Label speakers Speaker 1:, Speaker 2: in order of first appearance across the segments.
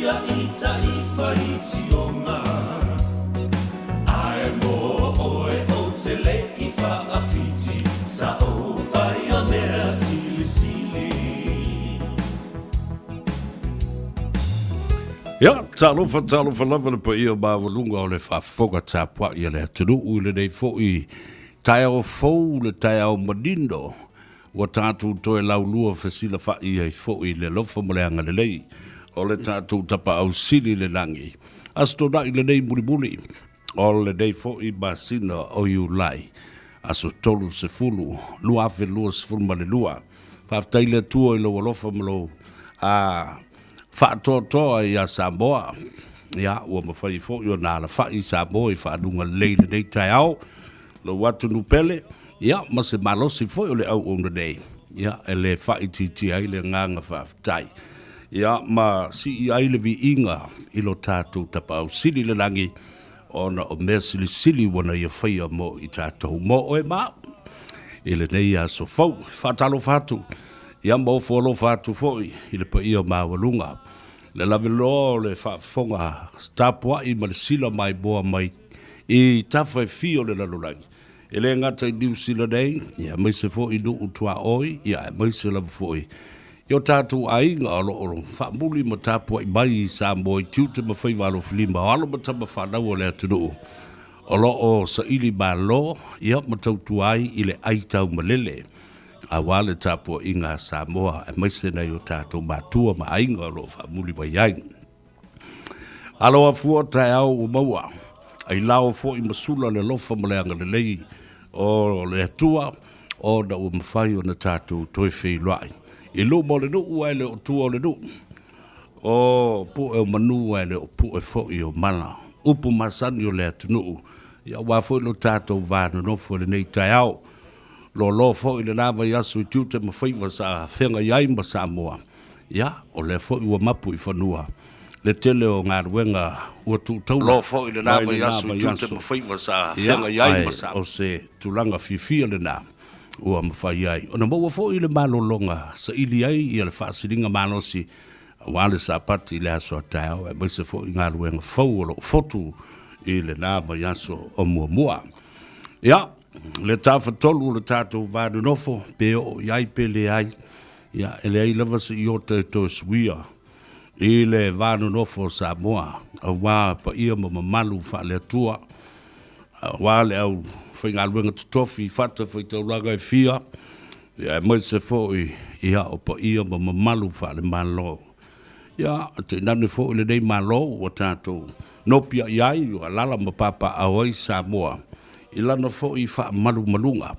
Speaker 1: ia i taifa i tionga. Ai mo oe o te le i whaafiti, sa o whai a mea sili sili.
Speaker 2: Ja, talofa lava le pa ia mawalunga o le whaafoga tāpua ia le atunu ui le nei fo i tai au fou le tai au manindo wa tātou toe laulua whasila whai ai fo i le lofa moleanga le lei o le tātou tapa au sili le langi. Asto na i le nei muli o le nei fo i masina o iu lai. Aso tolu se fulu, lua afe lua se fulu ma le lua. Whaftai le tua i lo lofa malo a whaatotoa i a Samoa. Ia, ua mawhai fo i o nā la whai Samoa i whaanunga leile nei tai au. Lo watu nupele, ia, ma se malosi fo i o le au ona nei. Ia, e le whai titi ai le nganga whaftai. Ia, ma si i ai le vi inga i lo tātou tapa au sili le langi ona o mea sili wana ia whaia mo i tātou mo oe ma. I le nei a so fau, whatalo whatu. Ia mo folo whatu foi i le pa ia mawalunga. Le lawe lo le whafonga stapua i ma le sila mai boa mai i tawhai fio le lalolangi. E le ngata i New Zealand nei, ia mai se fo i nu utua oi, ia mai se lawa fo i. Io tātou ainga alo oro, whamuli ma tāpua i mai i Samoa i tiute ma whaiwalo filima, o alo ma tama whanau o le atunu. Olo o sa ili ma lo, ia ma tautu ai i le aitau malele. A wale tāpua i ngā Samoa, e mai se nei o tātou mātua ma ainga alo whamuli mai ai. Alo a fua tai au o maua, ai lao fo i masula le lofa maleanga le lei o le atua, o na ua mawhai o na tātou toi whi loai. I lo mo le no ua le o tua le no. O pu e o manu le o pu e fo i o mana. Upu masani o le atunu. Ia wafo i lo tātou vāna no fo le nei tai au. Lo fo i le lava i asu i tiute ma whaiva sa whenga iai ma Samoa. Ia, o le fo i ua mapu i whanua. Le tele o ngā ruenga ua tūtau. Lo fo i le lava i asu i tiute ma whaiva sa whenga iai ma Samoa. O se tulanga fifia le nā. Ua mawhai ai. Ona maua fo i le malolonga sa ili ai i le whaasiringa manosi wale sa pati i le aso a tau e maise fo i ngā ruenga fau o fotu i le nāma i aso o mua. Ia, le tāwhatolu le tātou vādu nofo pe o iai pe le ai. Ia, ele ai lava sa i o te to suia i le vādu nofo sa moa a wā pa ia ma mamalu wha le atua wā le au whainga luenga tutofi, whata whai tau raga e fia. Ia, mai se fo ia o pa ia ma mamalu wha le malo. Ia, te nane fo i le nei malo o tātou. Nopia iai, o alala ma papa awai Samoa. I lana fo i wha malu malunga.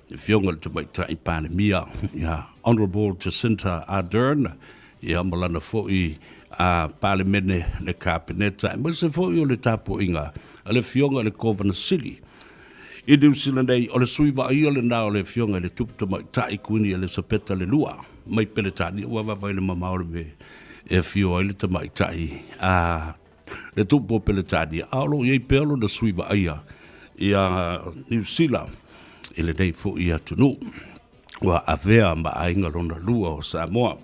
Speaker 2: I fionga le te mai tai pāne mia. Ia, Honourable Jacinta Ardern. Ia, ma lana fo i pāle mene le kāpeneta. Mai se fo i o le tāpo inga. A le fionga le Kovana City. I New Zealand nei, o le suiva ia le nā o le fionga le tupta mai tai kuni e le sapeta le lua. Mai pele tani, ua wawai le mamaore me e fio ai le ta mai tai. Le tupo pele tani, aolo iei pealo na suiva ia. Ia New Zealand, i le nei fo ia tunu. Ua avea ma ainga lona lua o Samoa.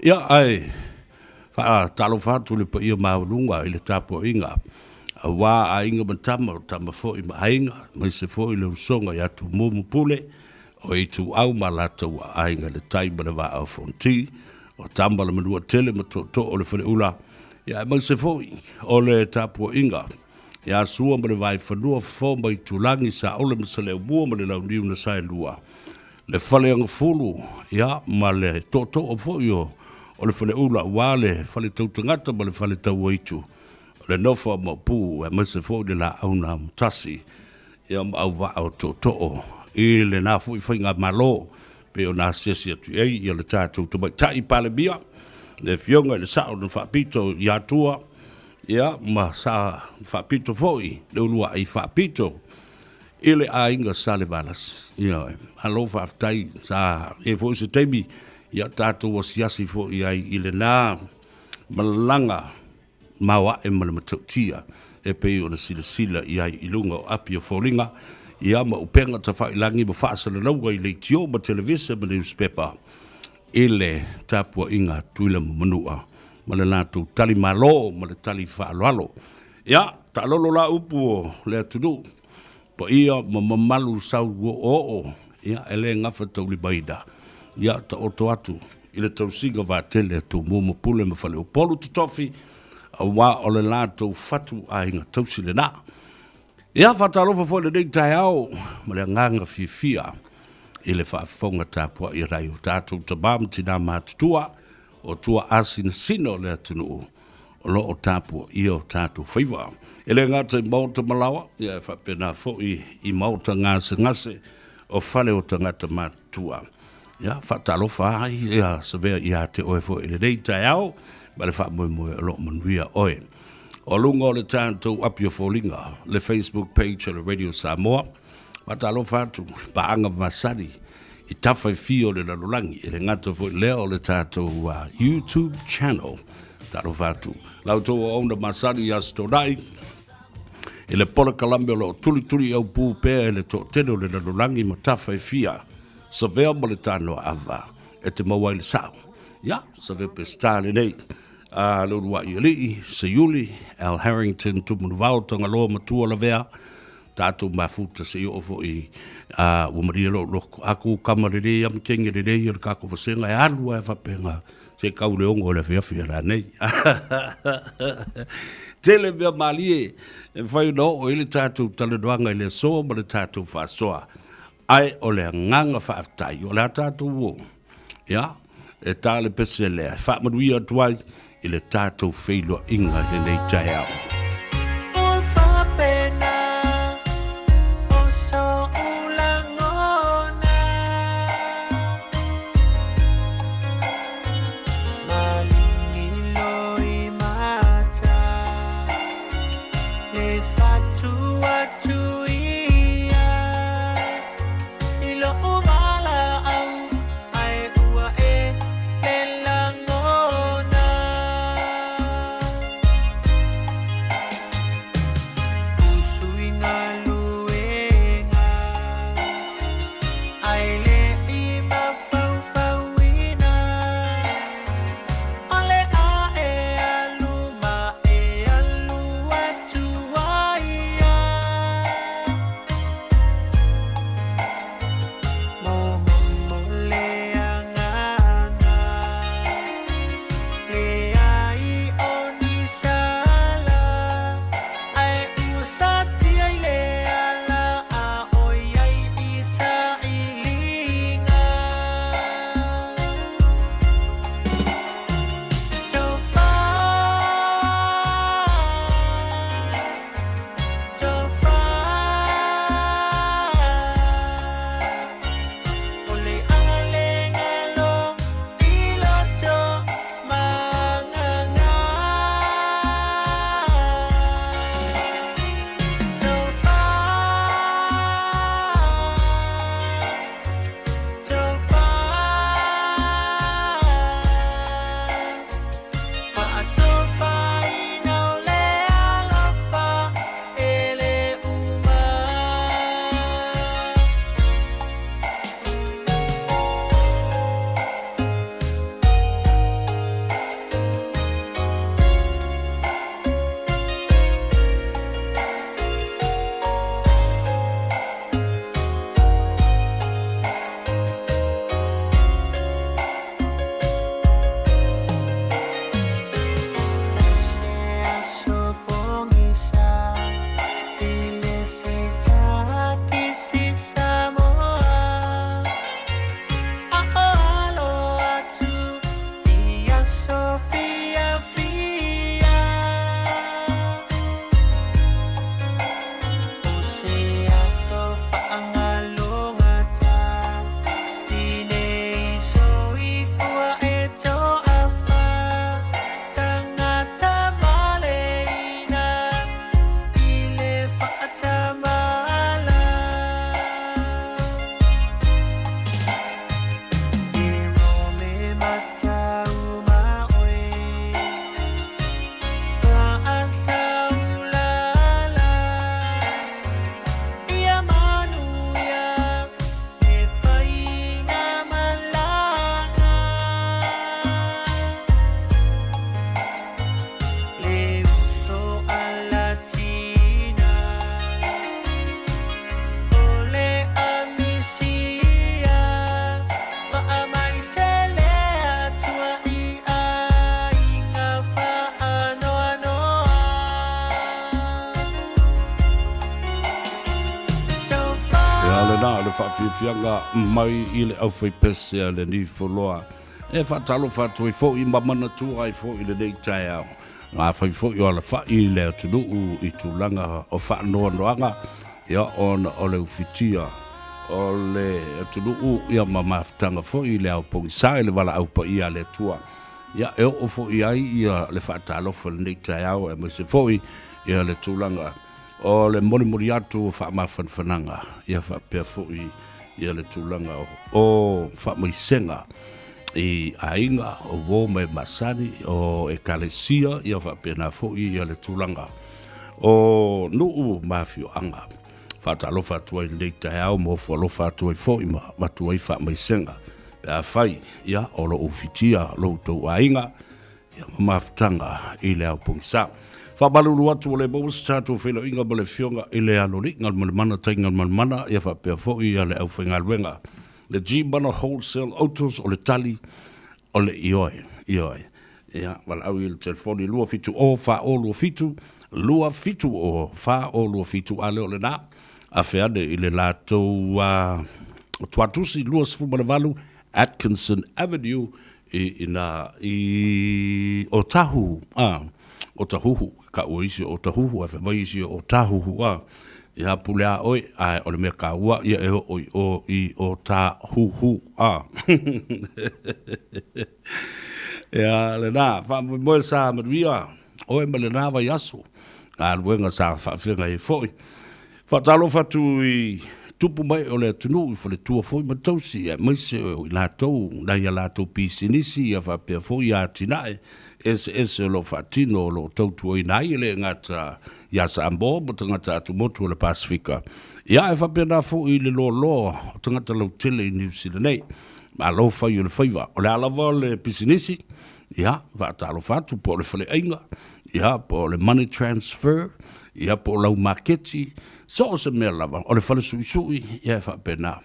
Speaker 2: Ia ai, talo fatu le pa ia maulunga i le tapo inga. A wā a inga matama o tama fo i maainga, mai se fo i le usonga i atu mumu pule, o i tu au malata wa a inga le taima le wā au fonti, o tamba le manua tele ma to o le whare ula, ia mai se fo i o le tapua inga, ia sua ma le vai whanua fo mai tulangi sa ole ma sa leo mua ma le lau niu na sai lua. Le whale anga fulu, ia ma le to o fo i o le whare ula, wā le whale tautangata ma le whale tau aitu. Le nofa ma pu e mase fo de la auna mutasi ia ma au va au to i le na fu i whainga malo pe o na sesi atu ei i le tātou to mai tai pale bia le fionga le sao na whapito i atua ia ma sa whapito foi le ulua i whapito i le a inga salivanas ia alo whaftai sa e fo se teimi ia tātou o siasi fo i ai i le na malanga maua e mana matautia e pei o na sila i ai ilunga o api o fōringa i ama upenga ta whailangi ma whaasana lauga i le tio ma televisa ma newspaper i le tapua inga tuila ma manua ma le lātou tali malo, ma le tali whaaloalo. Ia, ta lolo la upu o le atunu, po ia ma mamalu sau o, ia, ele ngafa tau li baida. Ia, ta oto atu, ile tau singa va tele atu, mua pule ma whale o polu tutofi, a wā o le lātou fatu a inga tausi le nā. Ia, whatalofa fo le nei tai au, ma le nganga fia, ile whaafonga tāpua i rai o tātou tabam tina mātutua, o tua asina sino le atunu o lo o tāpua i o tātou whaiwa. Ele ngata i mauta malawa, ia whapena fo i mauta ngase, o whale o tangata mātua. Ia, whatalofa ai, ia, savea i a te oe fo i le nei tai au, ma le whaamoe o lo manuia oe. O lunga o le tātou apio fōlinga, le Facebook page o le Radio Samoa, Matalo fatu, paanga masari, i tawhai fio le lalulangi, e le ngata fo leo le tātou YouTube channel, talo fatu. Lau tō o onda masari a stonai, e le pola kalambe o lo tuli au pū pēr, e le tō teno le lalulangi ma tawhai fia, sa vea mo le tāno ava, e te mawai le sao. Ia, sa vea pe stāle nei, lorua i alii, sa yuli, Al Harrington, tumunu vau, tanga loa matua la vea, tātou mafuta se i ofo i umaria lo aku kamarere am kengere i le kako fasenga e alua e whapenga se kaule ongo le whiawhia rā nei. Tele mea malie e whai no o ile tātou taladoanga i le soa ma le tātou whasoa. Ai o le nganga whaaftai o le tātou o. Ia, e tāle pese le whaamaruia tuai i le tātou whailua inga i le nei tai au. na le whawhiwhianga mai i le au whai pese le ni wholoa. E whatalo whatoi fo i mamana tua ai fo i le nei tai au. Ngā whai fo i ala wha i le atunu i tūlanga o whaanoa noanga. Ia ona o le uwhitia o le atunu ia mamawhtanga fo i le au pongi sa le wala au pa i a le tua. Ia e o fo i ai ia le whaatalofa le nei tai au e mai se fo i ia le tūlanga. O le mori atu o whaamawhanwhananga. Ia whapea fo ia le tūlanga o whaamaisenga. I ainga o wō mai masani o e kalesia ia whapea nā fo ia le tūlanga. O nuu mawhio anga. Whaatalofa atua i leita au mo whalofa atua i fo i matua i whaamaisenga. Pea whai ia o lo uwhitia lo tau ainga. Ia mamawhtanga i le au pungsa. Whabalulu atu o le bōs tātou whelo inga mo le whionga i le anori, ngal mana tai ngal mana, ia whapea fo i le au whainga luenga. Le G-Mana Wholesale Autos o le tali o le ioe. Ia, wala au i le telefoni lua fitu o wha o lua fitu o wha o lua fitu a leo le nā. A whiane i le lātou tuatusi lua sifuma le valu, Atkinson Avenue i Otahu, Otahuhu, ka ua isi o Otahuhu, a whamai isi o Otahuhu, ia pulea oi, ai o le mea ka ua, ia e o i Otahuhu, ia le nā, whamoe sa maruia, oe ma le nā vai asu, a luenga sa whawhenga e foi. Whatalo whatu i tupu mai o le tunu i whale tua foi matausi, e maise o i lātou, nai a lātou pisinisi, a whapea foi a tinae, ese lo whatino lo tautua i nai le ngata ia sa ambo, mo tangata atu motu o le Pasifika. Ia e whapea nā foi i le lo, tangata lau tele i New Zealand nei, ma lo whai o le whaiva, o le alawa le pisinisi, ia, whatalo whatu po le whale ainga, ia, po le money transfer, ia po lau maketi, so se mea lava, o le whale sui, ia e whapea nā,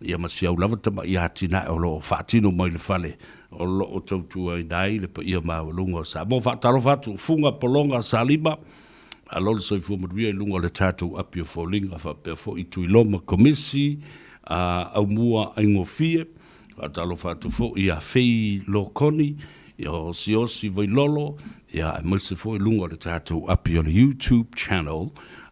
Speaker 2: ia masiau lava tama ia tina o lo whatino mai le whale, o lo o tautua i nai, le pa ia mawalunga o sa. Mo whataro whatu, funga polonga sa lima, a lo le soifua maruia i lunga le tātou apio fōlinga, whapea fo i tui loma komisi, au mua aingofie, whataro whatu fo i a whei lo koni, ia o siosi vai lolo, ia e maise fo i lunga le tātou apio le YouTube channel,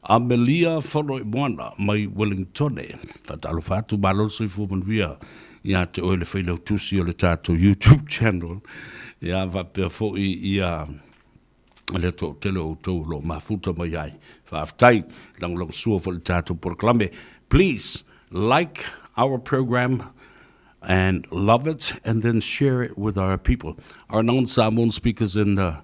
Speaker 2: Amelia whano i moana mai Wellingtone. Whatalo whatu malo soifua manuia, ia te oe le whainau tusi o le tātou YouTube channel, ia whapea fo ia le tō tele o tō lo mafuta mai ai. Whaftai, lang sua fo le tātou porklame. Please like our program and love it and then share it with our people. Our non-Samoan speakers in the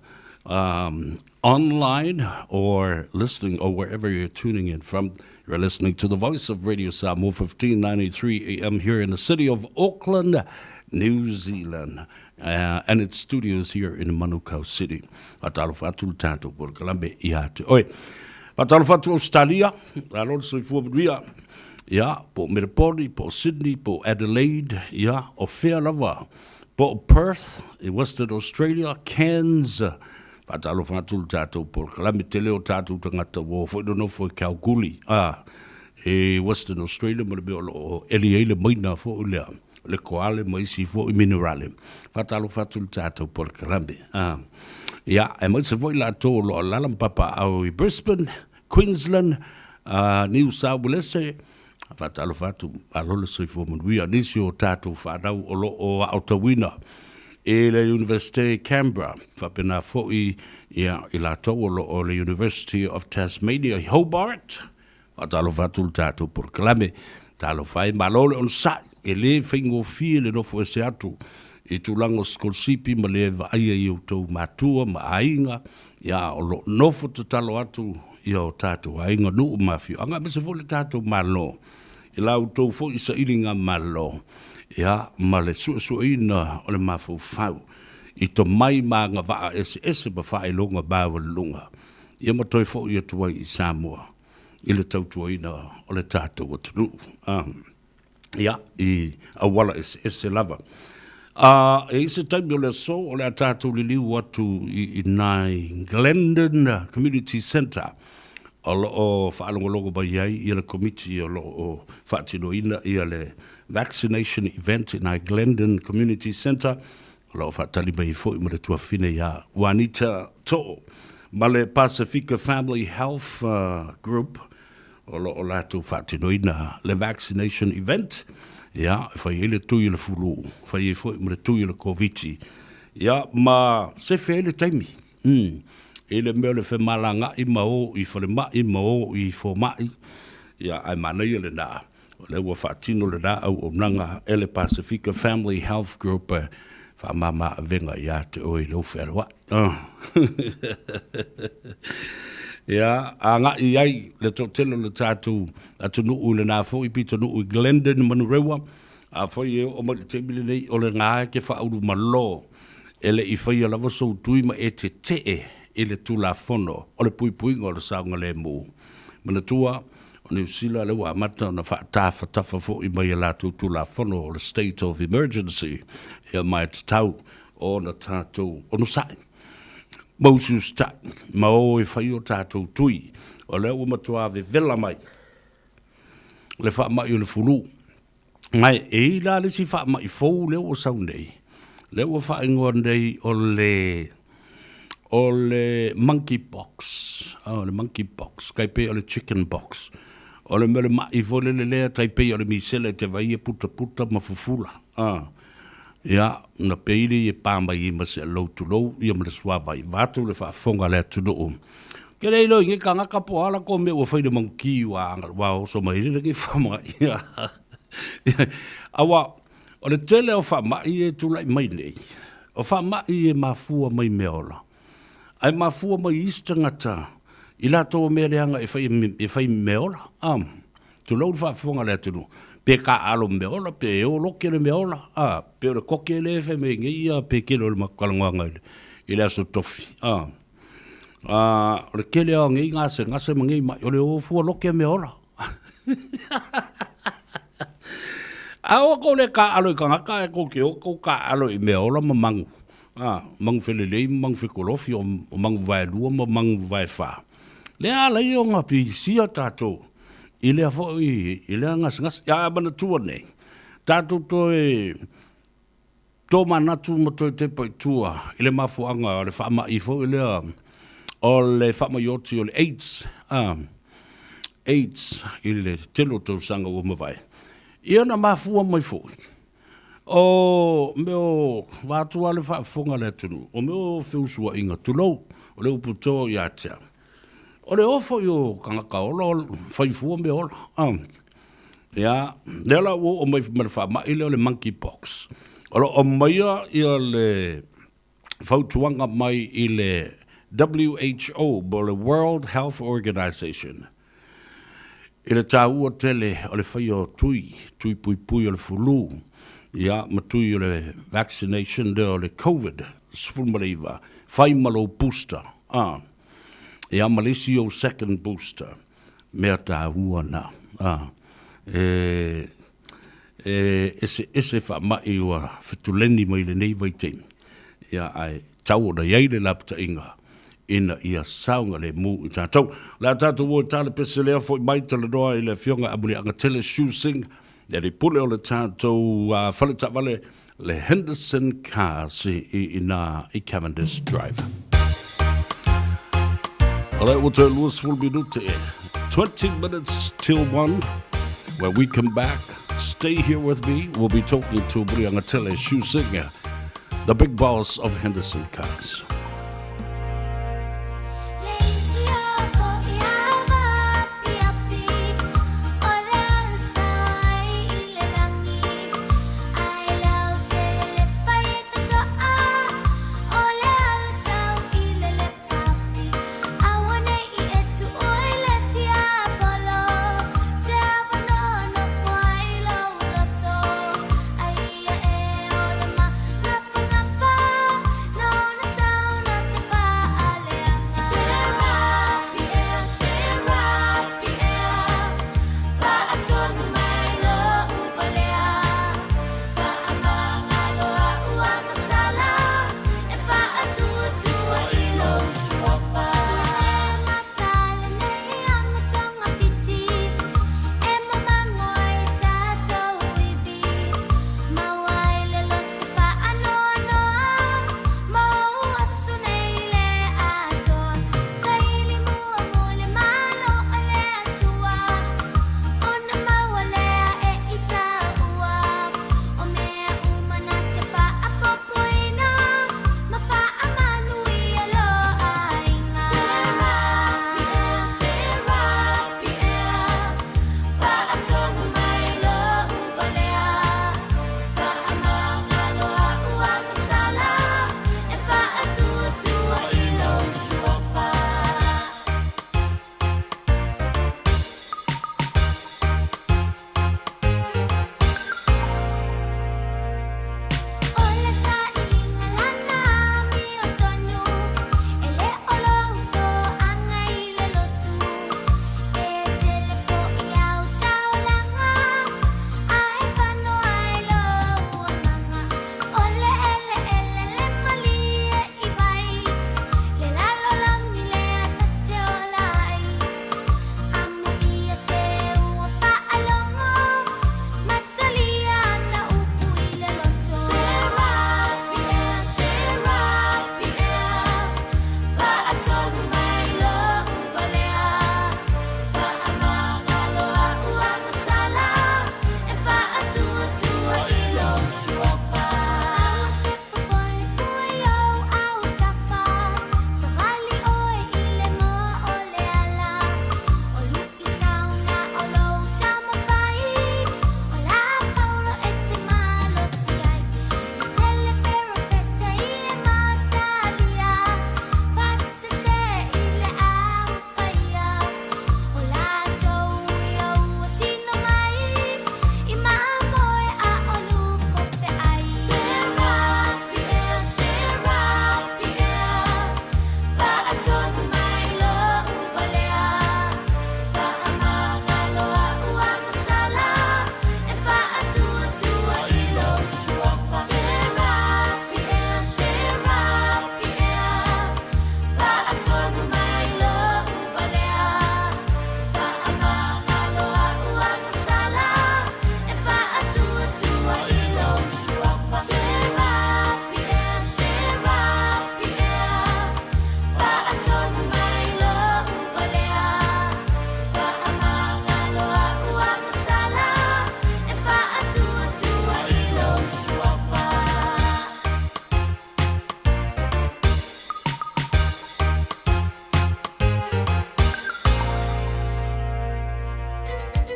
Speaker 2: online or listening or wherever you're tuning in from. You're listening to the Voice of Radio Samoa, 1593 AM here in the city of Auckland, New Zealand. And its studios here in Manukau City. Whatalo whatu tātou por kalambe i hate. Oi, whatalo whatu Australia, rālon soifua maruia, ia, po Meripori, po Sydney, po Adelaide, ia, o Whealawa, po Perth, in Western Australia, Cairns, whatalo whatu tātou por kalambe te leo tātou tangata wo, whainono fo Kalgoorlie, e Western Australia, mo le mea o Eliele maina fo ulea. Le koale mai si fo i minerale. Whatalo whatu tātou por karambe. Ia, e mai se voi la tō lo lalam papa au i Brisbane, Queensland, New South Wales, whatalo whatu alole soi fo manuia, nisi o tātou whanau o lo o Aotawina, e le University Canberra, whapena fo i la tō o le University of Tasmania, Hobart, whatalo whatu tātou por karambe, talo whai malole on sai, e le whaingo fie le nofo e se atu, e tūlango skolsipi ma le vaia i o tau mātua, ma ainga, ia o lo nofo te talo atu i o tātou ainga nuu mawhio. Anga me se fo le tātou malo, e lau tau fo i sa iringa malo, ia ma le suasuina o le mawhau whau, i to mai maanga waa ese ma whae longa bawa lunga, ia ma toi fo i atuai i Samoa, i le tautuaina o le tātou atunu. Ia, i awala ese lava. E ise taimi o le so, o le tātou li liu atu i nai Glendon Community Centre, o loo whaalongologo mai ai i le committee o loo whaatinoina i le vaccination event in our Glendon Community Centre. O loo whaatali mai fo i mare tuawhine ia Juanita To'o. Ma le Pacifica Family Health Group o loo lātou whaatinoina le vaccination event. Ia, whai ele tui le fulu, whai e fo i mare tui le COVID. Ia, ma se whele taimi. Ele mea le whe malanga i mao, i whare mai i mao, i who mai. Ia, ai manai le nā. O le ua whaatino le nā au o nanga ele Pacifica Family Health Group. Wha mama a venga ia te oi lo wherewa. Ia, a ngā i ai le tōtelo le tātou atu nuu le nā fo i pita nuu i Glendon Manurewa. A whai e o mai te mili nei o le ngā ke whauru malo. Ele i whai a lava sou tuima e te tee e le tūla whono o le pui pui ngā le saunga le mū. Mana tua, o New Zealand le wa mata na whaatafa tafa fo i mai a lātou tūla whono o le state of emergency. Ea mai te tau o na tātou o no sai. Mausu stai, ma o e whai o tātou tui, o leo matua ve vela mai. Le wha mai o le fulu. Ngai e la le si wha mai fau leo o sau nei. Leo o wha ingoa nei o le monkeypox. Le monkeypox, kai pe o le chicken box. O le mele mai vole le lea tai pe o le misele te vai e puta puta ma fufula. Ia, na peiri e pāmai i mase a lau tu lau, ia mele suawai, vātu le whaafonga lea tu noo. Ke rei lo inge ka ngaka po ala ko me o whaide manki wa angal, wao so mai rina ki whamai. Awa, o le tele o whamai e tulai mai nei. O whamai e mafua mai meola. Ai mafua mai istangata, i lato o mea leanga e whai meola. Tu lau whaafonga lea tu noo. Pe ka alo meola, pe o loke le meola, pe o le koke le efe me ngi pe kelo le makalangoanga i le aso tofi. O le kele o ngi ngase mangi mai, o le ofua loke meola. Awa ko le ka alo i kangaka e koke o, ko ka alo i meola ma mangu. Mangu whelelei, mangu whekolofi, o mangu vai lua, ma mangu vai wha. Le ala i o ngā pi sia tātou. I lea fo i lea ngas, ia mana tua nei. Tātou toi, tō manatu ma toi te pai tua, i le mafuanga, o le whaama i fo i lea, o le whaama ioti o le AIDS, AIDS, i le telo tau sanga o mawai. I ana mafua mai fo. O meo wātua le whaafonga le tunu, o meo whiusua inga tulau, o le uputoa i atea. O le ofo yo kangaka ola, whaifua me ola. Ia, nela o mai wha mai leo le monkeypox. O maia i le whautuanga mai i le WHO, bo le World Health Organization. I le tāua tele o le whai o tui pui pui o le fulu. Ia, ma tui o le vaccination de o le COVID, sfulmariva, whai malo booster. Ia malesi o second booster, mea tā hua nā. Ese wha mai ua whetuleni mai le nei waiteng. Ia ai tau o na iei le lapta inga, ina ia saunga le mū i tātou. La tātou o tāle pese lea fo i mai tala doa i le fionga amuni anga tele shusing, ia le pule o le tātou whale wale le Henderson Cars i Cavendish Drive. All right, we'll turn Louis full minute 20 minutes till 1. When we come back, stay here with me. We'll be talking to Briangatele Shoe Singer, the big boss of Henderson Cars.
Speaker 3: Sound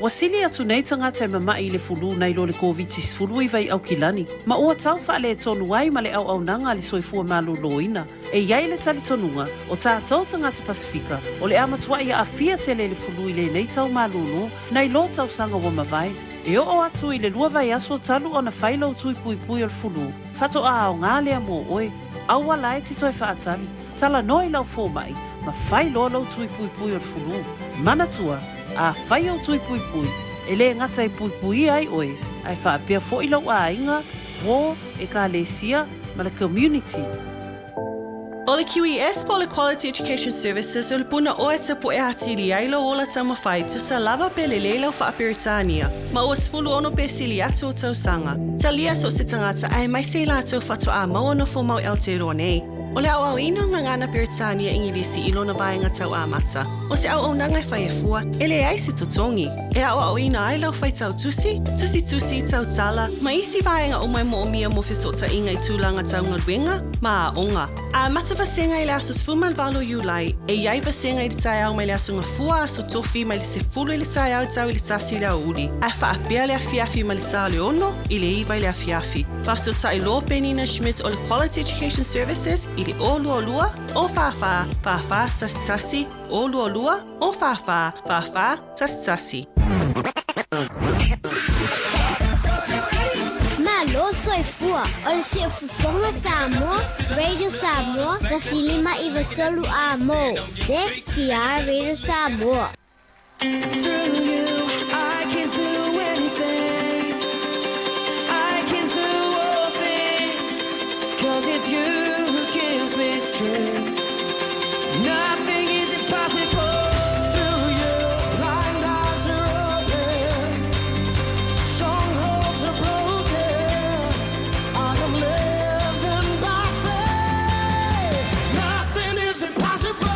Speaker 3: Ua sili atu nei tangata e mamai I le fulu nei lo le COVID-19 I vai au kilani. Ma ua tau wha le tonu ai ma le au nanga li soifua malu loina. E iai le tali tonunga o tātou tangata Pasifika o le amatua ia afia tele le fulu I le nei tau malulu nei lo tau sanga wa mawai. E o atu I le lua vai aso talu o na whailo tui pui pui al fulu. Fato a au ngā lea mo oe. Aua lai tito e whaatali. Tala noi lau fō mai. Ma whailo lau tui pui pui al fulu. Manatua. A whai o tui pui pui, e le ngata I pui pui ai oe, ai whaapea fo I lau a inga, o e ka lesia ma le community.
Speaker 4: O le QES po le Quality Education Services o le puna o e te po e hatili ai lo ola tama whai tu sa lava pe le leila o whaaperitania, ma o sfulu ono pe sili atu o tau sanga. Talia so se tangata ai mai se la tau whatu a mau ono fo mau Aotearoa nei. O le au ina nga ngana Peritania ingilisi I lona vaenga tau amata. O se au nanga whai e fua, ele ai se totongi. E au ina ai lau whai tau tusi tau tala, ma isi vaenga o mai mo o mia mo fesota inga I tūlanga tau ngadwenga, ma a onga. A mata vasenga I le aso sfuman valo Iulai, e iai vasenga I le tai au mai le aso ngafua aso tofi mai le se fulu I le tai au tau I le tasi le auli. A whaapea le afiafi ma le tā le ono, I le iwa I le afiafi. Whafsota I lo Benina Schmidt o le Quality Education Services, I le o lua lua, o whawha, tasi tasi, o lua lua, o whawha, tasi tasi.
Speaker 5: Malo soifua, o le si fufonga Samoa, Radio Samoa, tasi lima I vatolu a mo, se ki a Radio Samoa.
Speaker 6: Through you, I can do anything. I can do all things. 'Cause it's you who gives me strength. Nothing is impossible. Through you, blind eyes are open. Strongholds are broken. I am living by faith. Nothing is impossible.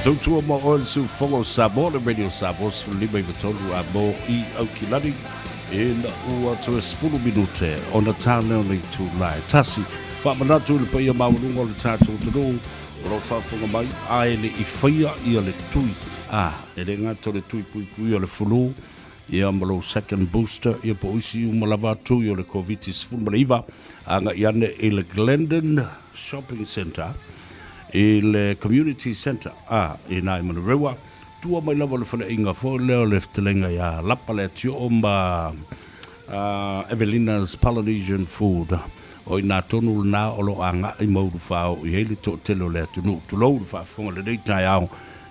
Speaker 2: tautua mo o le siufogo Samoa le Radio Samoa lima i matonu a mo I Aukilani e na ua tu esfulu minute o na tāne o nei tūlai tasi whamanatu le paia maununga o le tātou tunu o lo whawhunga mai a ele I whaia I le tui e le ngātou le tui pui o le fulu ia malo second booster ia po isi umalawa tui o le COVID-19 malaiva anga iane I le Glendon Shopping Centre I le Community Centre I nai Manarewa tua mai lava le whale inga fo leo le ftelenga ia lapa le tio o ma Evelina's Polynesian Food o I nā tonu nā olo a ngā I mauru whao I heili tō telo le tunu tulou le whaafonga le reitai au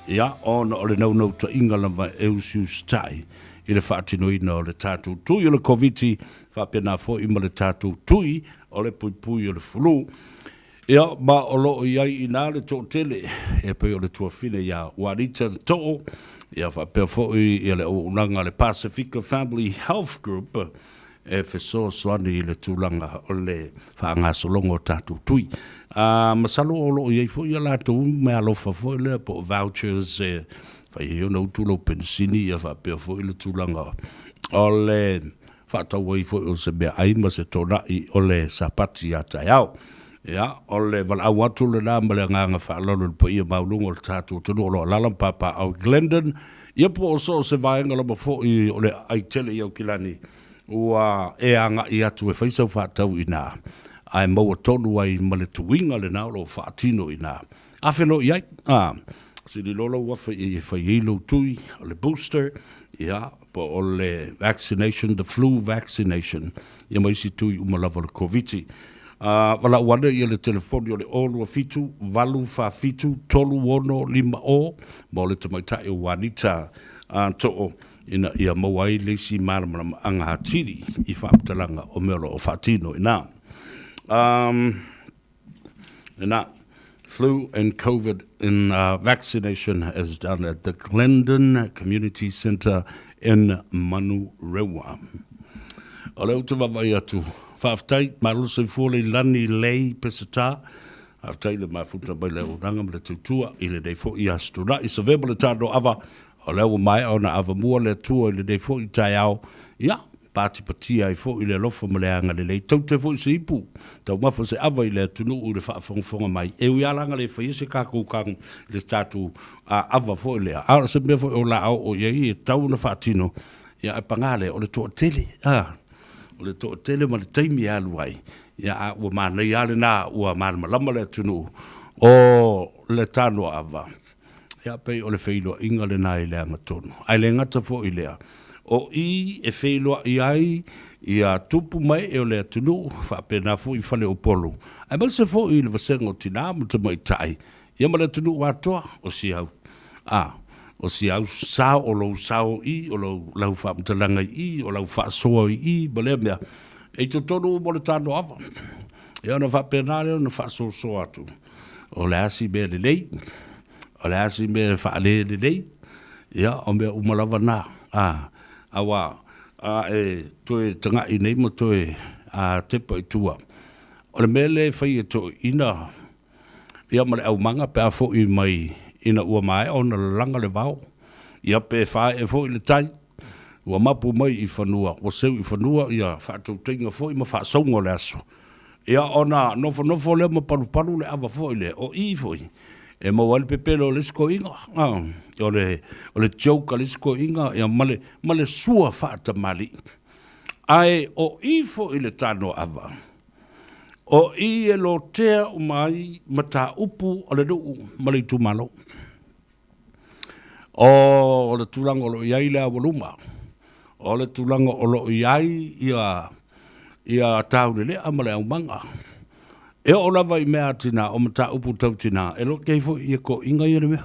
Speaker 2: ia ona o le nau ta inga lava eusiu stai I le whaatinoina o le tātou tui o le COVID whapena fo I ma le tātou tui o le pui o le fulu ia ma o loo iai I nā le tō tele e pei o le tuafine ia Warita To'o ia whapea fo I le o unanga le Pacifica Family Health Group e whesoa soani I le tūlanga o le whaangasolongo tātou tui masalo o loo iai fo ia lātou mea lofa fo I le po vouchers whai heo na utulo pensini ia whapea fo I le tūlanga o le whaatau wai fo I o se mea aima se tōna I o le sapati a tai au ia o le walau atu le nā male nganga whaalolo le pa ia maulungo le tātou tunu o lo alalam papa au Glendon ia po o so se vaenga lama fo I o le aitele I au kilani ua e anga I atu e whaisau whaatau I nā ai maua tonu ai male tuinga le nā o lo whaatino I nā awheno iai sili lolo wafa I whaihilo tui o le booster ia po o le vaccination the flu vaccination ia maisi tui umalawa le COVID wala wana I le telefoni o le olu fitu, valu fa fitu, tolu wono lima o, ma o le tamaitai o Wanita to'o ina ia mawai leisi maramara anga hatiri I whaaptalanga o mero o whaatino ina. Ina, flu and COVID in vaccination is done at the Glendon Community Centre in Manurewa. O leo te wawai atu. Whaaftai, marolo se fuole lani lei pesata. Whaaftai le mafuta mai leo ranga me le tutua I le dei fo I astuna. I saveba le tāno ava o leo mai o na ava mua le tua I le dei fo I tai au. Ia, pāti patia I fo I le lofa ma le anga le lei. Tau te fo I se ipu. Tau mafa se ava I le tunu u le whaafonga mai. E ui alanga le whaiese kākou kang le tātu ava fo I lea. Aora se mea fo I o la au o iai e tau na whaatino. Ia e pangale o le toa tele. O le to tele ma le taimi alu ai ia ua manai ale nā ua malama le tunu o le tano ava ia pei o le whailua inga le nā I le anga tonu ai le ngata fo I lea o I e whailua I ai ia tupu mai e o le tunu whapena fo I whale o polo ai ma se fo I le vasengo tina mo te mai tai ia ma le tunu watoa o si au o si au sao o lo sao I o lo lau whaamtalanga I o lau whaasoa I bale mea e to tonu mo le tāno awa e ona whapenare o na whaasoa atu o le asi mea le nei o le asi mea whaale le nei ia o mea umalawa nā awa e toe tanga I nei mo toe tepa I tua o le mea le whai e to ina ia ma le au manga pe a fo I mai ina ua mai o na langa le vau ia pe whae e fo I le tai ua mapu mai I whanua o seu I whanua ia whātou teinga fo I ma whaasongo le aso ia ona nofo le ma paru le awa fo I le o I fo I e mawali pepelo le sko inga o le tjauka le sko inga ia male sua whaata mali ai o I fo I le tano awa o I e lo tea o mai mata upu o le duu mali tu malo. O le tulanga o lo iai le awaluma. O le tulanga o lo iai ia tau le lea male au manga. E o lava I mea tina o mata upu tau tina. E lo keifo I ko inga I le mea.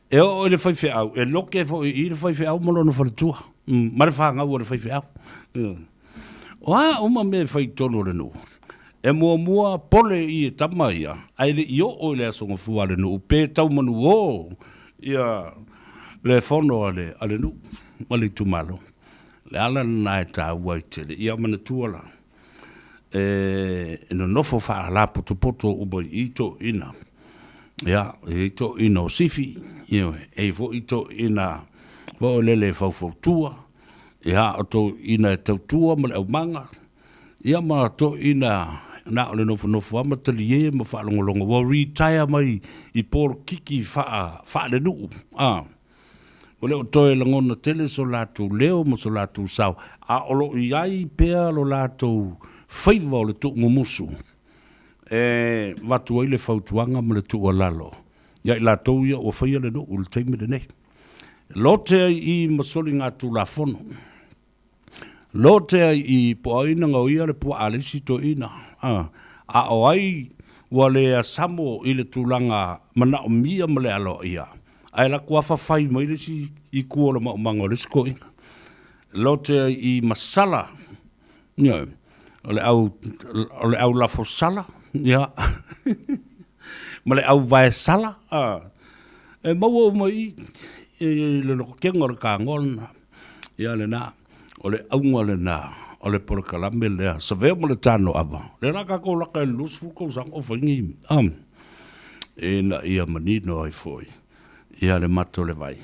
Speaker 2: E o le whaiwhi au. E lo keifo I le whaiwhi au malo na whaletua. Mare whaanga ua le whaiwhi au. Wa uma me fai tono le no e mua pole I e tama ia ai le io o le asonga fua le no pe tau manu o ia le fono ale no mali tu malo le ala na ta wai tele ia mana tuala no nofo wha la poto ubo I to ina. Ia, I to ina o sifi, e fo I to ina vo lele fau tua, ia o to ina e tau tua ma le au manga, ia ma to ina na ole nofo ama tali e ma wha longo wa retire mai I por kiki wha le nuu, o leo toe langona tele so lātou leo mo so lātou sao. A olo I ai pēr lo lātou whaiva o le tuk ngumusu. Watu ai le whautuanga mo le tuk alalo. Ia I lātou ia o whaia le no o le teime le nei. Lote ai I masoli ngā tū la fono. Lote ai I po aina ngau ia le pua alesi to ina. A o ai wa le asamo I le tūlanga mana o mia mo le alo ia. Ai la kua whawhai mai resi I kua le maumanga o resko inga. Lote I masala. O le au lafo sala. Ma le au vae sala. E maua mai le loko kenga le ka ngona. Ia le na. O le aunga le na. O le porokalame lea. Sa vea mo le tano ava. Le raka ko laka e lusfu ko sang o whangi. E na ia manino ai foi. Ia le mato le vai.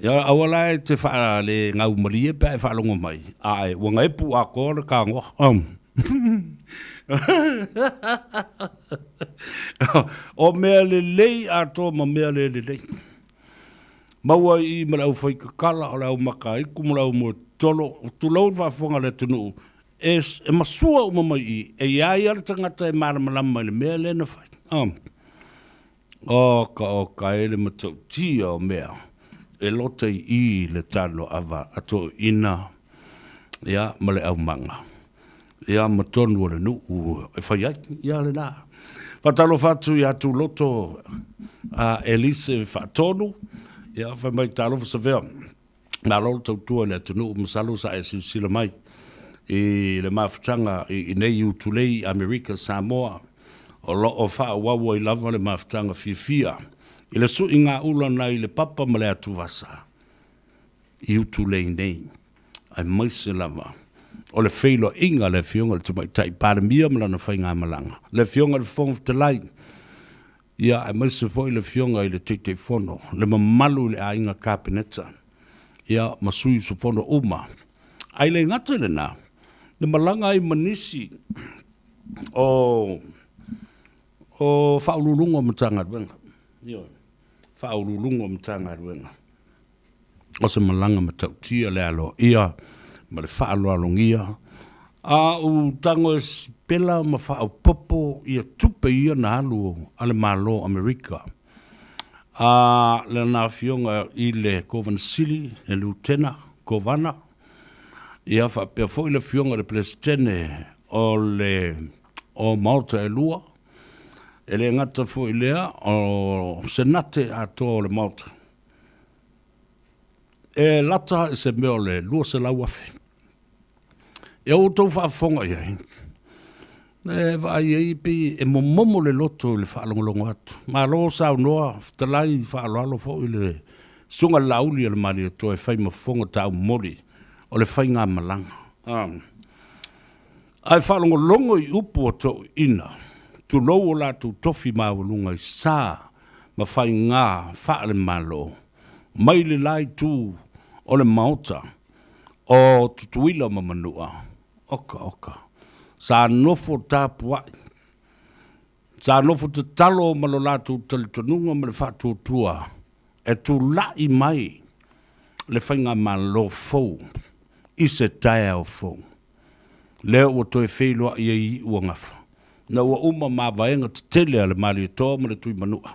Speaker 2: Ia awala e te wha le ngau marie pe e whalongo mai. Ai, wanga e pu a kore ka ngō. O mea le lei a tō ma mea le lei. Maua I ma lau whai kakala o lau maka I kumulau mo tolo. Tu lau whafonga le tunu. E masua uma mai I. E iai ala tangata e maramalama le mea le na whai. Ka ele matau tia o mea. E lote I le tano ava ato ina. Ia ma le au manga. Ia matonu o le nuu e whai ai. Ia le nā. Patalo fatu I atu loto Elise Fatonu. Ia whai mai talo fa savea. Nā lolo tau tua le atu nuu masalo sa e sila mai. I le mawhatanga I nei utulei Amerika Samoa. O lo o wha wawa I lava le mawhatanga fia. I le su I ngā ula nei le papa ma le atu wasa. I utu lei nei. Ai maise lava. O le whailo inga le fionga le tumai tai paramia ma lana whai ngā malanga. Le fionga le whonga talai. Ia ai maise fo I le fionga I le te whono. Le mamalu le a inga kāpeneta. Ia masui su whono uma. Ai le ngata le nā. Le malanga I manisi. O whaululunga o matanga ruenga. Ia. Whaululunga o matanga ruenga. O se malanga matau tia le alo. Ia. Ma le whaalongia. A u tango e pela ma whaau popo. Ia tupe ia na alu. Ale malo Amerika. A le na fionga I le Kovansili. E Lieutenant Kovana. Ia whapea fo I le fionga le Plestene. O Malta e lua. E le ngata fo I lea o senate a tō le Malta. E lata e se meo le lua se lau afi. E o tau whaafonga iai. E vai ei pi e momomo le loto le whaalongolongo atu. Ma lo sao noa talai whaalalo fo I le sunga lauli le mali to e whai mafonga tau mori o le whai ngā malanga. Ai whaalongolongo I upu o tō ina. Tu lou o lātou tofi māwalunga I sā ma whai ngā whaale malo. Mai le lai tū o le maota o tutuila ma manua. Oka. Sā nofo tāpuai. Sā nofo te talo ma lo lātou talitonunga ma le whātua. E tu lai mai le whai ngā malo fau. I se tae o fau. Leo o toi wheilua I uangafa. Na ua uma ma vaenga te tele ale mali e tō ma le tui manua.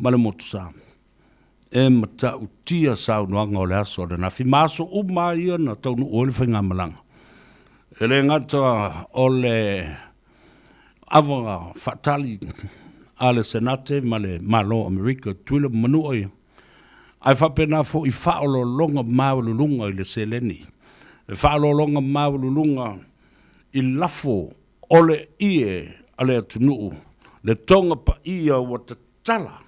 Speaker 2: Ma le motu sā. E mata utia sao noanga o le aso le na fi maso uma ia na tau nu o le whainga malanga. E le ngata o le awa fatali a le senate ma le malo Amerika tuila manua ia. Ai whapena fo I whaolo longa maululunga I le seleni. E whaolo longa maululunga I lafo ole ie ale atunuu, le tonga pa ia wa te tala.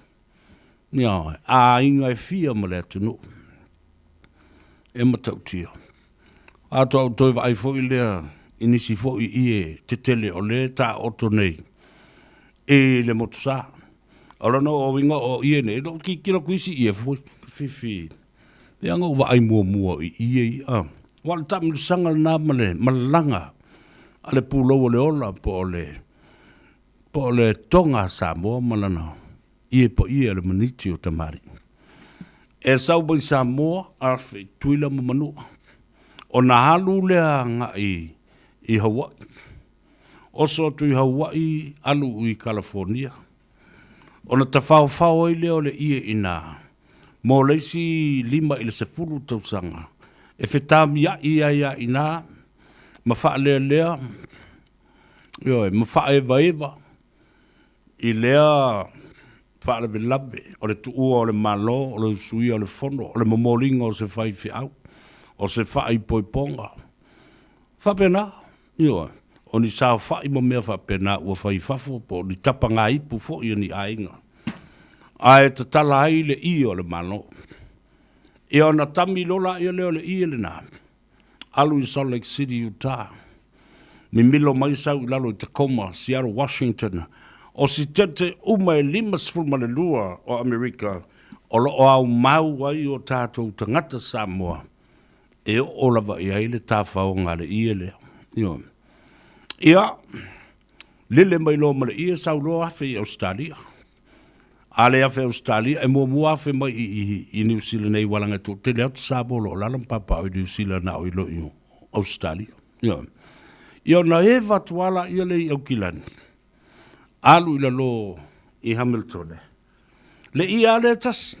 Speaker 2: Nia, a inga e fia ma le atunuu. E matau tia. A tau toi vai fo I lea, inisi fo i te tele o le ta oto nei e le motusa ora no o winga o ie nei no ki kira kuisi ie fo fifi le anga wa ai mua ie wal tam sanga na male malanga ale pulo o le ola po le tonga Samoa malana ie po ie le maniti o tamari e sau bai Samoa arfe tuila mamanu o na halu lea nga i Hawaii. Oso tu i Hawaii alu i California. O na tawhau i leo le ia ina. Mo leisi 5 i le 10 tausanga. E whetami ia ina. Ma wha lea. Ma wha eva. I lea wha le labe. O le tuua o le malo. O le sui o le fono. O le momolinga o se whai whiau. O se whai poiponga. Whapena, o ni sao whai mo mea whapena ua whai whafo po ni tapa ngā ipu fo i ni ainga. Ai te tala ai le i o le mano. E o na tami lola i leo le i le nā. Alu i Salt Lake City, Utah. Mi milo mai sau i lalo i Tacoma, Seattle, Washington. O si tete uma e 5 o Amerika. O lo o au mau ai o tātou tangata Samoa. E o lava i aile tāwhao ngā le ia lea. Ia, lele mai lo male ia sau lo afe i Australia. Ale afe Australia, e mua afe mai i New Zealand nei walanga tō. Te leo te sābo lo lalam papa o New Zealand na o i lo i Australia. Ia na e watuala ia le i Aukilani. Alu i la lo i Hamilton. Le ia le tas,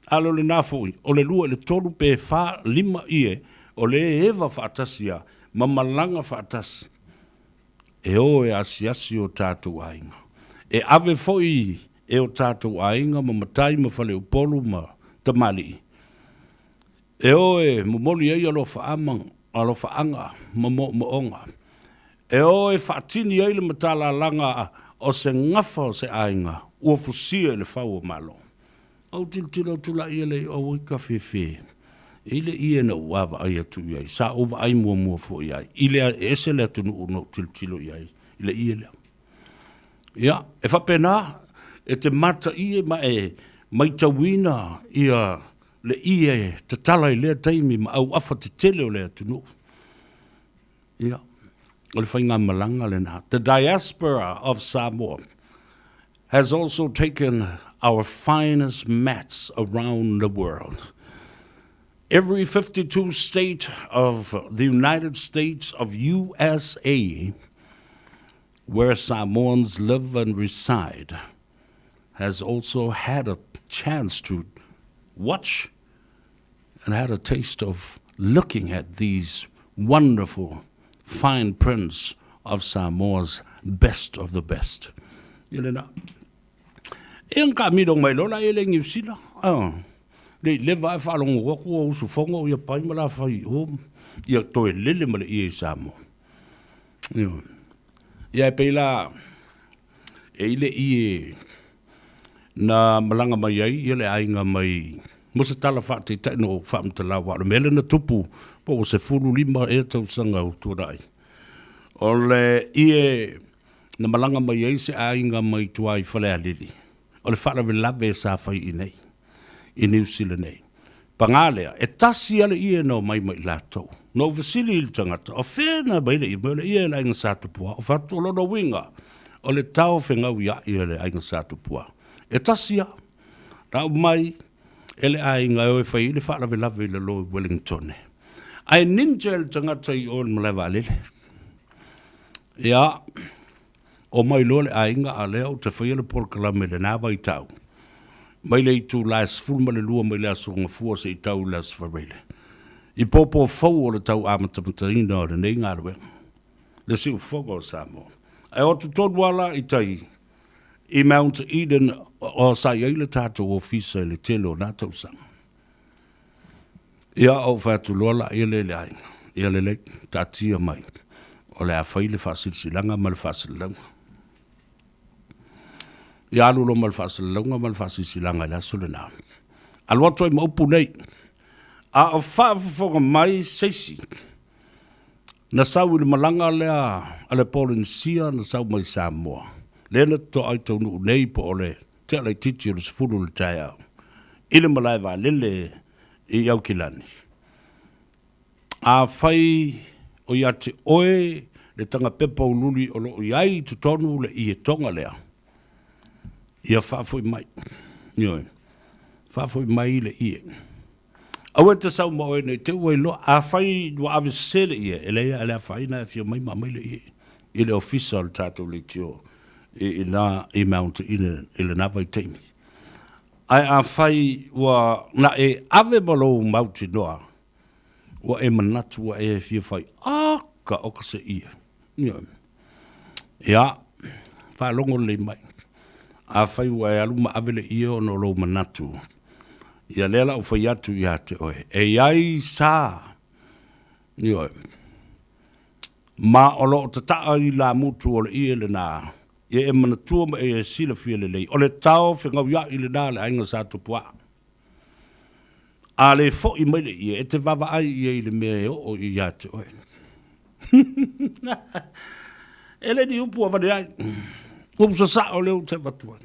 Speaker 2: alo le nafoi, o le lua le tolu pe wha 5 ie, o le eva whaatasia, mamalanga whaatas. E o e asiasi o tātou ainga. E ave foi e o tātou ainga, ma matai ma whale upolu ma tamali. E o e momoli ei alo whaanga, ma moonga. E o e whaatini ei le matala langa o se ngafa o se ainga, ua fusia e le whau o malo. Au tila tula ia le o wika whiwhi. Ile ia na uawa ai atu iai. Sa ova ai mua fo iai. Ile ese le atu no tilo iai. Ile ia lea. Ia, e whapena, e te mata ia ma mai tawina ia le ia te tala i lea taimi ma au afa te tele o le atu no. Ia, o le whainga malanga le na. The diaspora of Samoa has also taken our finest mats around the world. Every 52 state of the United States of USA, where Samoans live and reside, has also had a chance to watch and had a taste of looking at these wonderful fine prints of Samoa's best of the best. Yelena. E ka midong mai lola e le New Zealand. Le vai whalongo waku o usu whongo ia pai mala whai o ia toe lele male i e Samoa. Ia e peila e ile i e na malanga mai ai ia le ainga mai musa tala whaate tai no whaamtala wa mele na tupu po o se 5 e tausanga o tuarai. O le i e na malanga mai ai se ainga mai tuai whalea lili. O le whaara lave sa whai i nei. I New Zealand nei. Pangalea, e tasi ale ia no mai latou. No vasili il tangata. O whena baile i mele ia le ainga satupua. O whatu lono winga. O le tau whengau ia ia le ainga satupua. E tasi a. Rau mai, ele ainga o e whai le whaara lave le lo Wellington. Ai ninja il tangata i o malewa alele. Ia, o mai lo le ainga a leo te whai le polkalame le nawa i tau. Mai le tu las fulma le lua mai le asunga fua se i tau las farele. I popo fau o le tau amatapatarina o le nei ngarwe. Le siu fogo o Samoa. Ai o tu todwala i tai. I Mount Eden o sa iei le tātou ofisa i le telo o nātou sanga. Ia au whatu lola i le ainga. Ia le lek tātia mai. O le a whai le whasilsilanga ma le whasilanga. Ia alu lo malfasilanga malfasilanga la sulena. Alwato i maupu nei. A o whaafafonga mai seisi. Na sau le malanga lea ale Polinisia na sau mai Samoa. Lena to ai tau nu nei po ole te alai titi o le sefulu le tai au. Ile malai wa lele i Aukilani. A fai o ia te oe le tanga pepa ululi o lo iai tu tonu le i e tonga lea. Ia whaafoi mai. Ioi. Whaafoi mai le i e. Awe te sau mo nei te ue lo a fai wa ave sele ia elea ele fai na fio mai mai le ia ile official tato le tio e na e mount ile na vai temi ai a fai wa na e ave bolo mount noa wa e manatu wa e fio fai a ka o se ia ya fa longo le mai a fai wa e aluma ave le ia no lo manatu ia lela o fai atu ia te oe. E iai sā. Ioi. Ma o lo te taa i la mutu o le ia le nā. Ia e mana tua ma e sila fia le lei. O le tau whengau ia i le nā le ainga sā tupua. A le fo i mai le ia. E te wawa ai ia i le mea e o ia te oe. E le di upu a vade ai. Upu sa sa o leo te watua.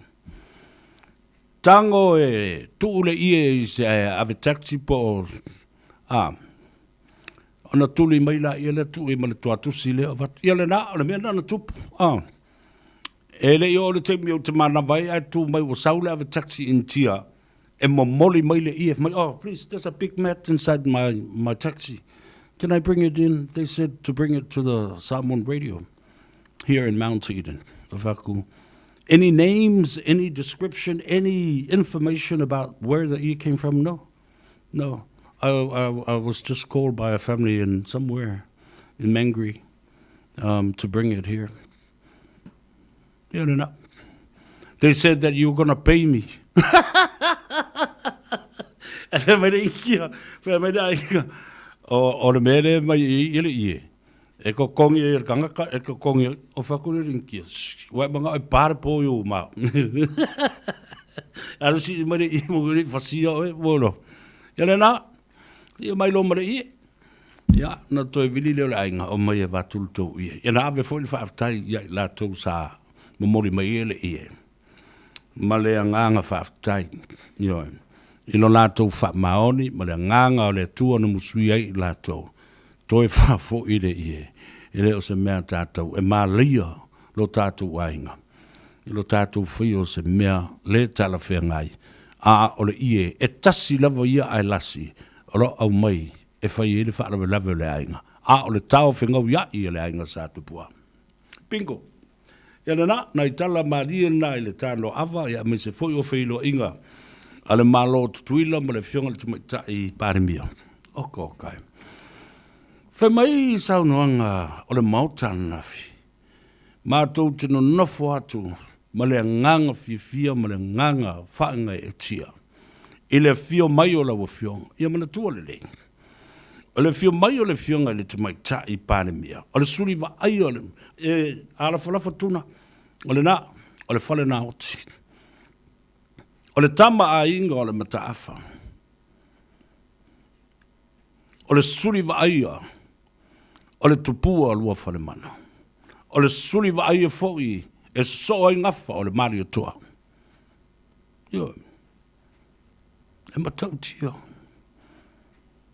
Speaker 2: Tango e tuule ie se ave taxi po ona tuli mai la ia le tu e male to atusi le vat ia le na le mena na tup ele yo le te mi o te mana vai ai tu mai o saule ave taxi in tia e mo moli mai le ie mai please there's a big mat inside my taxi, can I bring it in? They said to bring it to the Samoan radio here in Mount Eden. Any names, any description, any information about where the ear came from? No. I was just called by a family in somewhere in Mangere to bring it here. Yeah, no. They said that you were going to pay me. O le mere mai ile ie. E ko kongi e kangaka e ko kongi o fakuri rinki wa manga e par po yo ma aru si mare I mo ri fasia e volo ya na ia mai lo mare I ya na to vili le ainga o mai va tul to ia ya na ave fo fa tai ya la to sa mo mori mai le ia male anga fa tai yo ilo la to fa maoni male anga o le tu no musui ai la to toi fa fo I le ie ele o se mea tātou e mālia lo tātou wainga I lo tātou whi o se mea le tala whea ngai a o le ie e tasi lava ia ai lasi o lo au mai e whai ele whaarawe lava le ainga a o le tau whengau ia I le ainga sa tupua bingo ia na i tala maria na I le tāno awa ia me se fwoi o whilo inga a le malo tutuila mo le whionga le tumaita I pāremia okay. Whai mai sau noanga o le mautana fi. Mātou tino nofo atu, ma le nganga fia ma le nganga whaanga e tia. I le fio mai o la wa fionga, ia mana tua le leng. O le fio mai o le fionga le te mai ta I pāremia. O le suri wa ai o le, ala whalafa tuna, o le na, o le whale na oti. O le tama a inga o le mataafa. O le suri wa ai o, o le tupua lua whale mana. O le suri wa ai e fōi e so ai ngafa o le Mario toa. Yo. E matau tia.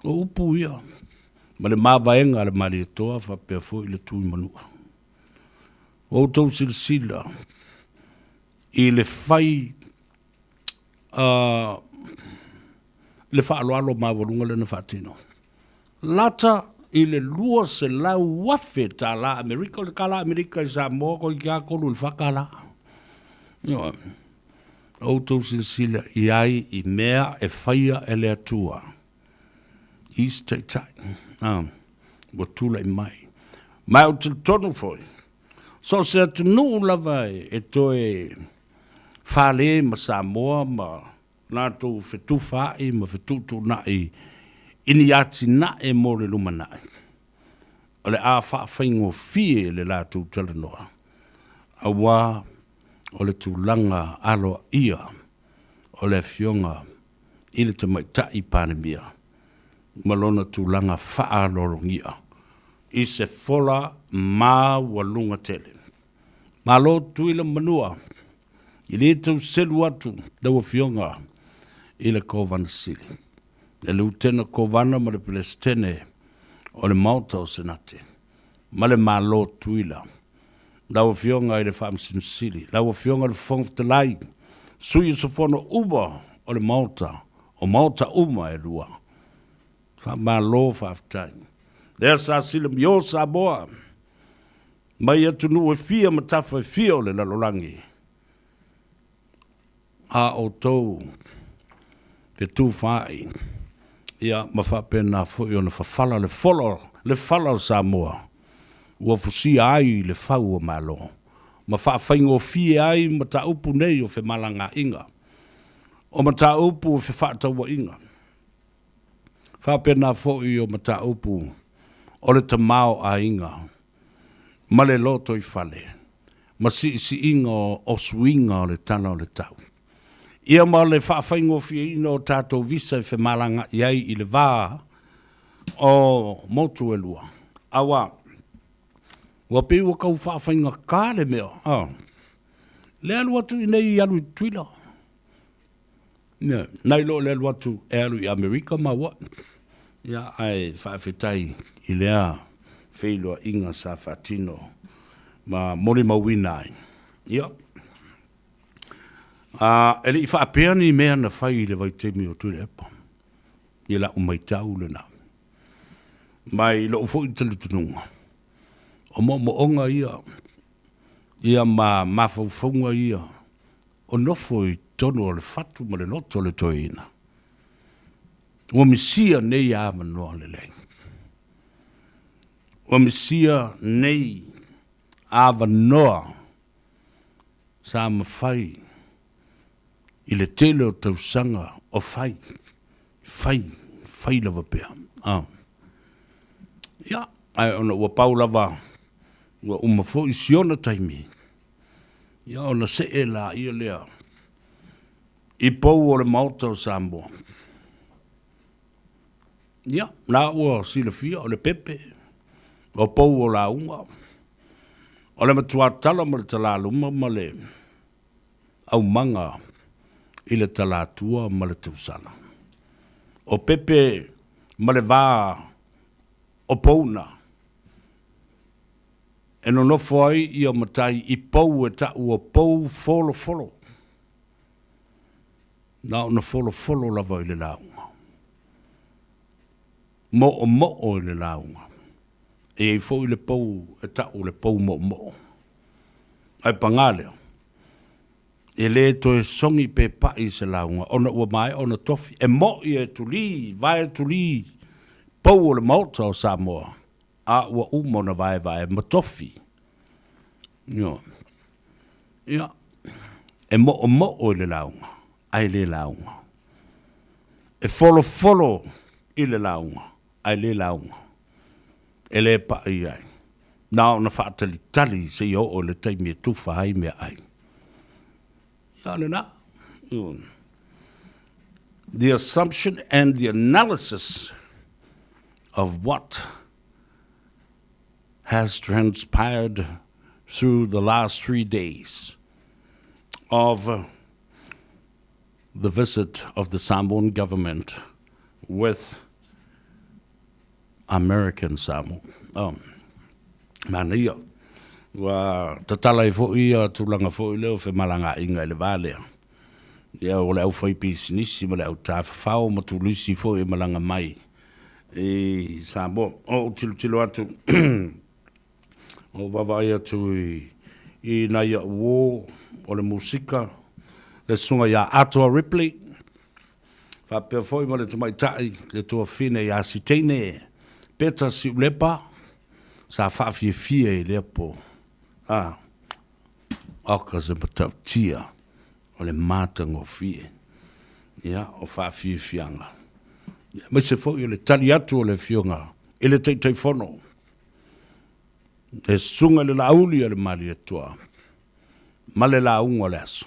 Speaker 2: O upu ia. Ma le mawaenga le Mario toa whapea fōi le tui manua. O tau silsila. I le whai le whaaloalo mawalunga le na whatino. Lata I le lua se lau wafe ta la Amerika, le kala Amerika I Samoa ko I kia kolu le whakala. Outou silsila I ai I mea e whaia e le atua. East tai. Wa tula I mai. Mai o til tonu foi. So se atu nuu lava e toe whale ma Samoa ma nātou whetu whae ma whetu tūna ini ati na e mo le lumanai. O le a whaafeingo fie le lātou tala noa. A wā o le tūlanga alo ia o le fionga I le te mai tai pāremia. Malona tūlanga whaarorongia i se fola mā walunga tele. Mā lo tuila manua, i le tau selu atu, dawa fionga, i le kovana sili. Le liutena kovana ma le pelestene, o le mauta o senate. Ma le mā lo tuila. Dawa fionga i le whaamsinu sili. Dawa fionga le whongftalai. Sui se fono uba o le mauta, o mauta uma e lua. Mā lo whaaftai. Lea sa sila mio sa boa. Mai atu nu e fia matafa e fia o le lalolangi. A o tau te tu whai. Ia mawhapena fui o na whawhala le whala o Samoa. Ua fusi ai le whau o malo. Ma whawhaingo fie ai ma ta upu nei o fe malanga inga. O ma ta upu o fe whaataua inga. Whapena fui o ma ta upu o le tamao a inga. Ma le loto I whale. Ma si inga o suinga o le tana o le tau. Ia ma le whawhaingo fie ina o tātou visa fe malanga iai I le vā o motu e lua. Awa, wa pe wa kau whawhainga kā le mea. Le alu atu I nei alu I tuila. Nai lo le alu atu e alu I Amerika ma wa. Ia ai whawhetai I lea whailoa inga sa whatino ma mori mawina ai. Ia. Ele I whaapea ni mea na whai I le waitemi o tuile epa. Ia la umai tau le na. Mai lo ufo I tali tununga. O mo onga ia. Ia ma mawhauwhaunga ia. O nofo I tono o le whatu ma le loto le toina. Ua misia nei awa noa le leng. Ua misia nei awa noa sa mawhai I le tele o tausanga o whai lava pia. Ia, ai ona ua pau lava ua umafo I siona taimi. Ia ona se e la ia lea. I pou o le mauta o Samoa. Ia, na ua silafia o le pepe. O pou o la unga. O le matua tala ma le talaluma ma le au manga I le talatua ma le tausala. O pepe ma le vā o pouna. E no nofo ai I o matai I pou e ta ua pou folo. Na o na folo lava I le launga. Mo I le launga. E I fo I le pou e ta u le pou mo. Ai pangaleo. E le to e songi pe pai se launga. Ona ua mai, ona tofi. E mo I e tuli, vai e tuli. Pou o le mauta o Samoa. A ua umo na vai, ma tofi. Ia. E mo I le launga. Ai le launga. E folo I le launga. Ai le launga. E le pai ai. Nao na whaatali se I o le taimi e tufa hai mea ai. The assumption and the analysis of what has transpired through the last 3 days of the visit of the Samoan government with American Samoa. Mania. Wa tatala I fo ia tulanga fo I leo fe malanga inga I le valea. Ia o le au fai pisinisi ma le au tawhawhau ma tulisi fo I malanga mai. E Samoa. O tilo atu. O wawai atu I naia uo o le musika. Le sunga ia Atua Ripley. Whapea fo I ma le tumaitai. Le tua fine ia siteine. Peta si ulepa. Sa whawhie I lepo. Oka se matau tia o le mātango fie. Ia, o whawhie fianga. Mai se fo I le tali atu o le fionga. I le tei whono. E sunga le lauli o le mali atua. Ma le launga le aso.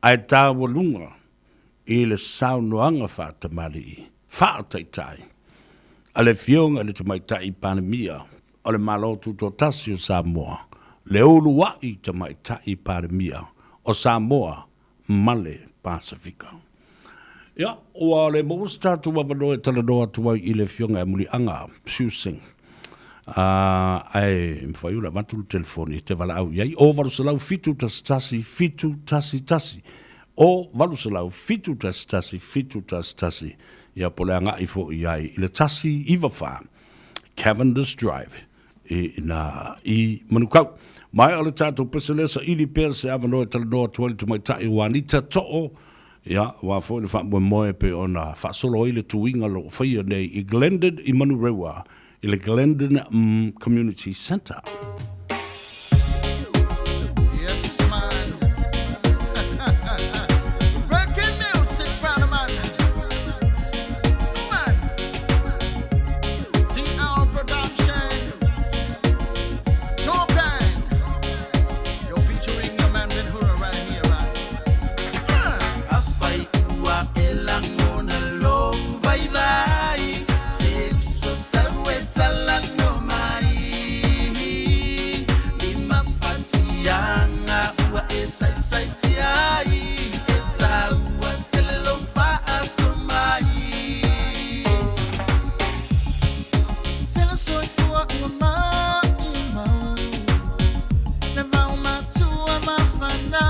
Speaker 2: Ai tā walunga I le saunoanga whata mali I. Whātaitai. A le fionga le tamaitai panemia. o le malo tuto tasi o Samoa. Le olu wa I te mai tai parimia o Samoa male Pasifika. Ia, ua le mous tātu wawano e talanoa tuai I le fionga e muli anga, Siusing. Ai mwhaiula matulu telefoni te wala au iai. O valusalau fitu tasi, fitu tasi. O valusalau fitu tasi. Ia pole anga I fo iai. I le tasi iwa wha. Cavendish Drive. I manukau. Mai o le tātou peselesa ili pēr se avanoa e talanoa tuai tu mai tai wanita to'o. Ia, wa fo le wha moe pe ona wha solo I le tuinga lo whaia nei I Glendon I Manurewa. I le Glendon Community Centre.
Speaker 7: Yes, man. Breaking music, brother man. Man. TR Production. Top Gang. You're featuring your man Ben Hura right here, right?
Speaker 1: Afai ua elangona lo vai vai se so sarwe talano mai lima fatianga ua esai sai tiai eta ua telelo fa asomai
Speaker 7: Tell us what for a man. Never uma tua mafana.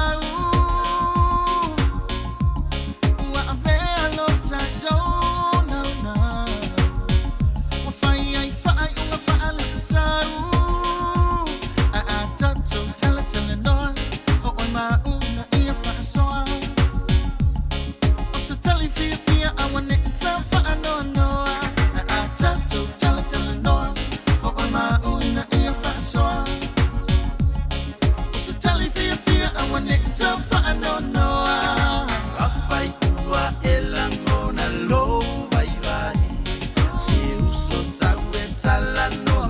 Speaker 1: Salano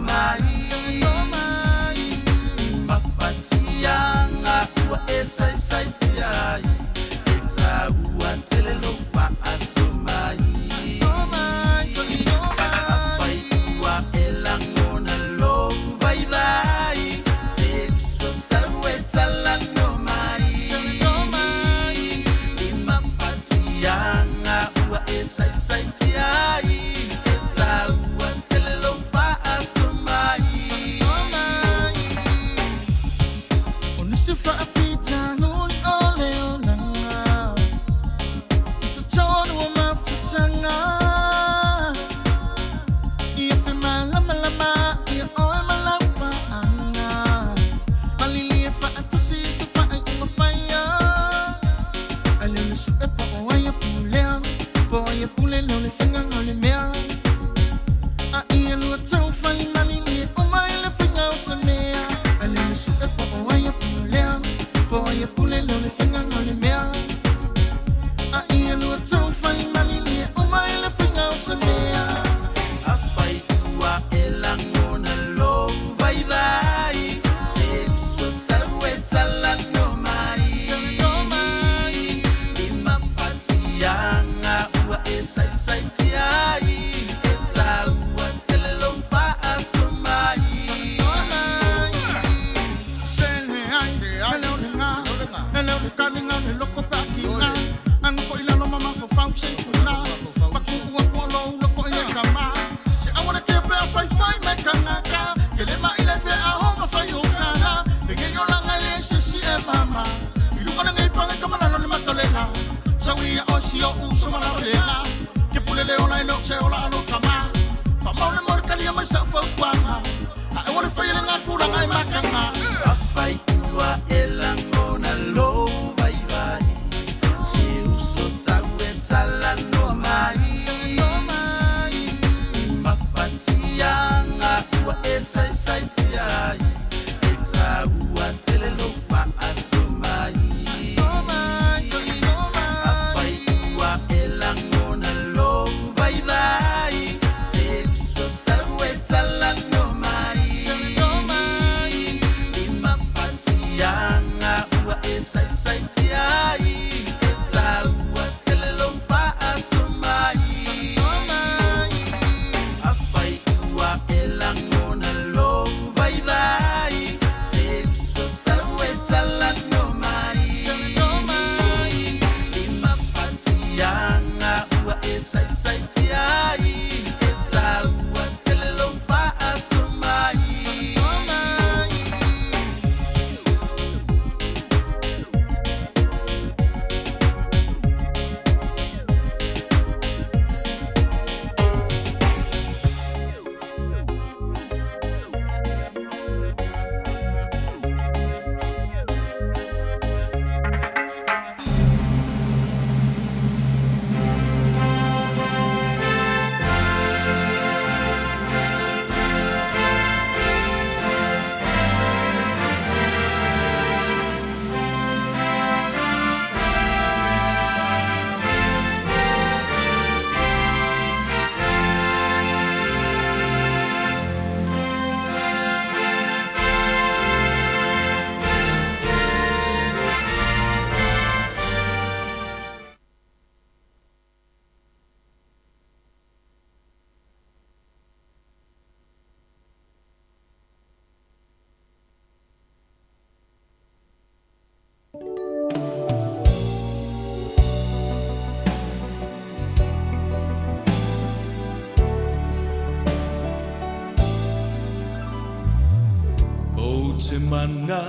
Speaker 1: te mana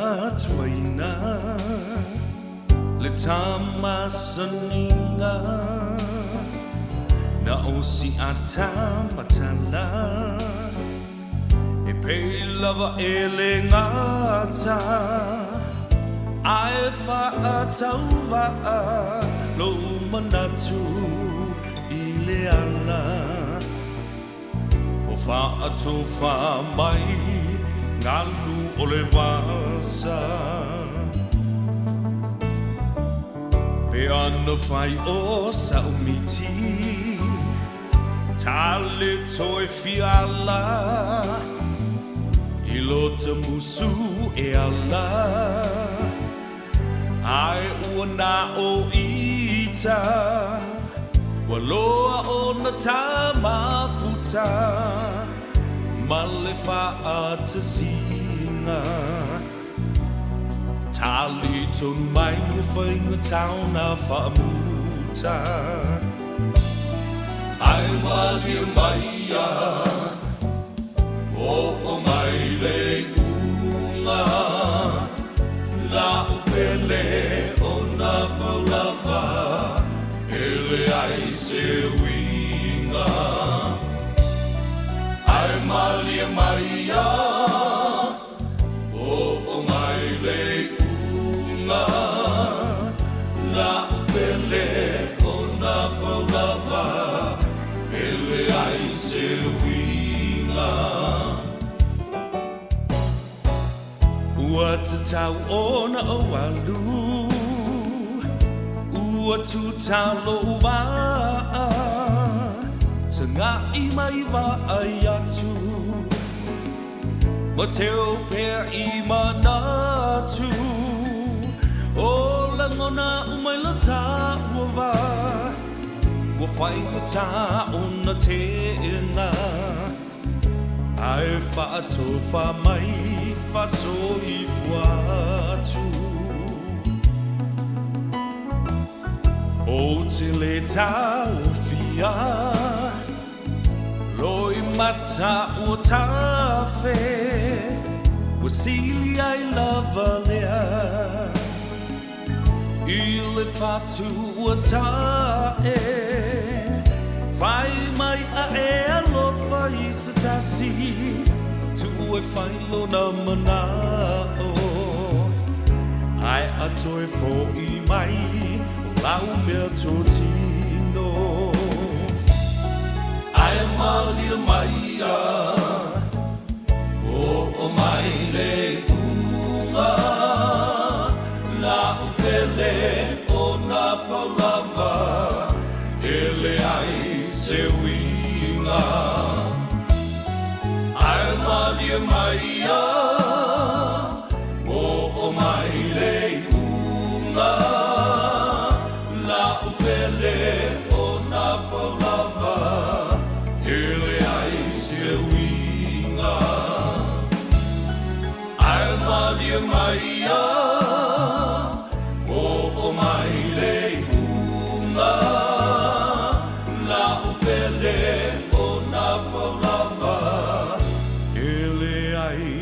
Speaker 1: tuaina le tama saninga na o si ata matala e pei lava e le ngata ai fa atauva lo manatu i le ana o fa atu fa mai ngalu o le vasa pe ana fai o sa umiti tale toi fiala i lota musu e ala ai ua na o ita wa loa o na tama futa ma le fa'a te singa tali tonu mai e whainga tauna whaamuta ai wali mai a o mai le unga la upele o na paulava ele ai se winga ai malia maia o mai le unga la upele o na paulava ele ai se winga ua te tau ona o alu ua tu talo wa tanga i mai wa ai atu ma teo pea i manatu o la ngona umai la ta ua wa ua whainga ta ona te ina ai whaato wha mai whaso i whatu o te le tau fia loi mata o tawhe ua sili ai lava lea i le whatu ua tae whai mai a e alofa i sa tasi tu e whailo na manao ai atoe fo i mai o lau mea tō tino ai malia mai a o mai le unga la upele o na paulava ele ai se winga ai malia mai a o mai le unga la upele o na paulava ele ai se winga ai malia mai a o mai le unga la upele o na paulava ele ai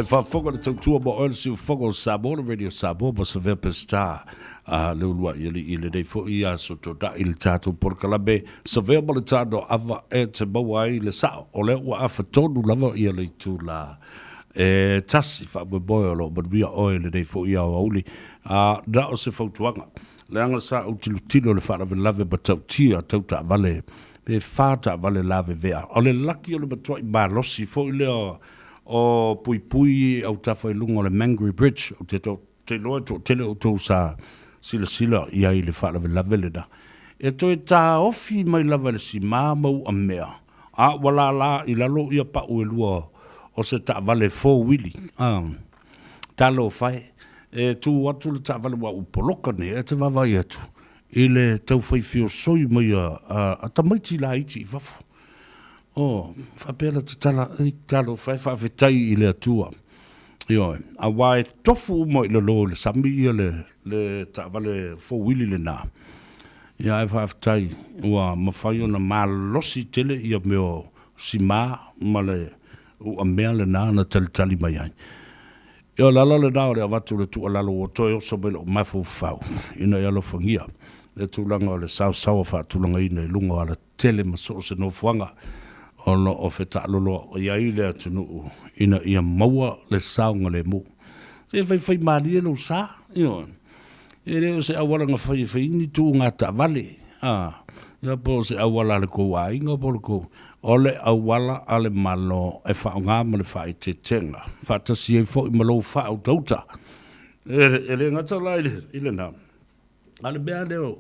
Speaker 2: fa fogo le tautua mo oil si fogo Samoa Radio Samoa ma se ver pesta a le lua ile dei fo ia so to da il tato por kalabe se ver mo le tato ava e te bawai le sa o le wa fa tonu lava ia le tu la tasi fa boy lo but we oil dei fo ia oli a da o se fotuanga le anga sa o tilo le fa lave ba tia tauta vale pe fata vale lave vea o le laki o le batoi ba losi fo ile o pui au tafa i lunga o le Mangere Bridge o te loa te le o tau sa sila ia i le fa lave le da e to e ta ofi mai lava le si mamau a mea a wala la i lalo ia pa ue lua o se ta vale fo wili talo fai e tu watu le ta vale wa upoloka ne e te vavai atu i le tau fai fio soi mai a tamaiti la iti i vafu fa pela te talo fai fa fetai i le atua io a wai tofu mo i le lo le sami ia le ta vale fo wili le na ia e fa fetai ua mawhai o na malosi tele ia meo si ma le o a mea le nā na tali mai ai. Eo lala le nā o le awatu le tu alalo o toi o so mele o mafu fau. Ina i alo whangia. Le tūlanga o le sau wha tūlanga ina i lunga ala tele maso o se no fuanga. O no o wheta alolo o iai le atunu ina ia maua le saunga le mu. Se whai maali e lo sa. Io. E reo se awalanga whai ini tū ngā ta vale. Ia po se awala le kou a inga po le kou. Ole awala ale malo e whaunga ma le whai te tenga. Whatasi e fo i malo whau tauta. E le ngata lai ile nā. Ale bea leo.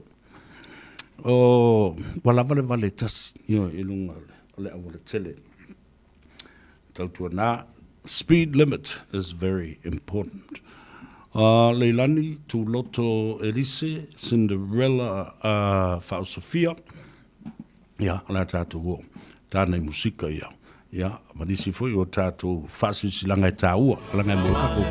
Speaker 2: O wala vale tas. Io ilunga ole awala tele. Tautua nā. Speed limit is very important. Leilani, tu loto Elise, Cinderella, Whao Sofia. Ia, ala tātou o. Tānei musika ia. Ia, manisi foi o tātou whasisi langa e tā ua. Langa e mō kako.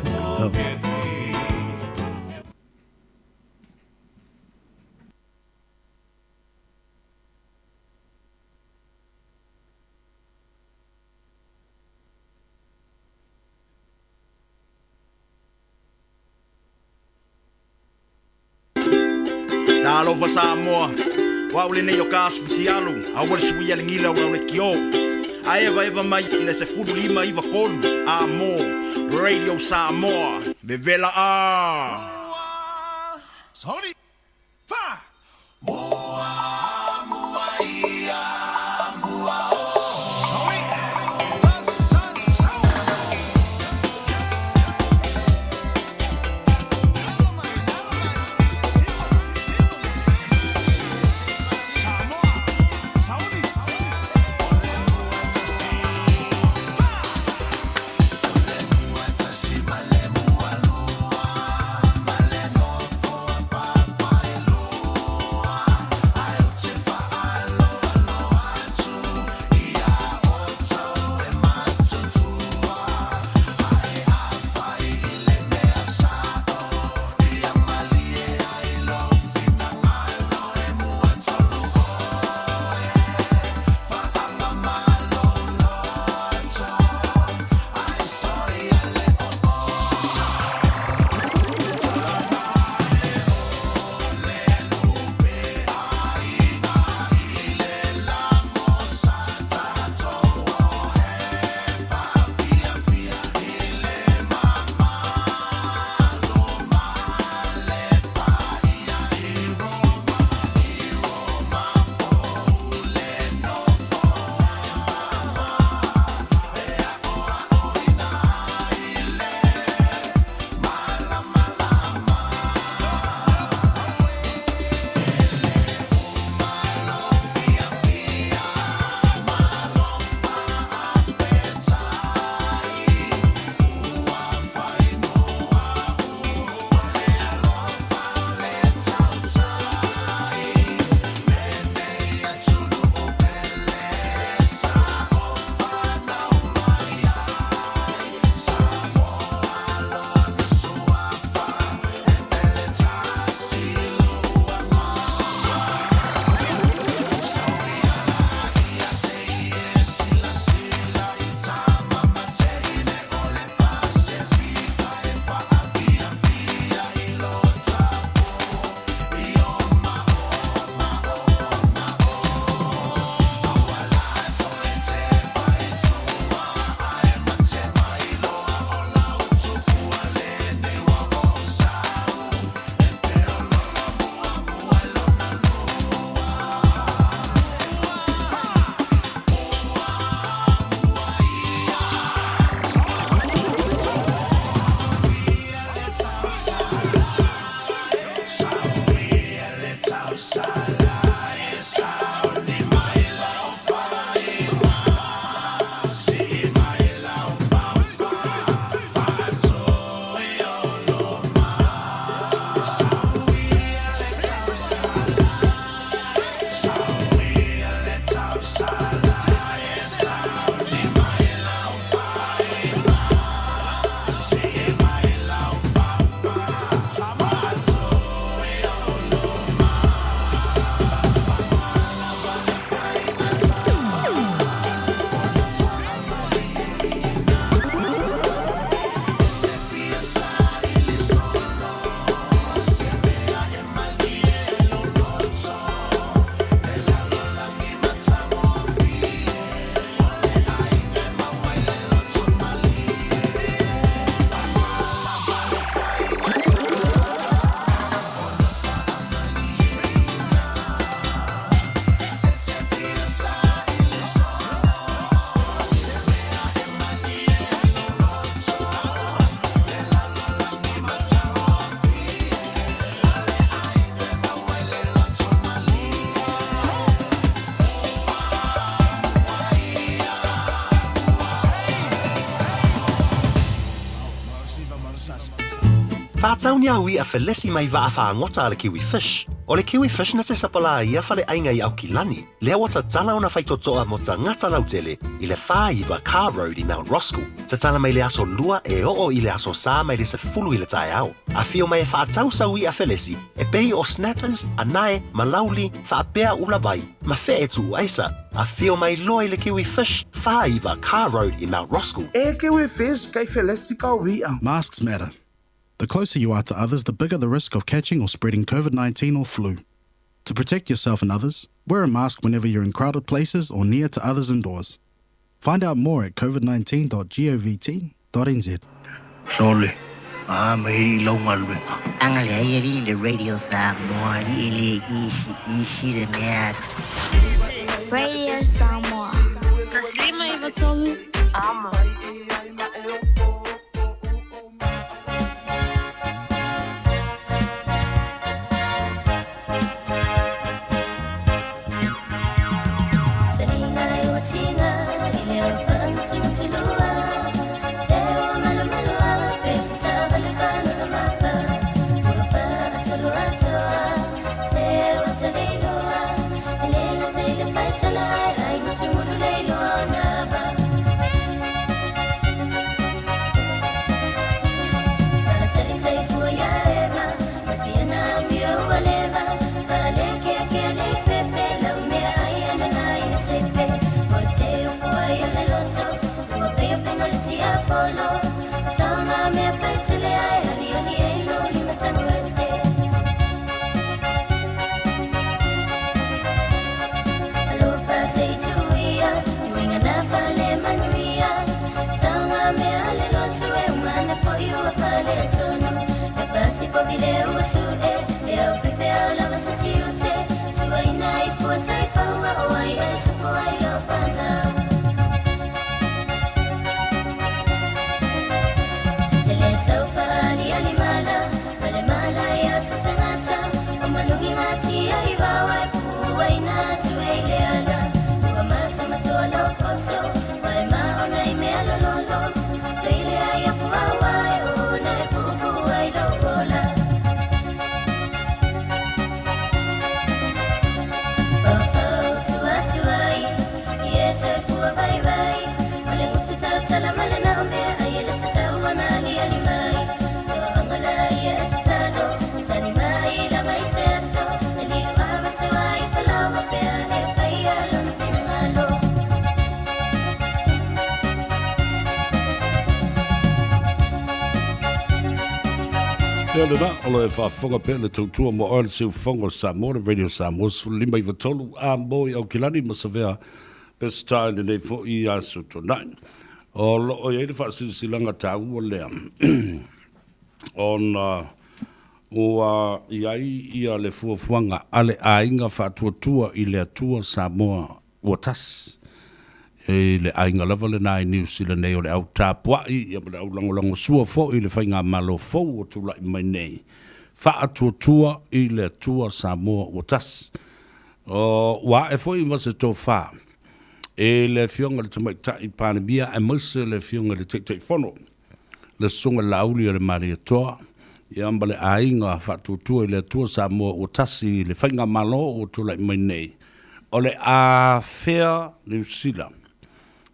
Speaker 7: Talo fa Samoa. Wa ule nei o kas futi alu. A wale sui ale ngila ura ule kio. A eva mai ina se fudu lima iwa kolu. A mo. Radio Samoa. Vevela a. Sorry. Fa. Moa. Moa ia. Moa. Sorry.
Speaker 8: whaatau ni au I a felesi mai wa a ngota le kiwi fish. O le kiwi fish na te sapala ia fale ainga I au kilani. Lea wata tala ona whaitotoa mo ta ngata lautele I le wha iwa Car Road I Mount Roskill. Ta tala mai le aso lua e o I le aso sa mai le se fulu I le tae au. A fio mai e whaatau sau I a felesi e pei o snappers, anae, malauli, whaapea ula vai, ma fe e tu aisa. A fio mai loa I le kiwi fish wha iwa Car Road I Mount Roskill.
Speaker 9: E kiwi fish kai felesi ka wia.
Speaker 10: Masks matter. The closer you are to others, the bigger the risk of catching or spreading COVID-19 or flu. To protect yourself and others, wear a mask whenever you're in crowded places or near to others indoors. Find out more at covid19.govt.nz.
Speaker 11: Sorry, I'm really low malwing.
Speaker 12: Angale le radio Samoa ile isi le mad.
Speaker 5: Radio Samoa.
Speaker 13: Taslima Ivatolu. Amo.
Speaker 2: Tēnā rā, olo e whaafonga pēle tautua mo oil siu whongo Samoa, Radio Samoa, lima I watolu a mo I au kilani ma sa vea best time nei fo I asu tonai. O lo o yeire whaasisilanga tā ua lea. On ua ia le fuafuanga ale a inga whaatuatua I le atua Samoa ua tas. E le ainga lava le nai New Zealand nei o le au tāpuai ia le au langolango sua fo I le whainga malo fau o tula I mai nei. Whaatua I le atua Samoa ua tas. O wa e fo I mase tō wha. E le fionga le tamaita I Panamia e mase le fionga le tek whono. Le sunga lauli le Maria Toa. Ia amba le ainga whaatuatua I le atua Samoa ua tas I le whainga malo o tula I mai nei. O le a Fair New Zealand.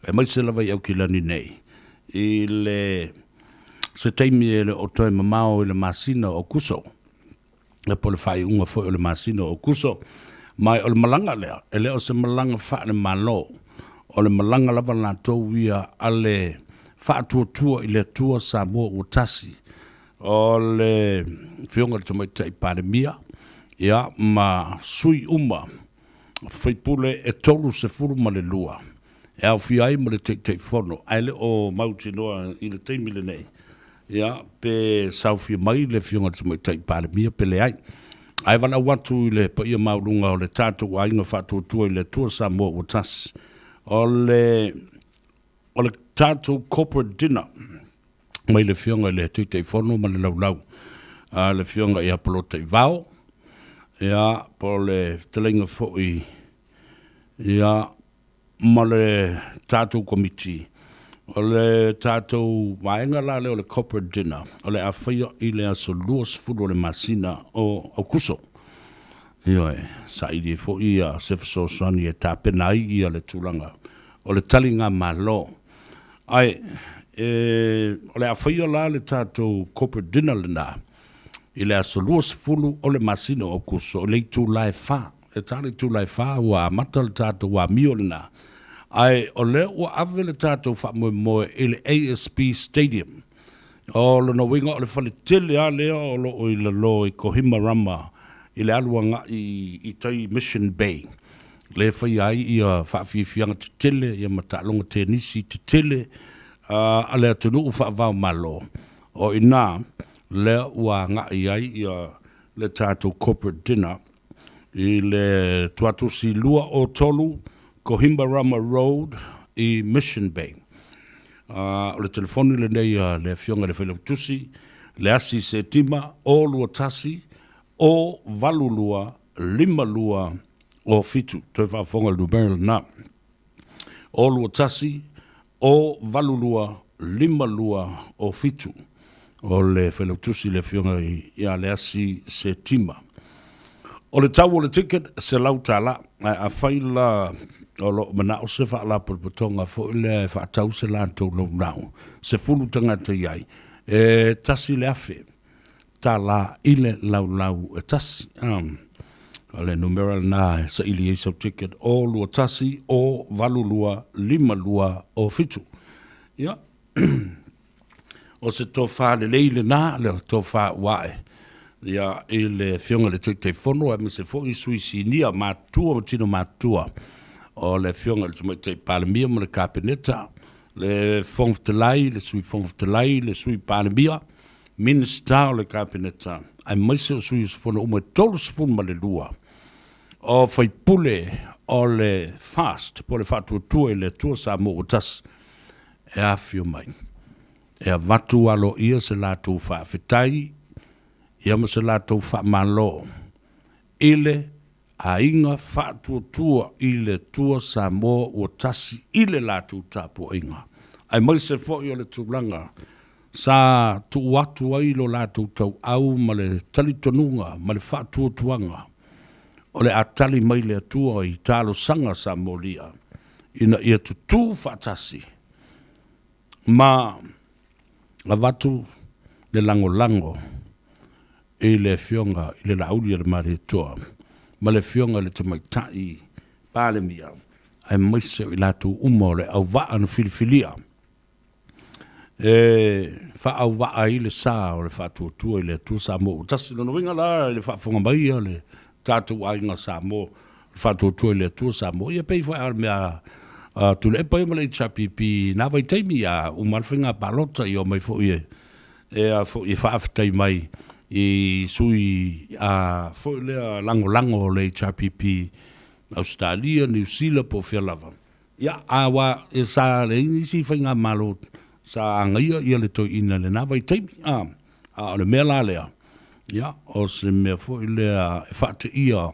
Speaker 2: E mai se lava I au kilani nei. I le se teimi e le o toi mamao I le masina o kuso. E po le whai unga fo I le masina o kuso. Mai o le malanga lea. E leo se malanga wha le malo. O le malanga lava la tau ia a le wha tua I le tua Samoa o tasi. O le whionga le tamaita I Pandemia. Ia ma sui uma. Whaipule e tolu se furu ma le lua. E au fiai ma le te whono. Aile o mauti noa I le teimile nei. Ia, pe sauwhi mai le whionga te mai tai Pandemia pe le ai. Ai wana watu I le pa ia maurunga o le tātou ainga whātua I le tua Samoa o tas. O le tātou corporate dinner. Mai le whionga I le te whono ma le laulau. Le whionga I apolo te vau. Ia, po le telenga fōi. Ia, ma le tātou komiti O le tātou maenga la leo le corporate dinner. O le awhaia I le aso luas fulu le masina o kuso. Ioe, sa ili fo ia sefso soni e tāpena ia le tūlanga. O le talinga malo. Ai, o le awhaia la le tātou corporate dinner le nā. I le aso luas fulu o le masina o kuso. O le tū lai wha. E tāle tū lai wha wa mata le tātou wa mio le nā. Ai, o le ua ave le tātou wha moe I le ASB Stadium. O le no winga o le whale tele a lea o lo o I le lo I Kohima Rama. I le aluanga I tai Mission Bay. Le whai ai I a whawhiwhianga te tele, I a matalonga te nisi te tele, a le atunu u whaavau malo. O I nā, le ua ngai ai I a le tātou corporate dinner, I le tuatusi lua o tolu, Kohimba Rama Road I Mission Bay. O le telefoni le nei le fionga le whelautusi, le asi se tima o lua tasi, o valulua, lima lua o fitu. Toi whaafonga numero na. O lua tasi, o valulua, lima lua o fitu. O le whelautusi le fionga I a le asi se tima. O le tau o le ticket se lau tala, a whaila o lo mana o se whaala pulputonga fo ile whaatau se lantou lo nau. Se fulu tangata iai. Tasi le afe. Ta la ile lau e tasi. O le numero na sa ili e sau ticket o lua tasi o valulua lima lua o fitu. Ia. O se tofa le leile na le tofa wae. Ia ile fionga le te fono e se fo I suisi nia matua o tino matua. O le fionga le te palemia mo le kabineta. Le fongftelai, le sui fongftelai, le sui palemia. Minister o le kabineta. Ai maise o sui fono ume tolu sifun ma le lua. O fai pule o le fast, po le fatuatua I le tua sa mo o tas. E a fio mai. E a vatu alo ia se la tu fa fitai. Ia ma se la tu fa malo. Ile a inga fatuatua I le tua sa mo o tasi ile la tu tapu inga. Ai mai se fo I o le tūlanga. Sa tu watu ai lo la tu tau au ma le talitonunga, ma le fatuatuanga. O le atali mai le atua I talo sanga sa molia. Ina ia tu fatasi. Ma la vatu le lango I le fionga I le lauri le mare toa. Ma le fionga le te maitai pale mia. Ai maise I latu umo le au waa na filifilia. Fa au waa I le saa o le fatuatua I le tu sa mo. Tasi no winga la le whaafonga mai le tatu ainga sa mo. Fatuatua I le tu sa mo. Ia pei whaar mea tu le pai ma le HRPP na vai teimi a umarwhinga palota I o mai fo I fo I whaafitai mai I sui fo I lea lango le HRPP Australia, New Zealand po whialava. Ia awa e sa le inisi whainga malo sa angaia ia le toi ina le na vai teimi a le mea la lea. Ia o se mea fo I lea e whaate ia.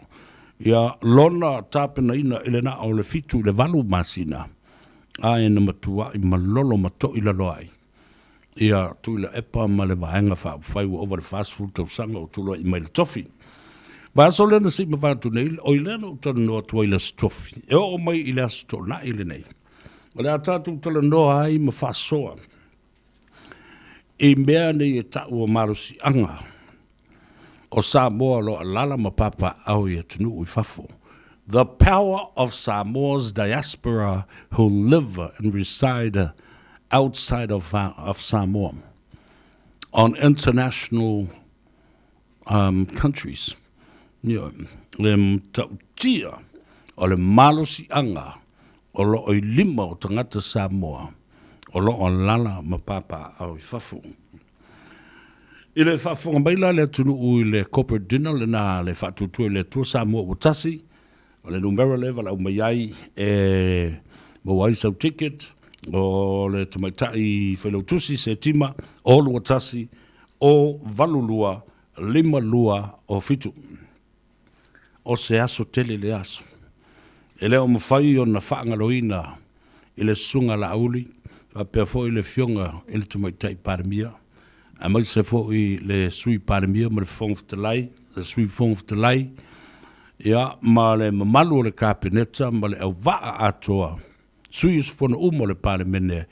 Speaker 2: Ia lona tāpena ina I le na o le fitu le valu masina. A e na matua I malolo mato I la loai. Ia tu ila epa ma le vaenga whai over the fast food tau sanga o tuloa I mai le tofi. Wa so le na si ma vātu nei, o I le na utana noa tua I le stofi. E o mai I le asto na I le nei. O le atatu utala noa ai ma whasoa. E mea nei e tau o marusi anga. O Samoa lo alala ma papa au I atunu I fafo. The power of Samoa's diaspora who live and reside outside of Samoa on international countries. Le tautia o le malosi anga o lo o lima o tangata Samoa o lo o lala ma papa au I fafu. I le fafu ngaila le tunu u le corporate dinner le na le fatutu le tua Samoa o tasi o le numero level au mayai mo wai sau ticket o le tamaitai whelautusi se tima o lua tasi o valulua lima lua o fitu. O se aso tele le aso. E leo mawhai o na whaangaloina I le sunga la auli Whapea fo i le fionga ele tu mai tai paramia. A mai se fo i le sui paramia ma le fonftalai, le sui fonftalai. Ia, ma le mamalu le kapeneta, ma le au waa atoa. Sui isfona umo le paramene,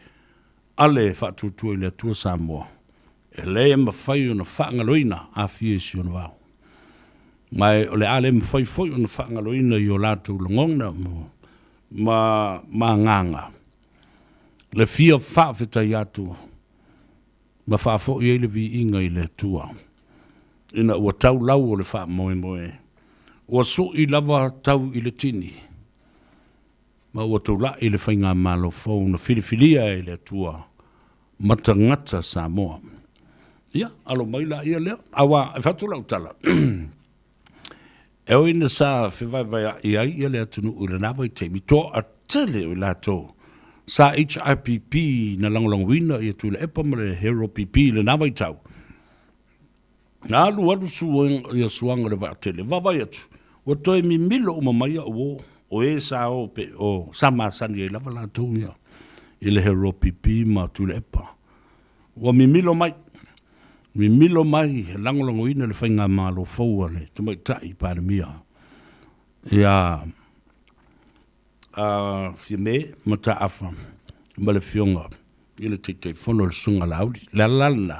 Speaker 2: ale whatutua i le atua Samoa. E le mawhai o na whaangaloina a fie si ona wau. Mai o le ale mawhai foi o na whaangaloina i o lātou langona ma nganga. Le fia whaafetai atu, ma whaafo i ele vi inga i le tua. Ina ua tau lau o le wha moe moe. Ua so i lava tau i le tini. Ma ua tau la i le whainga malo fau na filifilia i le tua. Matangata Samoa. Ia, alo mai la ia lea. Awa, e whatu lau tala. Eo ina sa whiwaiwai i ai ia lea tunu u le nawa i teimi. Tō a tele o la tō. Sa HRPP na langolangwina i atu le epa ma le Hero PP le nawa i tau. Nā alu adu suanga le wātele. Wawai atu. Wa toi mi milo o mamaya o o e sa o pe o sama sani e lava la tō ia. I le Hero PP ma tu le epa. Wa mi milo mai. Mi milo mai langolangwina le whainga malo faua le. Tumai tai paramia. Ia... fia me mata afa ma le fionga i le teitei fono le sunga lauli la lana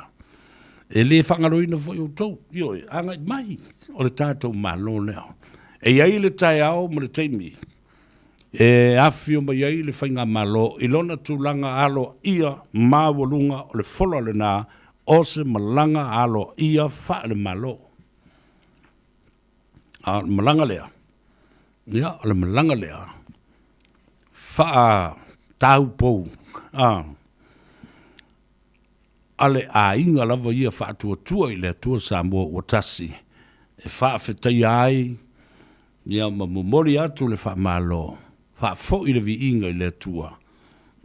Speaker 2: e le whangaloina fo i tau io angai mai o le tātou malo leo e iai le tai ao ma le teimi e afio ma iai le whainga malo i lona tūlanga alo ia ma walunga o le folo le nā o se malanga alo ia wha le malo malanga lea ia o le malanga lea Faa tau pou. Ale a inga lava ia faa tua i le tua Samoa o tasi. E faa whetai ai. Ia ma mumori atu le faa malo. Faa fo i le vi inga i le tua.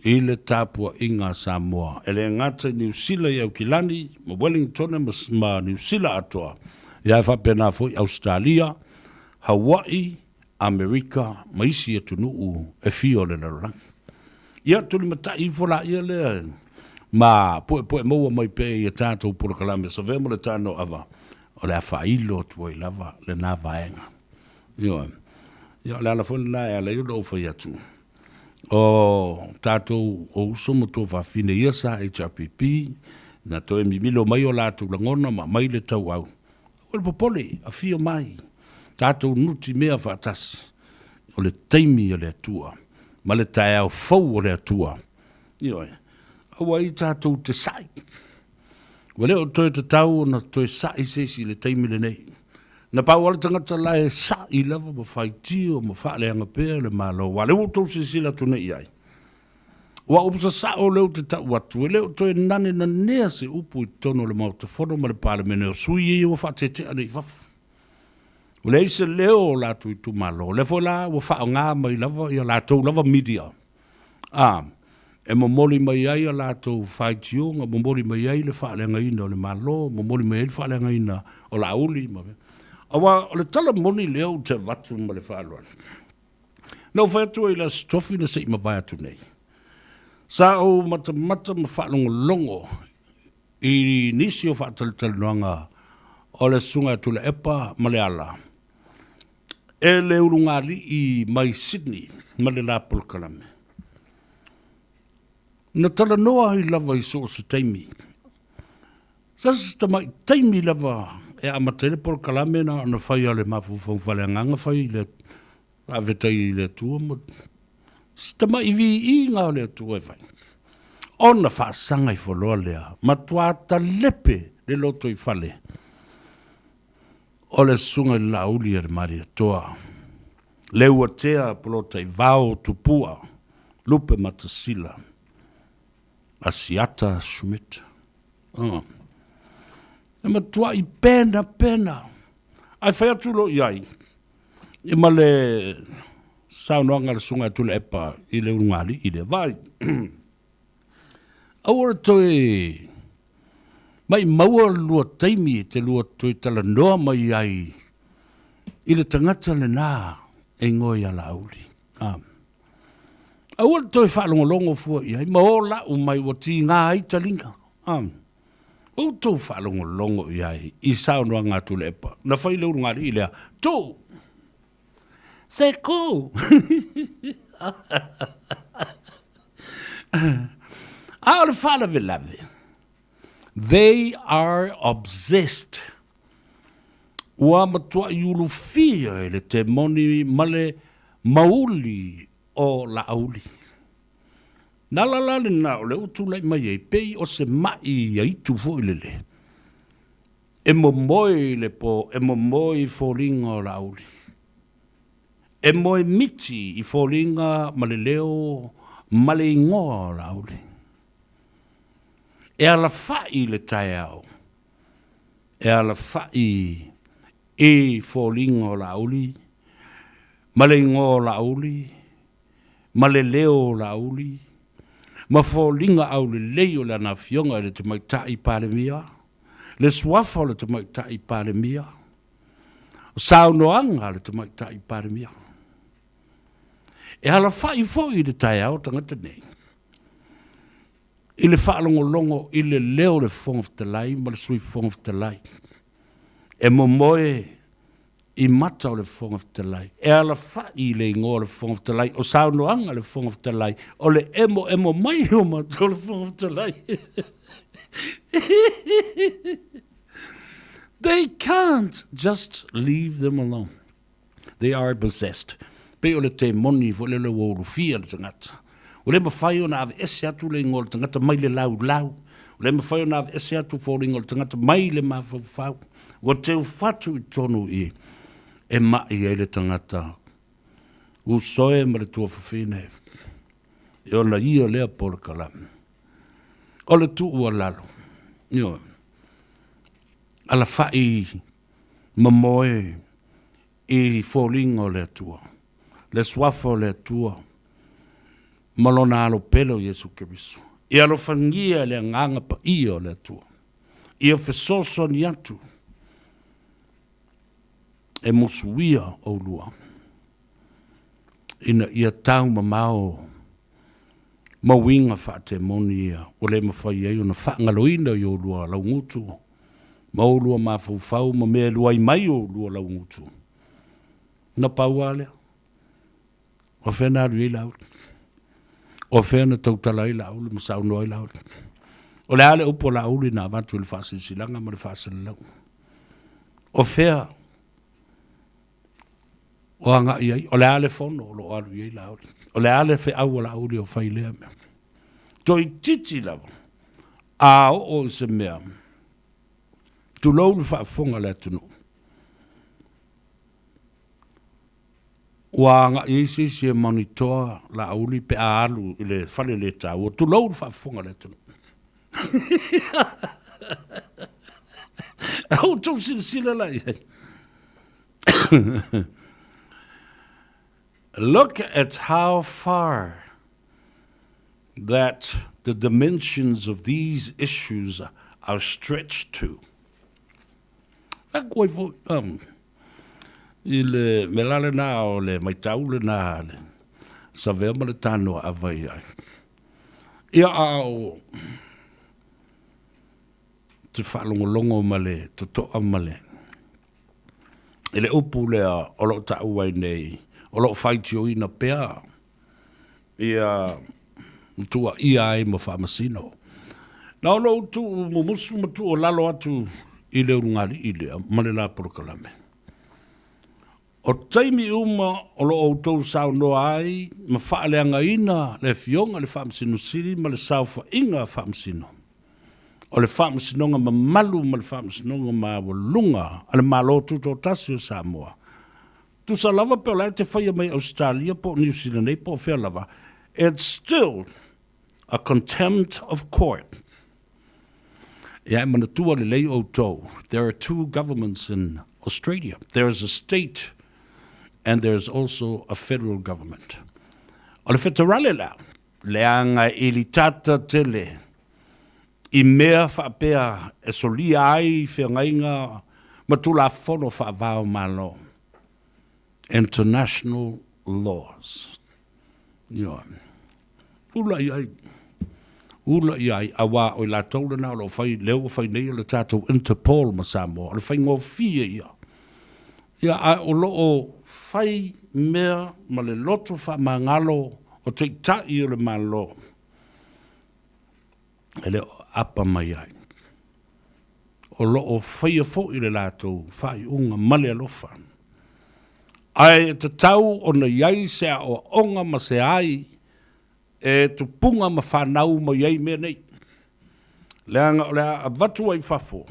Speaker 2: I le tapua inga Samoa. E le ngata New Zealand i Aukilani. Ma Wellington ma New Zealand atoa. Ia faa pena fo i Australia. Hawaii. Amerika, maisi e tunuu e fio le lalang. Ia tuli mata i fola ia le, ma poe maua mai pe i tātou pura kalame, sa vemo le tāno ava, o le awha ilo tua i lava le nā vaenga. Ia le ala fona nā e ala i lo fai atu. O tātou o usomo tō whawhine ia sa HRPP, na toe mi milo mai o lātou langona, ma mai le tau au. O le popole, a fio mai. Tātou nuti mea whātasi, o le teimi o le atua, ma le tae au fau o le atua. Ioi, awa i tātou te sai. Wale o toi te tau na toi sai sesi le teimi le nei. Na pau ala tangata lai sa i lava ma whai tio, ma wha le anga pēr le malo, wale o tau sesi la tune iai. Wa upsa sa o leo te tau atu, e leo toi nane na nea se upu i tono le mau te whono ma le paramene o sui e o wha te te ane i wafu. O le ise leo la tu tu malo. Le fo la o fa nga mai lava ia la tu lava media. E momoli mai ai la tu fight you, momoli mai ai le fa le nga ina le malo, momoli mai le fa le nga ina o la uli ma. Awa le tala moni leo te vatu ma le fa lo. No fa tu ila stofi na se ma vai tu nei. Sa o mata ma fa longo. I nisi o fa tal noanga o le sunga tu le epa ma le ala. E le urungali i mai Sydney, ma le la Polkalame. Na tala noa i lava i so se teimi. Sasa tamai teimi lava e amatele Polkalame na whai ale mafufau whale anganga whai le avetai le tua mo. Tamai i vi i ngā le tua e whai. Ona whaasanga i wholoa lea, ma tuata lepe le loto i whale. O le sunga i lauli e maria toa. Leu atea polota i vao tupua. Lupe matasila. Asiata Schmidt. E matua i pena. Ai whai atulo iai. I ma le saunoanga le sunga tule epa i le ungali i le vai. Aura toi... Mai maua lua taimi te lua toi tala noa mai ai i le tangata le nā e ngoi ala auri. Awal toi whalongolongo fua ia, ma o la o mai wa ti ngā i talinga. O tō whalongolongo ia i sao noa ngā tule epa. Na whai leo ngā ri lea, tō! Se ko! A ole whala velave. They are obsessed. Ua matua iulu fia ele te moni male mauli o la auli. Nalalale na ole utulai mai ei pei o se mai ia itu fo ilele. E mo moi le po, e mo moi fōringa o la auli. E moi miti i fōringa male leo male ingoa o la auli. E ala fai le tai au. E ala fai e fōringa o la auli. Male ingoa o la auli. Male leo o la auli. Ma fōringa au le leo le ana fionga le te maitai pāle mia. Le swafa le te maitai pāle mia. Sao noanga le te maitai pāle mia. E ala fai fōi le tai au tangata nei. I le whaalongolongo i le leo le whongaftalai, ma le sui whongaftalai. E mo moe i mata o le whongaftalai. E ala whai le ingoa le whongaftalai, o saunoanga le whongaftalai, o le emo mai o mata o le whongaftalai. They can't just leave them alone. They are possessed. Pe o le te moni fo le o fia le tangata. O le mawhai o na ave ese atu le ngol tangata mai le lau. O le mawhai o na ave ese atu fō le ngol tangata mai le mawhau. O te whatu i tonu i e mai e le tangata. U soe ma le tua whawhine. E o na ia lea por kalam. O le tu ua lalo. Io. Ala whai mamoe i fōlingo le tua. Le swafo le tua. Malona alo pelo Yesu Keriso. I alo whangia le nganga pa ia le tua. I o fesoso ni atu. E mosuia o lua. Ina ia tau mamao. Mawinga whaate moni ia. O le mawhai ei o na whaangaloina i o lua lau ngutu. Ma o lua mawhau ma mea lua i mai o lua lau ngutu. Na paua lea. O whena aru i lau. O whena tautala i lau, le masau noa i lau. O le ale upo la uli na avantu i le whasilanga ma le whasilau. O whea, o anga i ai, o le ale fono o lo aru i lau. O le ale whe au la uli o whailea mea. Toi titi lau, a o se mea, tu lau le whaafonga le atunu. Wanga isi si monitoa la auli pe alu ile fale le tau tu lo fa fonga le tu. Au tu sila la. Look at how far that the dimensions of these issues are stretched to. Il melale na o le mai taule na le sa vema le tano avai ai. Ia au te whalongolongo male, te toa male. Ele upu lea o lo ta uai nei, o lo whaitio ina pea. Ia tua ia ai ma whamasino. Na o lo tu mumusu matu o lalo atu i le urungari i lea, male la porokalame. O taimi uma o lo outou sao noa ai, ma whaaleanga ina le fionga le whaamsino siri, ma le sao whainga whaamsino. O le whaamsinonga ma malu, ma le whaamsinonga ma walunga, ale malo tuto tasi o Samoa. Tu sa lava pe o lai te whaia mai Australia, po New Zealand, po whea lava. It's still a contempt of court. Ia mana tua le lei outou. There are two governments in Australia. There is a state and there's also a federal government. O le federale la, leanga ili tata tele, i mea whaapea e solia ai whiangainga matula fono whaavao malo. International laws. Ula i ai, awa o la tau na lo fai leo fai nei le tātou Interpol ma Samoa, le fai ngō fia ia. Ia a o lo o fai mea ma le loto fa mangalo o te tai o le malo. Ele apa mai ai. O lo o fai a fo i le lātou fai unga male alofa. Ai te tau o na iai sea o onga ma se ai e tu punga ma whanau ma iei mea nei. Lea a vatu ai whafo.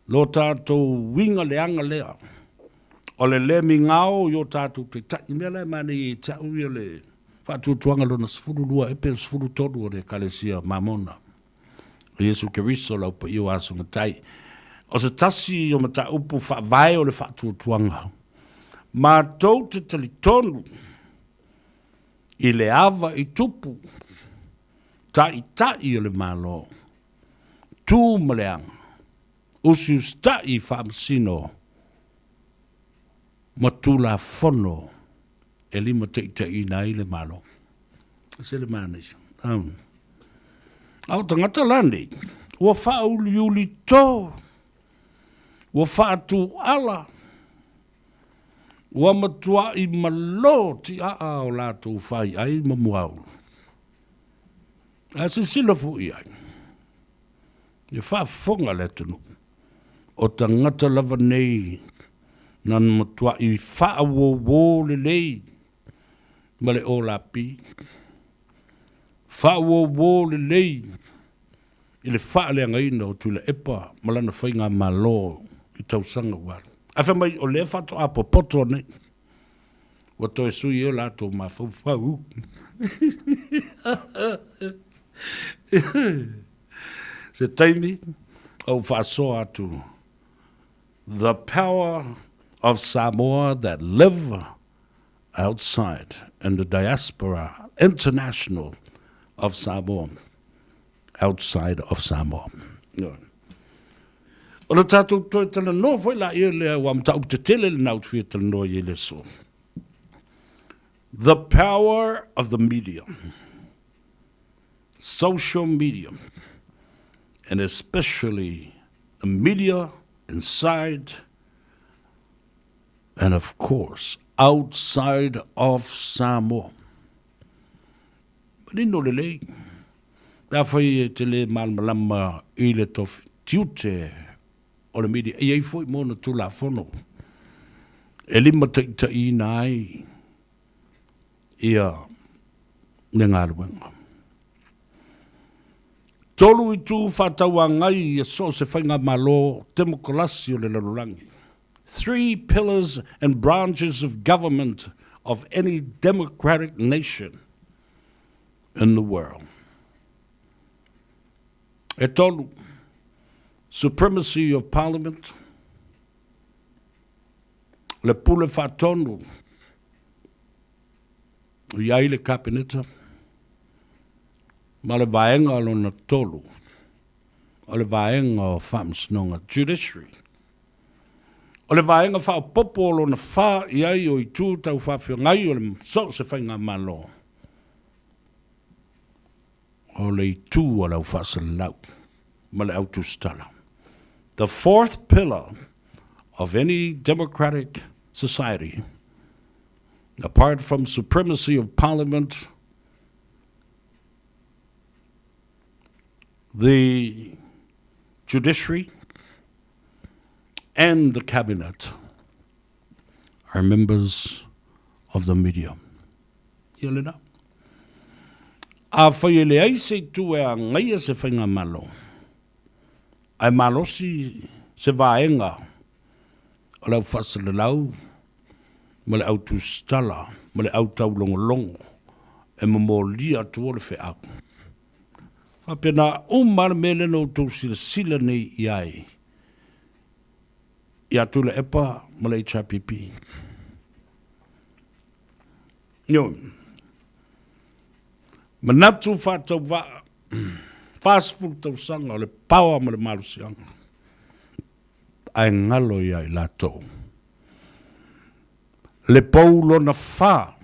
Speaker 2: Lo tātou winga leanga lea. O le le mi ngao yo tātou te tai mea lea mani i tau ia le whatu tuanga lona sfuru lua e pe sfuru todu o le kalesia mamona. Yesu Keriso lau pa iu asunga tai. O se tasi o mata upu whaavai o le whatu tuanga. Ma tau te talitonu i le ava i tupu, tai o le malo, tū maleanga, usius tai whaamsino, ma tū la fono, e lima te nai le malo. Se le manis. Au tangata lani, ua whauli uli tō, ua whaatu ala, ua matua i malo ti a o lātou whai ai mamuau. A se sila fu i ai. Ia whaafonga le tunu. O tangata lava nei, nan matua i whaawo le lei, ma le o lapi. Whaawo le lei, i le whaaleanga ina o tu le epa, malana whainga malo i tausanga wala. Afa mai o le fato a popoto nei. Wa to su yo la to ma fu fu. Se taimi o fa so atu. The power of Samoa that live outside and the diaspora international of Samoa outside of Samoa. No. O le tātou toi tala no foi la ia lea wa mtau te tele le naut fia tala no ia le so. The power of the media, social media, and especially the media inside and of course outside of Samoa. Manino le lei, da foi te le malmalama i le tofi tiute o le media, e ei foi mona tu la fono. E lima ta i nai ia ne ngā ruenga. Tolu i tu whātaua ngai e so se whainga malo demokolasi o le lalurangi. 3 pillars and branches of government of any democratic nation in the world. E tolu, supremacy of parliament, le pule whatonu, iai le kabineta, ma le vaenga o lona tolu, o le vaenga o whamsnonga judiciary, o le vaenga wha popo o lona wha iai o i tū tau whawhia ngai o le so se whainga malo, o le i tū o lau whasalau, ma le autu stala. The 4th pillar of any democratic society, apart from supremacy of parliament, the judiciary, and the cabinet, are members of the media. Ielena. A whaiele ai se tu e a ngai se whainga malo. Ai malosi se vaenga o lau whasalalau, ma le autu stala, ma le autau longolongo, e mamolia tu o le wheau. Apena umar mele no tau sila nei iai. Ia tu le epa, ma le HRPP. Yo. Manatu whatau wa, whaspu tau sanga o le pawa ma le malusianga. Ai ngalo iai la tau. Le paulo na wha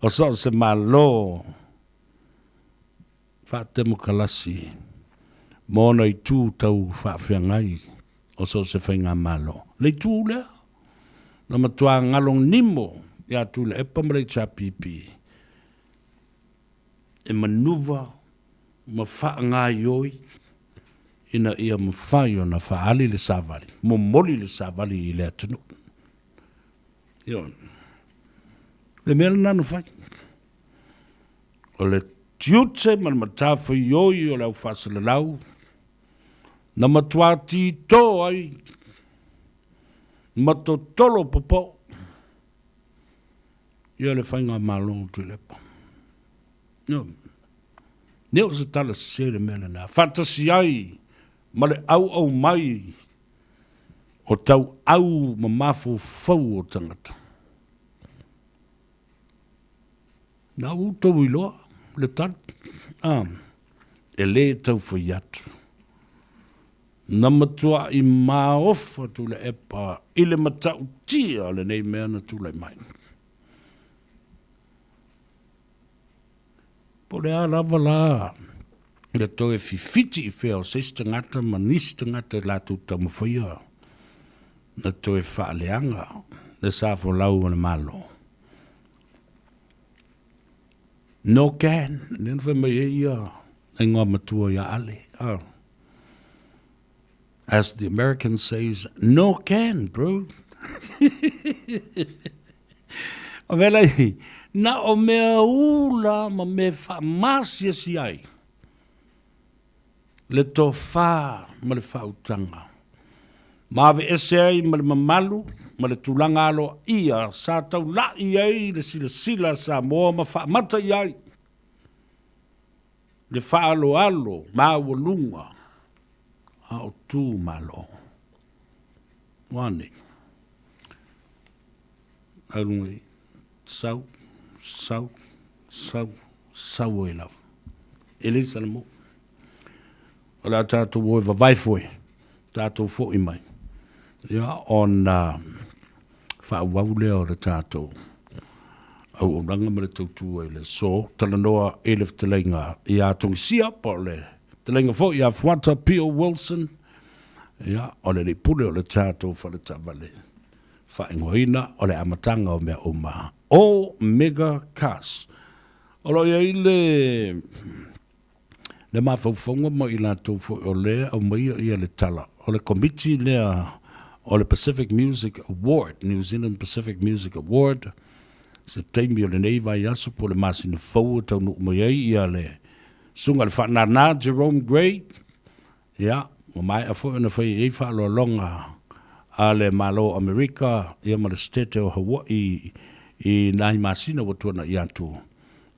Speaker 2: o so se malo fa demokrasi mona I tu tau fa fiangai o so se fainga malo le tu le na matua ngalong nimo ya tu le epamre cha pipi e manuva ma fa ngai ina ia mawhaio na whaali le savali, mo moli le savali I le atunu. Ion. Le mea nanu whai. O le tiute man matafu ioi o lau whasale lau, na matua tito ai, matotolo popo, ia le whainga malongo tu lepa. Ion. Neo se tala se le mea na fantasi ai, ma le au mai o tau au ma mafu fau o tangata. Na uto iloa, le tan, e le tau whai atu. Na matua I maofa tu le epa, I le matau tia le nei mea na tu le mai. Po le a lava la, le toe fifiti I whea se stangata ma nistangata la tu tamawhia. Le toe whaaleanga, le safo lau na malo. No can, nena wha mai ia, e ngā matua ia ale. As the American says, no can, bro. O velai, na o mea ula ma me wha masia si ai. Le tō whā ma le whautanga. Mawe ese ai ma le mamalu, ma le tūlanga alo ia, sa tau lai ai le sila sa moa ma wha mata iai. Le wha alo, ma walunga, a o tū malo. Wane. Arungi, sau e lau. Elisa le mo. O la tātou oi vavaifoe, tātou fo I mai. Ia, on whaawau lea o le tātou. Au o ranga ma le tautua I le so, talanoa elef te lenga I a tongisia, po le te lenga fo I a Fuata P.O. Wilson. Ia, o le pule o le tātou wha le tavale. Whaingoina o le amatanga o mea uma. O Mega Cast. O lo ia I le mawhauwhaunga mo I lātou fo o lea au mai ia le tala. O le committee lea o le Pacific Music Award, New Zealand Pacific Music Award. Se teimi o le nei vai aso po le masina fau tau nuk mai ai ia le sunga le whanana Jerome Gray. Ia, o mai a fo ina whai e whaalo longa a le malo Amerika, ia ma le state o Hawaii I nai masina watuana I atu.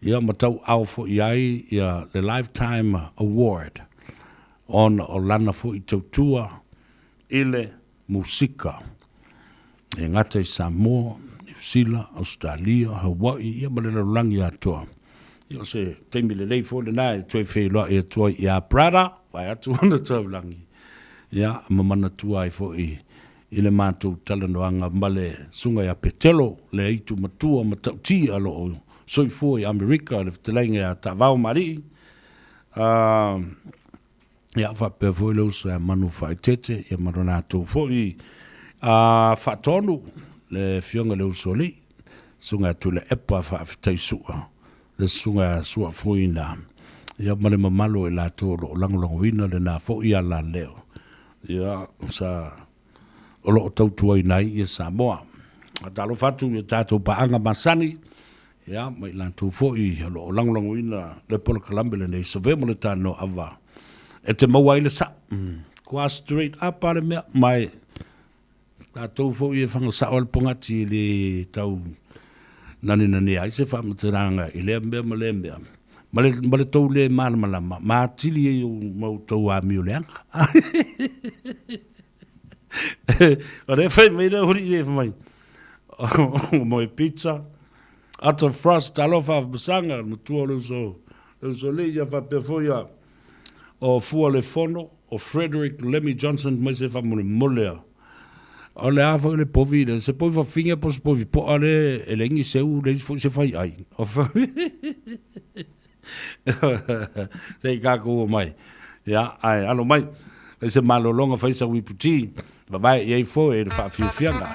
Speaker 2: Ia matau au fo iai ia le Lifetime Award on o lana fo I tautua ile musika. E ngata I Samoa, New Zealand, Australia, Hawaii, ia ma le laulangi atua. Ia se teimi le lei fo le nai, toi whailoa I atua I a Prada, vai atu ana taulangi. Ia, mamana tua ai fo I le mātou talanoanga male sunga ia petelo, le eitu matua matauti alo o soifua I Amerika, le ftelenga a Tavao Mari. Ia whapea fwoi lau sa manu whaitete, ia marona tō fwoi. Whatonu, le fionga leu soli, sunga tu le epa whaafitai sua. Le sunga sua fwoi na. Ia male mamalo la tō lo langolongo ina le na fwoi a la leo. Ia sa olo tautua nai ia Samoa. Talo fatu ia tātou paanga masani. Ia, mai lātou fwoi, alo langolongo ina le pola kalambe le nei, sa vemo le tāno awa. E te maua ile sa, kua straight up ale mea, mai tātou fwoi e whanga sa oal pongati le tau nani ai se whamateranga, I lea mea ma lea mea. Ma le tau le mana malama, ma tili e o mau tau a mio leanga. O re whai meira huri e mai. O moi pizza, ata frost, alofa basanga, mutua leu so le ia whapea fwoi o Fua le Fono, o Frederick Lemmy Johnson, mai se whamone molea. O le a fa le povi le se povi fa finga po se povi po ale e le ngi se u le se fai ai. O fa. Sei ka ko mai. Ya ai alo mai. Se malo longa fai sa wiputi. Vai e fo e fa fianga.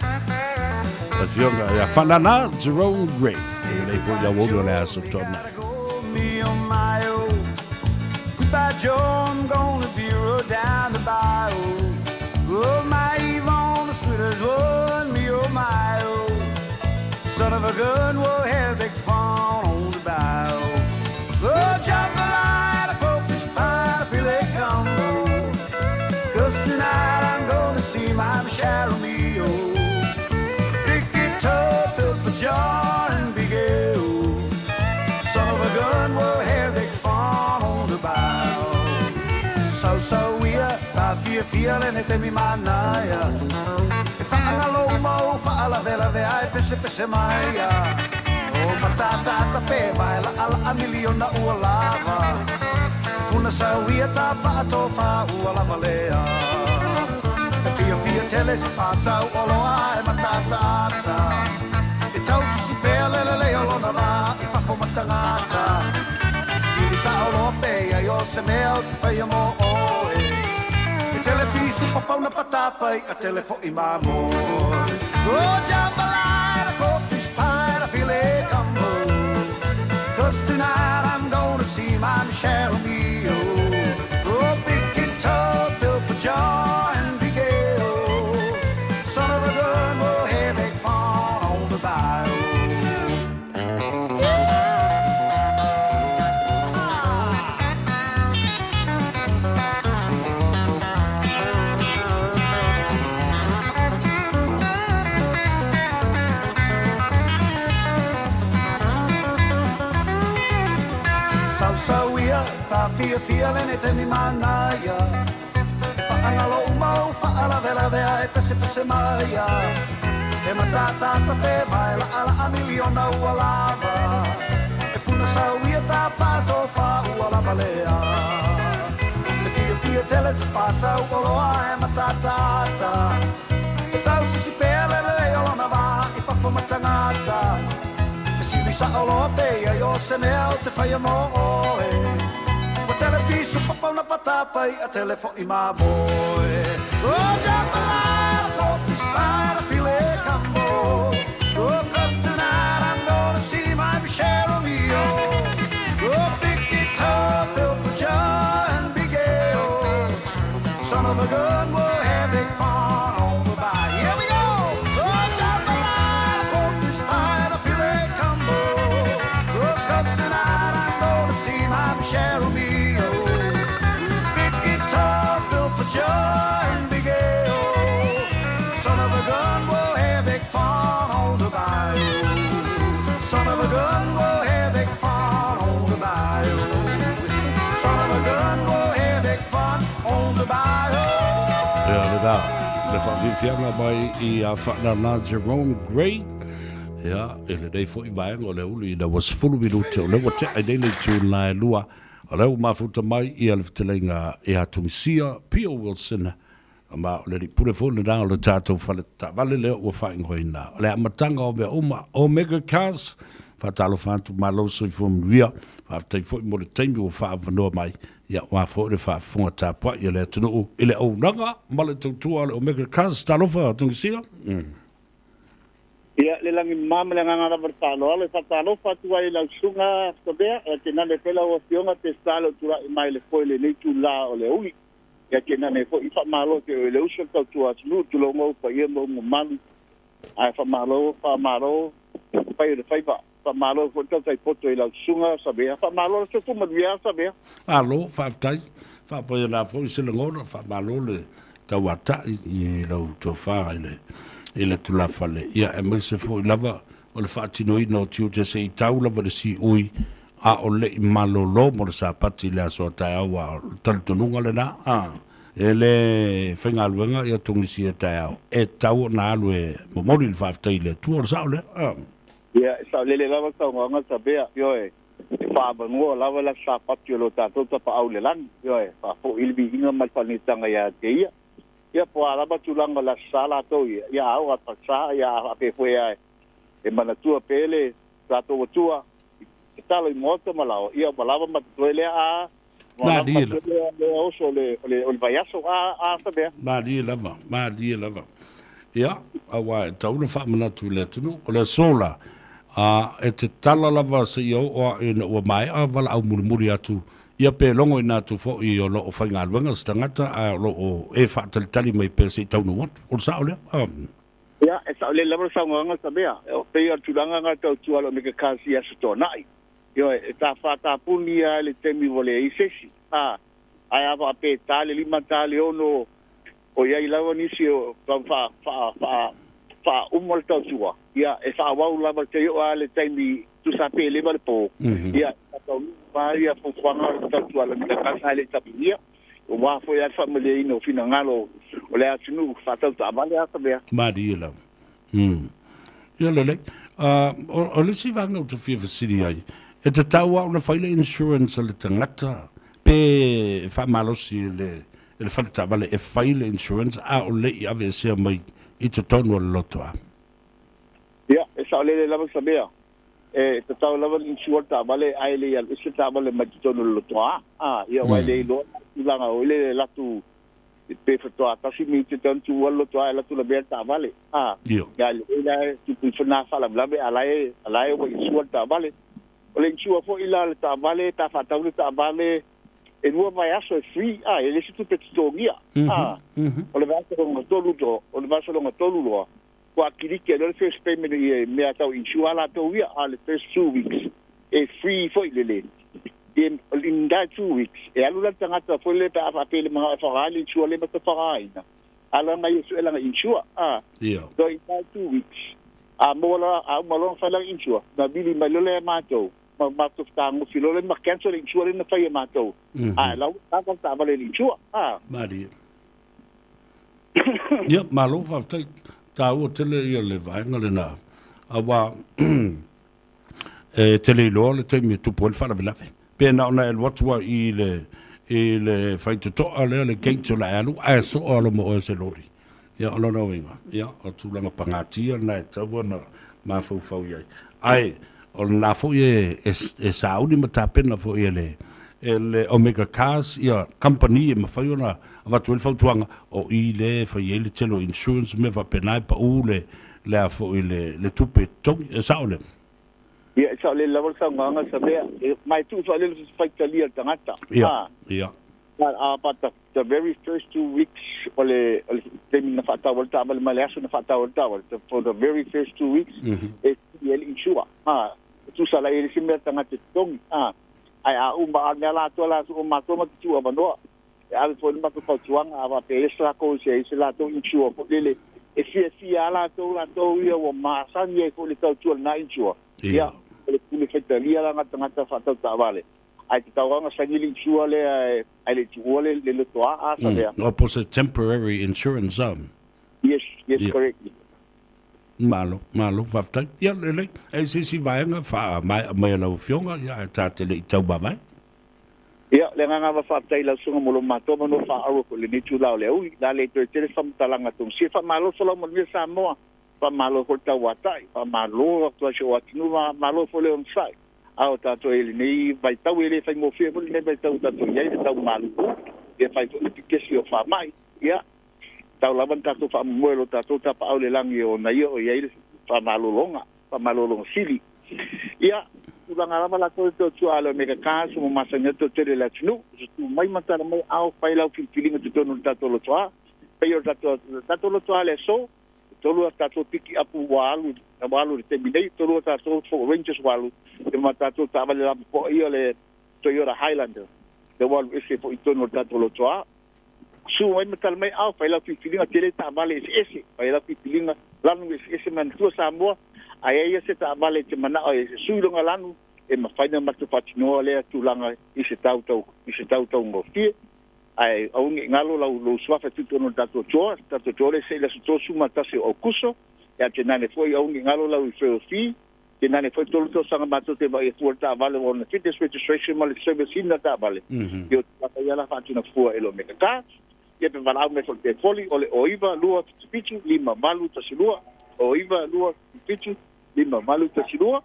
Speaker 2: La fianga ya fanana Jerome Gray. E le fo ya wo le aso tona.
Speaker 14: Me on my own. Goodbye, Joe. I'm gonna be road down the bayou. Oh, my Yvonne, the sweetest one, me oh my oh. Son of a gun, we'll have big fun on the bayou. Oh, jambalaya, crawfish pie, filet gumbo. 'Cause tonight I'm gonna see my Michelle Romeo. Big guitar, filled for John and Big L. Son of a gun, we'll have big fun on the bayou. So we are feeling it in me manaya. If I alo mo fa ala vela ve ai pese maya. Oh matata tape vai la ala million na ualava. Una sa we ta fa to fa ualavalea. Fia teles fa ta olo ai matata. E tau si pele le olo na va e fa fo matangata. Si sa olo pe ya yo se meo fa yo mo televisu pa fauna patapai a telefo imamo. Oh jambalaya, crawfish pie, filet gumbo. 'Cause tonight I'm gonna see my Michelle Romeo. Oh big guitar, filled for joy and Big L. Son of a gun, we'll have big fun on the bayou. So we are feeling it in me manaya. Fa angalo mo fa ala vela ve ai pese maya. E matata tape mai la ala a million na ualava. E puna sa we ta fa to fa ualavalea. E fia teles pata uolo ai matata. E tau si pele le olo na va e fa fo matangata. Sa olo pe yo se me out te fai mo e o televisu pa fauna patapai a telefo i ma boy o jambalaya crawfish pie filet gumbo oh 'cause tonight I'm gonna see my Michelle Romeo oh big guitar filled for joy and Big L son of a gun we'll have big fun on the bayou. Here we go. Oh jambalaya crawfish pie filet gumbo. Tonight I'm gonna see my Michelle Romeo. Big guitar filled for joy and Big L. Son of a gun, we'll have big fun on the bayou. Son of a gun, we'll have big fun on the bayou. Son of a gun, we'll have big fun on the bayou.
Speaker 2: Le whawhiwhianga mai I a whanana Jerome Gray. Ja, ele dei foi vai o le uli da was full minuto le what I dei tu na lua o le mafuta mai I al telenga e a tumisia Pio Wilson ma le pure fo le da le tato fale ta vale le o fa ingoina le matanga o be o mega cars fa talo fantu malo so from via fa tai fo mo le tempo o fa no mai ya wa fo le fa fo ta po ye le tu ele o nanga ma le tu o mega cars talo fa tumisia
Speaker 15: Ia le langi mama le nganga vertalo le fatalo fatua I la sunga sabea ke na le pela o fionga te stalo tua I mai le foi le nei tu la o le ui ya ke na ne fo I fa malo ke le uso ka tua tu tu lo mo pa ye mo man ai fa malo pa ye le fa malo fo ta tai poto I la sunga sabea fa malo se tu mavia sabea
Speaker 2: alo fa tai fa po na fo se le ngona fa malo le tawata I lo to fa ele tu la fale ia e me se fo lava o le fatino I no tiu te se tau lava de si ui a o le malo lo mo sa pati le so ta wa tal tonunga le na ele fenga luenga ia tungi si ta e tau na lue mo mo il fa le tu o sa le
Speaker 15: ia sa le lava sa nga sa bea yo e fa ba ngo lava la sa pati lo ta to pa au le lang yo e fa fo il bi inga mal pa ni tanga ya te ia ia po ala ba tulanga la sala to ia au a sa ia a pe foi ai e mana tua pele trato tua talo moto malao ia balava ma toile a
Speaker 2: Ma di la.
Speaker 15: o le vaiaso a sabe
Speaker 2: Ma di lava. Ia, awa tauna fa mana tu le tunu o le sola. E te tala lava se ia o ina o mai a vala au muri atu. Ia pe longo ina tu fo i o lo o whainga luenga stangata a lo o e whaatalitali mai pe se taunu wat. O sa o le?
Speaker 15: Ia, e sa o le lava sa nganga sabea. Pe ia tulanga nga tau tualo me ka kasi a suto nai. Yo e ta fata punia le temi vole I sesi ai ava pe tale lima tale ono o ia ilawa nisi o fa umol tau tua ia e fa wau lava te o ale temi tu sa pe le po ia tau varia fo fanga tau tua le ka sa le tapia o wa fo ia family no fina ngalo o le atunu fa tau ta vale ata bea
Speaker 2: Madila ia le o le si vanga to fi city ai e te tau au na whaile insurance le tangata pe whamalosi le whalita vale e whaile insurance a o le I ave sea mai I te tonu o le loto a.
Speaker 15: Ia, e sa o le lava sabea. E te tau lava insurance ta vale ai le ia isi ta vale mai te tonu o le loto a. Ia wai le ilo ilanga o le latu pe fatoa tasi mi te tonu o le loto a latu la bea ta vale. Ia le tu puna fala blabe alai o insurance ta vale. O le insua fo ila le ta vale ta fatau le ta vale e nua vai aso e free e le situ petongia o le vasa longa tolu do o le vasa longa tolu loa ko akiriki le first payment e me atau insua la to ia le first 2 weeks e free fo ile in that 2 weeks e alu la tangata fo le ta fa pele mga farali insua le mata faraina ala mai su ela insua so in that 2 weeks mola malong fala insua na bili malole mato ma tu tango filole ma cancel insua na fai mato la ta vale insua
Speaker 2: Mari ia malo fa ta o tele ia le vai ngale na awa tele lo le te mi tu pol fa la velave pe na ona el watwa I le fai to ale le gate la alu a so alo mo o se lori ia ono no winga ia o tu langa pangatia na ta bona ma fau ia ai o na fo e saudi mata pena fo ele Omega Cars ia company ma fai ona va tu el fautuanga o I le fai ele telo insurance me va pena pa ule le fo le tupe tong saule
Speaker 15: ia sa le level sa nganga sa be mai tu so le fai talia tangata
Speaker 2: ia
Speaker 15: but the very first 2 weeks ole temi na fata volta mal malaso na fata volta for the very first 2 weeks el insure tu sala ele simbe tangata tong ai umba ngala to la so ma to ma tu abano ya fo ma to tuang ava pe extra ko se la to insure ko le e si ala to la to ia o ma san ye ko le to na insure ya le ku le fetalia la ngata fata ta vale ai te tawanga sangili insure le ai le tu le to a sa le
Speaker 2: opposite temporary insurance
Speaker 15: yes correct
Speaker 2: malo fafta ia le e si vai nga fa mai la fionga ia ta tele tau baba
Speaker 15: ia le nga va fafta ila sunga molo mato no fa aro ko le ni tu la le ui la le te fam talanga tum si fa malo solo mo ni sa mo fa malo ko ta watai fa malo to se watinu malo fo le on sai au ta to ele ni vai tau ele fa mo fi mo le vai tau ta to ia tau malo e fa to ke si o fa mai ia tau lawan ta to fa muelo ta to ta pa le langi o na yo ia fa malolonga sili ia ulang ala la ko to tualo me ka so mo masanya to tele la tnu tu mai mata mai au pa ila filing to no ta to lo toa pe yo ta to lo toa le so to lo ta to piki apu walu te bidai to lo ta to for ranges walu te mata to ta vale la po io le Toyota Highlander the one is for to no ta to lo toa su mai metal mai au fa ila filinga tele ta vale ese fa ila filinga lanu ese man tu sa mo ai se ta vale te mana o su longa lanu e ma fa na matu patino le tu langa ese tau mo fi ai au ngalo lo swafa tu no ta to le se la su mata se o kuso ya te nane foi au ngalo la u fi te nane foi to sanga matu te ba e fuerta vale on fitness registration mal service in ta vale yo ta ya la fa tu na fu elo me ka ia pe valau me te foli o le oiva lua pitu lima malu tasilua oiva lua pitu lima malu tasilua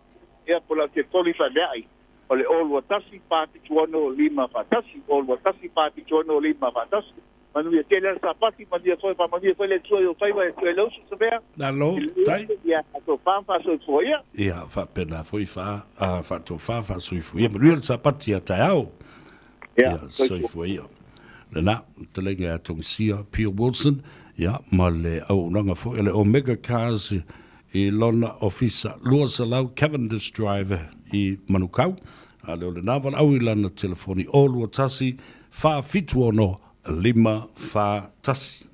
Speaker 15: ia pola te foli fa dai o le olua tasi papitu ono lima fatasi olua tasi papitu ono lima fatasi manu ia tele sa pati madia foi pa madia foi le tui o faiva e tui lo se vea
Speaker 2: Allo, tai.
Speaker 15: ia to pampa so foia
Speaker 2: Ia, fa pena foi fa to fa sui foi. Ma real sa pati ta au. Ia, sui foi. Na, te lenga tong sia Pio Wilson, ia, ma le au nanga foi le Omega Cars I lona ofisa lua salau Cavendish driver I Manukau. A le naval au I lana telefoni o lua tasi fa fitu ono lima fa tasi.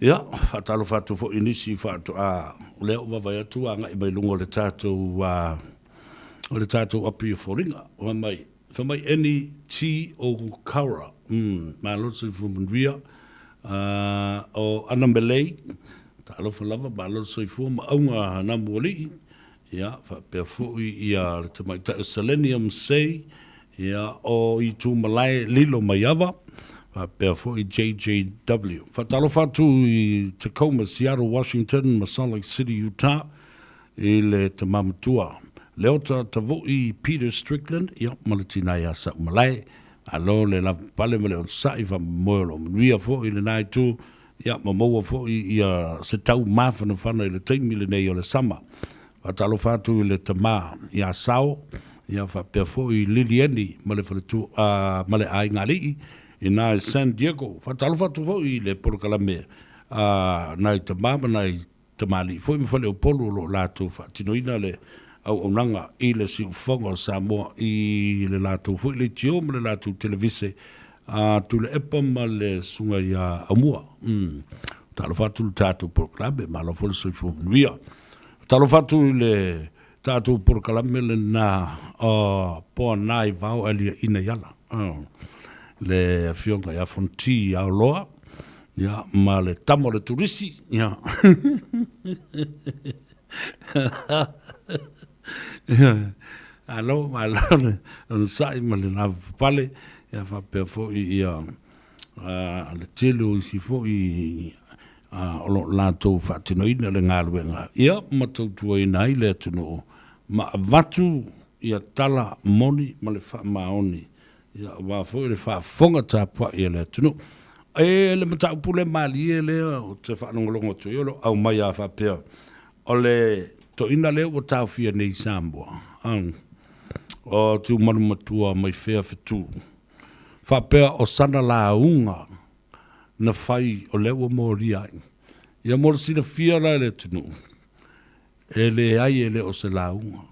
Speaker 2: Ia, whatalo whatu fo inisi whatu a leo wawai atu a ngai mai lungo le tātou api whoringa. Whamai eni ti o kaura. Mā lotu fumunria o anambelei. Talo whalava mā lotu fu ma aunga namuoli. Ia, whapea fui ia le tamai ta selenium sei. Ia, o I tu malai lilo mai awa. Pea foi JJW. Fatalo fatu I Tacoma, Seattle, Washington, Salt Lake City, Utah. I le tamamatua. Leota tavoi Peter Strickland. Ia, malatina ia sa umalai. Alo le la pale mele on sai va moelo. Ria foi le nai tu. Ia, mamoa foi ia se tau mafana fana I le taimile nei o le sama. Fatalo fatu I le tama ia sao. Ia fa pea foi Lilieni. Male faletu male ai ngali. Ina San Diego, fatalo fatu fo I le porokalame nai te mama nai te mali. Foi mi fale o polo lo lato fatinoina le au nanga I le si ufonga Samoa I le lato. Foi le tio ma le lato televise tu le epa ma le sunga ia amua. Talo fatu le tato porokalame ma lo fole soi fo nuia. Talo fatu le tato porokalame le na po nai vau alia ina yala. Le fionga ia fonti au loa ia ma le tamo le turisi ia alo ma le sai ma le na pale ia fa pe fo ia le telo si fo I lo la to fa tino ina le ngaluenga ia ma to tu ina ile tuno ma vatu ia tala moni ma le fa maoni ia wa foi le fa fonga tapa ia le tunu le mata pule mali le o te fa ngolongo tu yo au mai a fa pe o le to ina le o ta fia nei sambo o tu matua mai fea fitu fa pe o sana la unga na fai o le o moria ia mor si le fia la le tunu ele ai ele o se la unga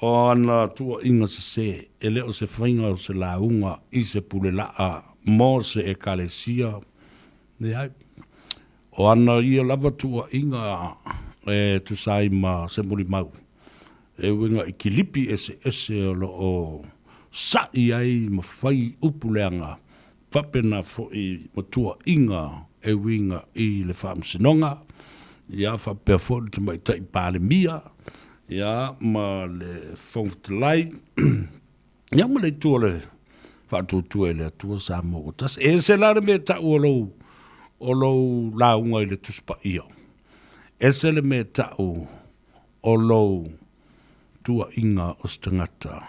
Speaker 2: o ana tua inga se ele o se whainga o se launga I se pule laa mo se e kalesia o ana ia lava tua inga tu sai ma se muri mau e winga I kilipi ese o sa I ai ma whai upuleanga whapena fo I matua inga e winga I le whamsinonga ia whapea fo I te mai tai pāle mia ia ma le fonftelai ia ma le tua le whaatutua le atua sa mo tas e se la me ta o lo la unga I le tuspa ia e se le me ta o lo tua inga o stangata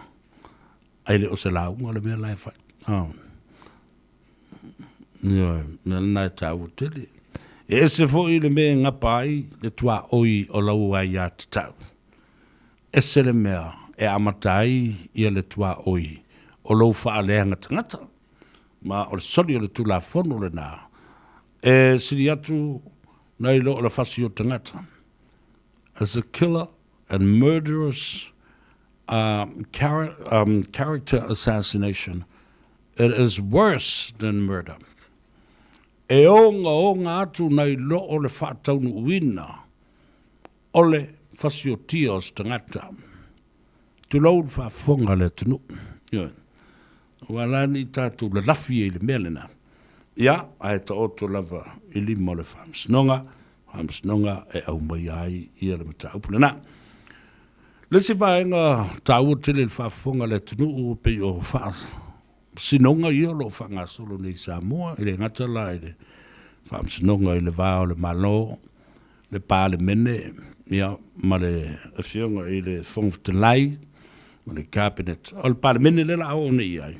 Speaker 2: ai le o se la unga le me lai fa ia na na ta o tele e se fo I le me ngapai le tua oi o lo ai at tau esele mea e amatai ia le tua oi o lou whaaleanga tangata ma o le soli o le tula fono le nā e siri atu nei lo o le whasi o tangata as a killer and murderous character assassination it is worse than murder e onga atu nei lo o le whaataunu uina o le fasio tios tangata tu lau fa fonga le tunu yo wala ni tatu le lafi le melena ya ai to oto lava ili mo le fams nonga e au mai ai ia le mata upuna le se va nga tau tele fa fonga le tunu pe o fa sinonga ia lo whanga solo nei Samoa, i le ngata la i le whaam sinonga i le vāo le malo, le pāle mene, ia, ma le awhionga i le whongwhtelai, ma le cabinet, o le pāle mene le la o nei ai,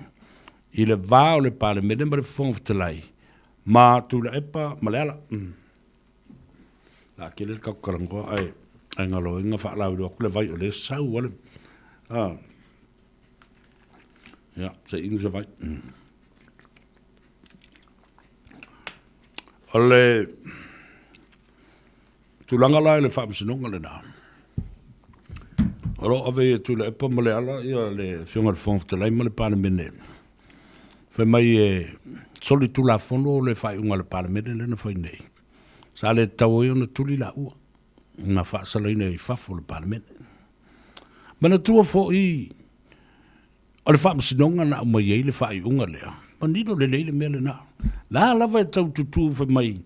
Speaker 2: i le vāo le pāle mene ma le whongwhtelai, ma tu le epa, ma le ala, la ke le kaukarangoa ai, ai ngalo inga whaalau i le vai o le sau wale, ja, se inga vai. Ole tulanga la le whaamsinonga le nā. Oro ave tu le epa male ala ia le whionga le whongwhtelai ma le pāne mene. Whai mai soli tu la whono le whai unga le pāne mene le na whai nei. Sa le tau e ona tuli la ua. Nga whaasala ina i whafo le pāne mene. Mana tua fo i o le whaamsinonga na umai ei le whai unga lea. Ma nino le leile mea le nā. La lava e tau tutu whai mai.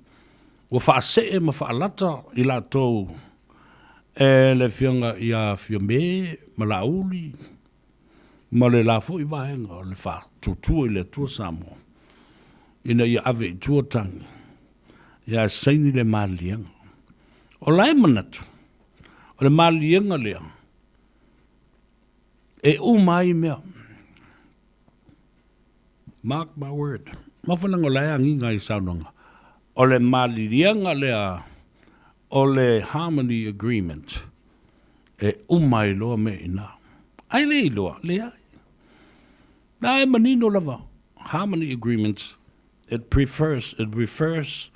Speaker 2: Wa whaase e ma whaalata i la tau. E le whianga i a whiame, ma la uli. Ma le la fo i vahenga o le wha tutu i le tua Samoa. Ina i ave i tua tangi. Ia saini le malianga. O lai manatu. O le malianga lea. E umai mea. Mark my word. Mawhananga lai angi ngai saunanga. O le malirianga lea. O le harmony agreement. E umai loa me ina. Ai le loa, le ai. Na e manino lava. Harmony agreements. It refers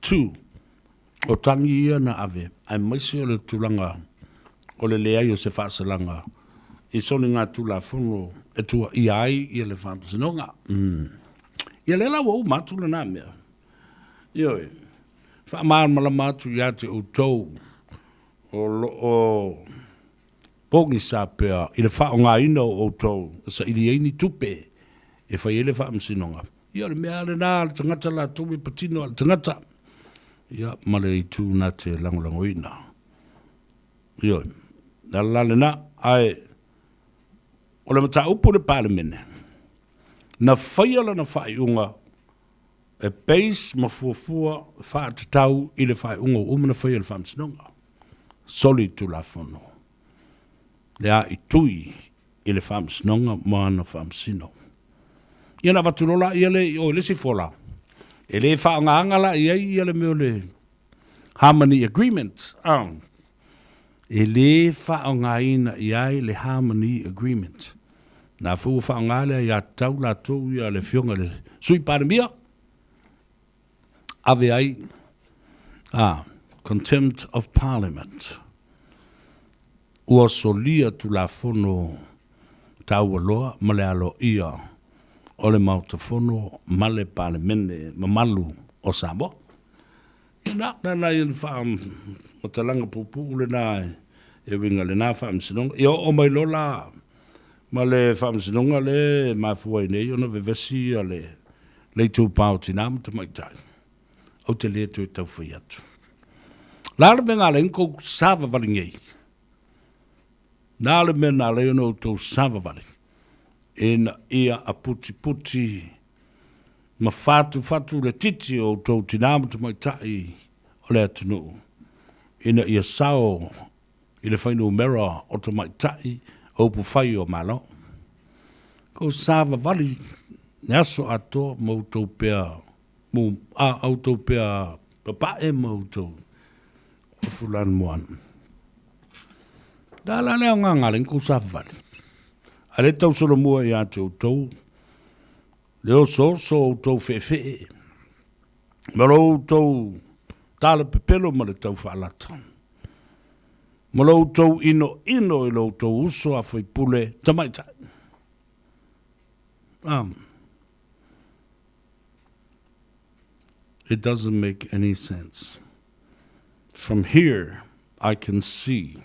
Speaker 2: to. O tangi ia na ave. Ai maisi o le tulanga. O le leai o se whaasalanga. I soni ngā tula whono. E tua i ai i le whaamsinonga. Ia le lawa o mātula nā mea. Ioi. Whaamāmala mātu i ate o tau. O pongi sa pēr. I le wha o ngā ina o tau. Sa ili eini tupe. E whai ele whaamsinonga. Ia le mea le nā le tangata la tōmi patino le tangata. Ia male i tū nā te langolango ina. Ioi. Nā lale nā. Ai. O le mata upo le pāle mene. Na whaiala na whai unga. E peis ma fuafua wha atatau i le whai unga o umana whaiala whaamsinonga. Soli tu la whono. Lea i tui i le whaamsinonga maana whaamsino. Ia na waturola i ale o lesi fola. E le whaanga angala i ale meo le harmony agreement. E le whaanga ina i ai le harmony agreement. Na fu whaanga le i a tau la tau i a le whionga le sui pāremia. Ave ai. Contempt of Parliament. Ua solia tu la whono tau aloa ma le alo ia. O le mautafono ma le Parliamene mamalu o Samoa. Na i whaam o talanga pupu le nā e winga le nā whaamsinonga. Ia o mai lola ma le whaamsinonga le mafua i nei ona vevesi a le tū pāo tina mata mai tai. Au te lea tu e tau whai atu. Lāle me ngā le inko sāwa wali ngei. Nāle me ngā le ono tau sāwa wali. E na ia a puti ma fatu le titi o tau tinamata mai tai o le atunu. E na ia sao i le whainu mera o ta mai tai o pu whai o malo. Ko sāwa wali ne aso ato mo tau pēr au tau pēr papa e mo tau o fulan moan. Dala leo ngangalen ko sāwa wali. Ale tau solo mua i ate o tau. Leo so o tau whewhe. Maro o tau tala pepelo ma le tau whaalata. Maro o tau ino i lo tau uso a whai pule tamaitai. It doesn't make any sense. From here, I can see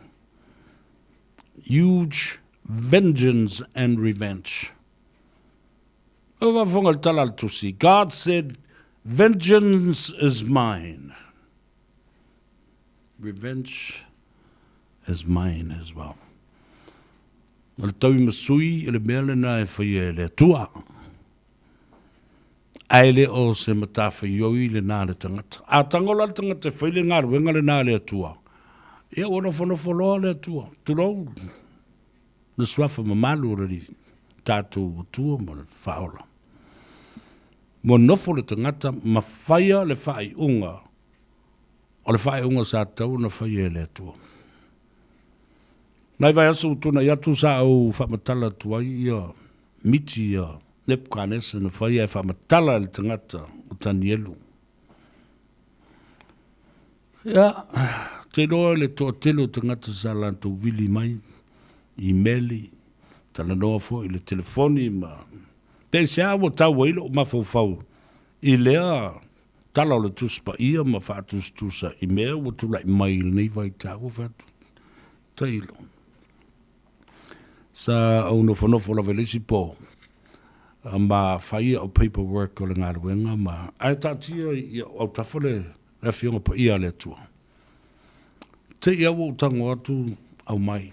Speaker 2: huge vengeance and revenge. God said, vengeance is mine. Revenge is mine as well. Al tau masui ele mele na e whai le tua. ai le o se matawhaioi le nā le tangata. A tangola le tangata whaile ngā ruenga le nā le atua. Ia wana whanawhaloa le atua. Turou. Na swafa mamalu rari. Tātou atua ma le whaola. Mo nofo le tangata ma whaia le whai unga. O le whai unga sa tau na whaia le atua. Nai vai asu tuna iatu sa au whamatala tuai ia miti ia Nebuchadnezzar na whaia e whamatala le tangata o Danielu. Ia, te roa le toa telo tangata sa lantou vili mai, i meli, tala noa fo i le telefoni ma. Te se awa tau wailo o mafau i lea tala o le tuspa ia ma whaatus tusa i mea o tula i mai nei vai tau whatu. Tailo. Sa au nofo la velisi po. Ma whaia o paperwork o le ngā ruenga ma. Ai tātia i au tawhale le whionga pa ia le tua. Te ia o tango atu au mai.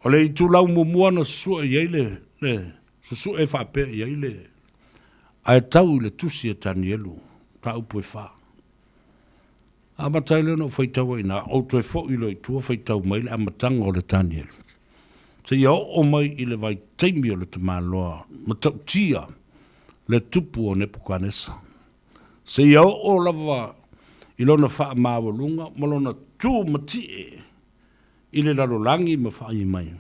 Speaker 2: O le i tūlau mumua na sua i eile le. Su e whape i eile. Ai tau le tusi e Danielu. Ta upu e wha. A mataile no whaitawa ina. O tu e fo ilo i tua whaitau mai le amatanga o le Danielu. Se ia o mai i le vai teimi o le te māloa, ma tau tia le tupu o Nebuchadnezzar. Se ia o lava i lona wha māwalunga, ma lona tū matie i le larolangi ma wha i mai.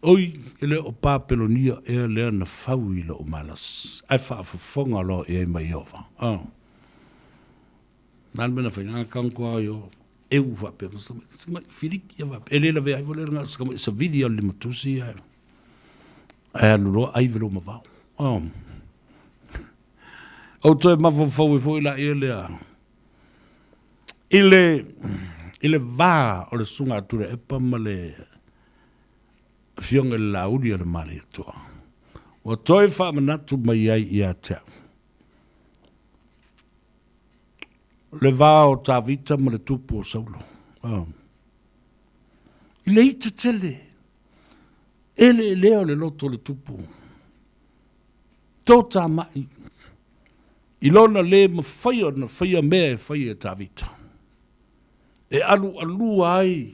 Speaker 2: Oi, i le o Papelonia e lea na whau i le o malas. Ai wha awhawhonga lo e mai ova. Nān mena whainga kankua i o eu va pe skama filiki va ele la vea voler nga skama sa video le matusi ai lo ai velo ma va o to ma fo la ele va o le sunga tu e pa male fiong la udi le male to o to fa manatu mai ai ia ta le va o ta vita ma le tupu o saulo. I le ita tele. Ele leo le loto le tupu. Tota mai. I lona le ma whaia mea e whaia ta vita. E alu ai.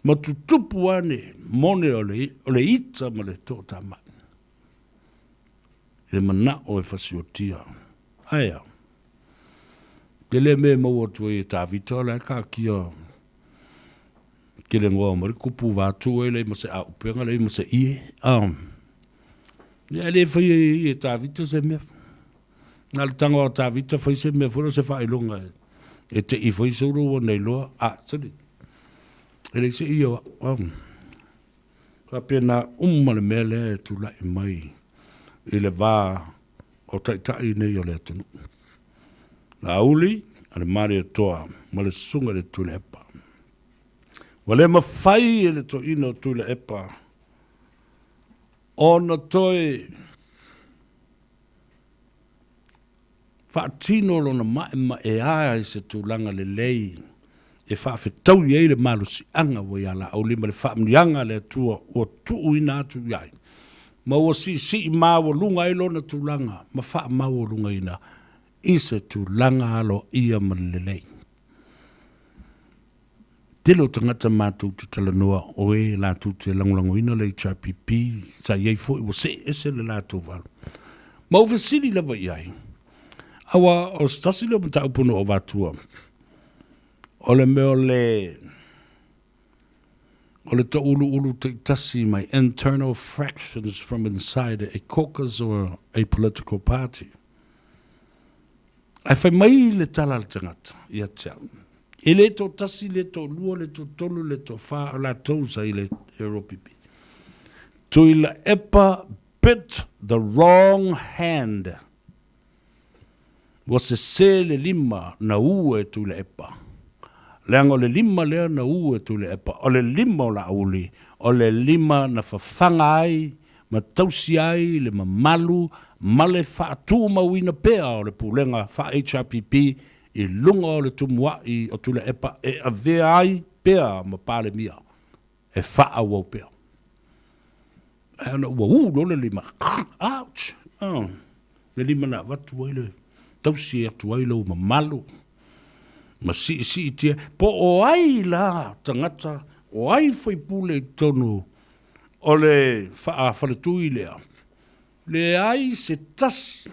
Speaker 2: Ma tu tupu ane mone o le ita ma le tota mai. Le mana o e fasiotia. Aia. Ke le me maua tu e ta vita le ka kia ke le ngoa mari kupu watu e le ma se a upenga le ma se ie le fai e ta vita se me na le tango ta vita fai se me fura se fai longa e te i fai se uro nei loa sali e le se ia ka pena umma le mele tu la i mai i le va o tai nei o le tunu la uli, ale mare toa, ma le sunga le tule epa. Wale ma fai le to ino tule epa. Ona toi whaatino lona ma e aia i se tūlanga le lei. E whaafetau i eile malu si anga wai ala au lima le whaamnianga le tua o tuu ina atu iai. Ma ua si i mawa lunga i lona tūlanga, ma wha mawa lunga ina. Isa tu langa alo ia malelei. Tilo tangata mātou tu talanoa oe la tu te langulango ina le HRPP sa iei fo iwa se ese le la tu valu. Ma uwe siri lewa iai. Awa o stasi leo mta upuno o vatua. Ole meo le to ulu te tasi my internal fractions from inside a caucus or a political party. Ai fai mai le tala le tangata, ia tia. E le to tasi, le to lua, le to tolu, le to wha, la tausa i le Europipi. Tui la epa bit the wrong hand. Was se le lima na ue tu le epa. Leango le lima lea na ue tu le epa. O le lima o la auli. O le lima na whawhanga ai, ma tausi ai, le mamalu, ma le whaatu mawina pea o le pulenga wha HRPP i lunga o le tumuai o tule epa e a vea ai pea ma pale mia e wha wau pea. E ana ua lole lima. Ouch! Le lima na watu ai le tausi atu ai lo mamalu. Ma si tia. Po o ai la tangata, o ai foi pule tonu o le whaletui lea. Le ai se tasi.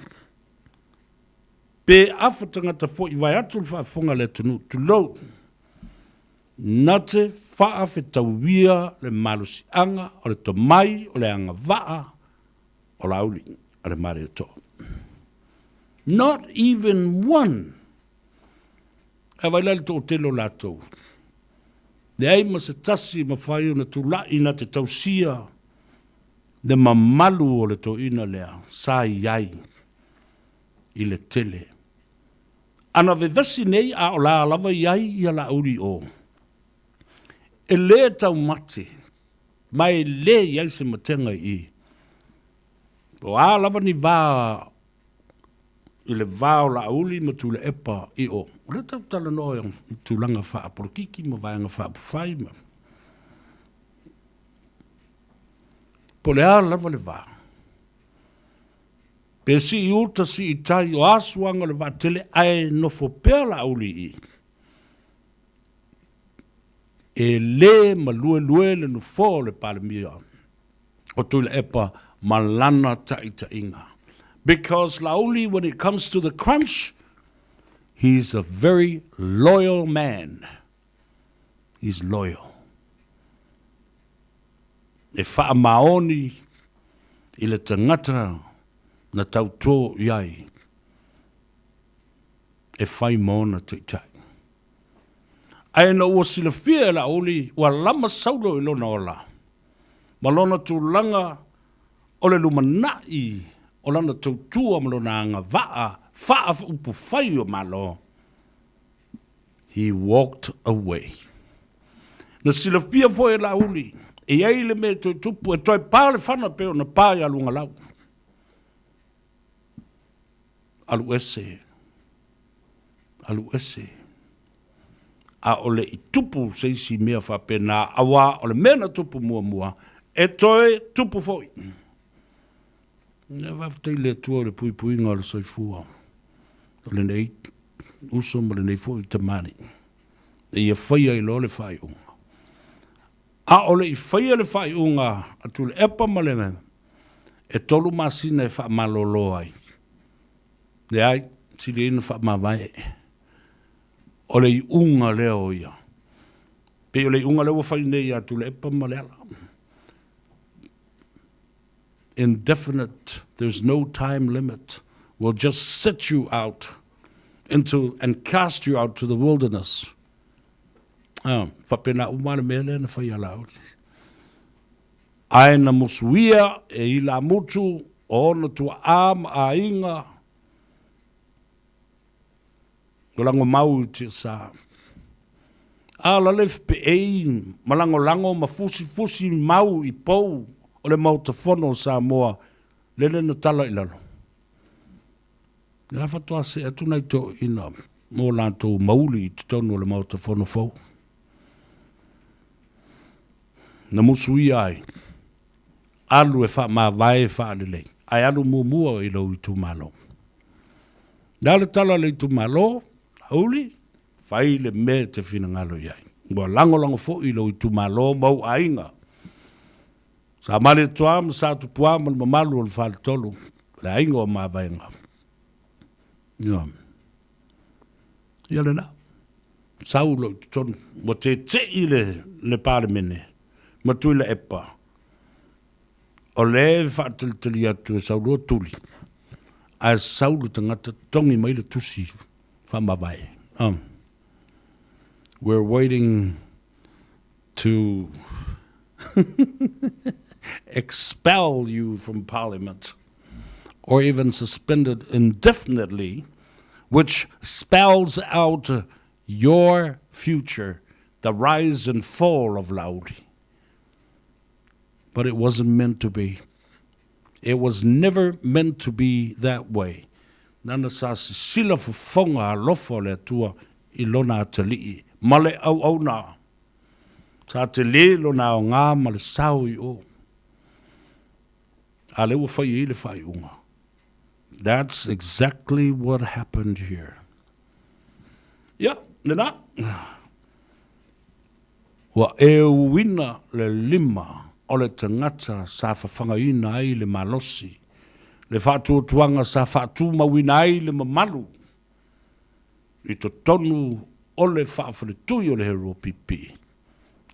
Speaker 2: Pe afa tangata fo i vai atu whaafonga le tunu tulou. Nate whaafetauia le malusi anga o le tomai o le anga waa o lauli o le mare to. Not even one. E vai lale tō telo lātou. Le ai ma se tasi ma whai o na tūlai na te tausia le mamalu o le tō ina lea sa iai i le tele. Ana vevasi nei a o la lava iai i a la uri o. E le tau mate, mai le iai se matenga i. O a lava ni vā i le vā o la uli ma tu le epa i o. O le tau tala no i tūlanga wha aporokiki ma vāanga wha apufai ma. Po le a lava le vā. Pe si i uta si i tai o asuanga le vatele ai no fo pea la uli i. E le ma lue le no fo le pale mia. O tu le epa malana ta inga. Because la uli, when it comes to the crunch, he's a very loyal man. He's loyal. E wha maoni i le tangata na tauto iai e whai mona tuitai. Ai na ua sila fia la oli ua lama saulo i lona ola. Malona tu langa o le lumanai o lana tautua malona anga waa faa upu whai o malo. He walked away. Na sila fia foi la oli e ai le me tupu e toi pāle whana peo na pāia lunga lau. Alu ese. A ole i tupu seisi mea whapena awa ole mena tupu mua. E toe tupu foi. Nga wafutei le tua le pui ngā le soifua. Ole nei uso ma le nei foi te mani. E ia whaia i lo le whai unga. A ole i whaia le whai unga atu le epa ma le mena. E tolu masina e wha malolo ai. Le ai, si le ina wha mawai. O le i unga leo ia. Pe o le i unga leo whai nei atu le epa ma leala. Indefinite, there's no time limit, will just set you out into and cast you out to the wilderness. Whapena umane mele na whai alau. Ai na musuia e ila mutu o na tua am a inga. Golango mau te sa. A la lef pe e malango lango ma fusi mau i pou o le mau te fono sa moa lele na tala ilalo. Nela fatua se atu nai to ina mo lanto mauli te tonu le mau te fono fau. Na musui ai. Alu e wha ma vai wha alele. Ai alu mua i lo i tu malo. Nale tala le i tu malo. Hauli, whai le me te whina ngalo iai. Ua lango fo i lo i tu malo mau ainga. Sa male tuam, sa tu puam, ma malu o le whale tolu. Le ainga o ma vainga. Ia le na. Sau lo i tonu. Mo te i le pāle mene. Ma tui le epa. O le whaatili atu e saulua tuli. A saulu tangata tongi mai le tusi. We're waiting to expel you from Parliament or even suspended indefinitely, which spells out your future, the rise and fall of Lauri. But it wasn't meant to be. It was never meant to be that way. Nana sa sila fufonga lofo le tua I lona atali'i. Male au na. Sa te le lona o ngā male sau I o. A le ua whai I le whai unga. That's exactly what happened here. Yeah, nena. Wa e uina le lima o le tangata sa whawhangaina ai le malosi. Le whātua tuanga sa whātu mawina ai le mamalu. I to tonu o le whaafare tui o le hero pipi.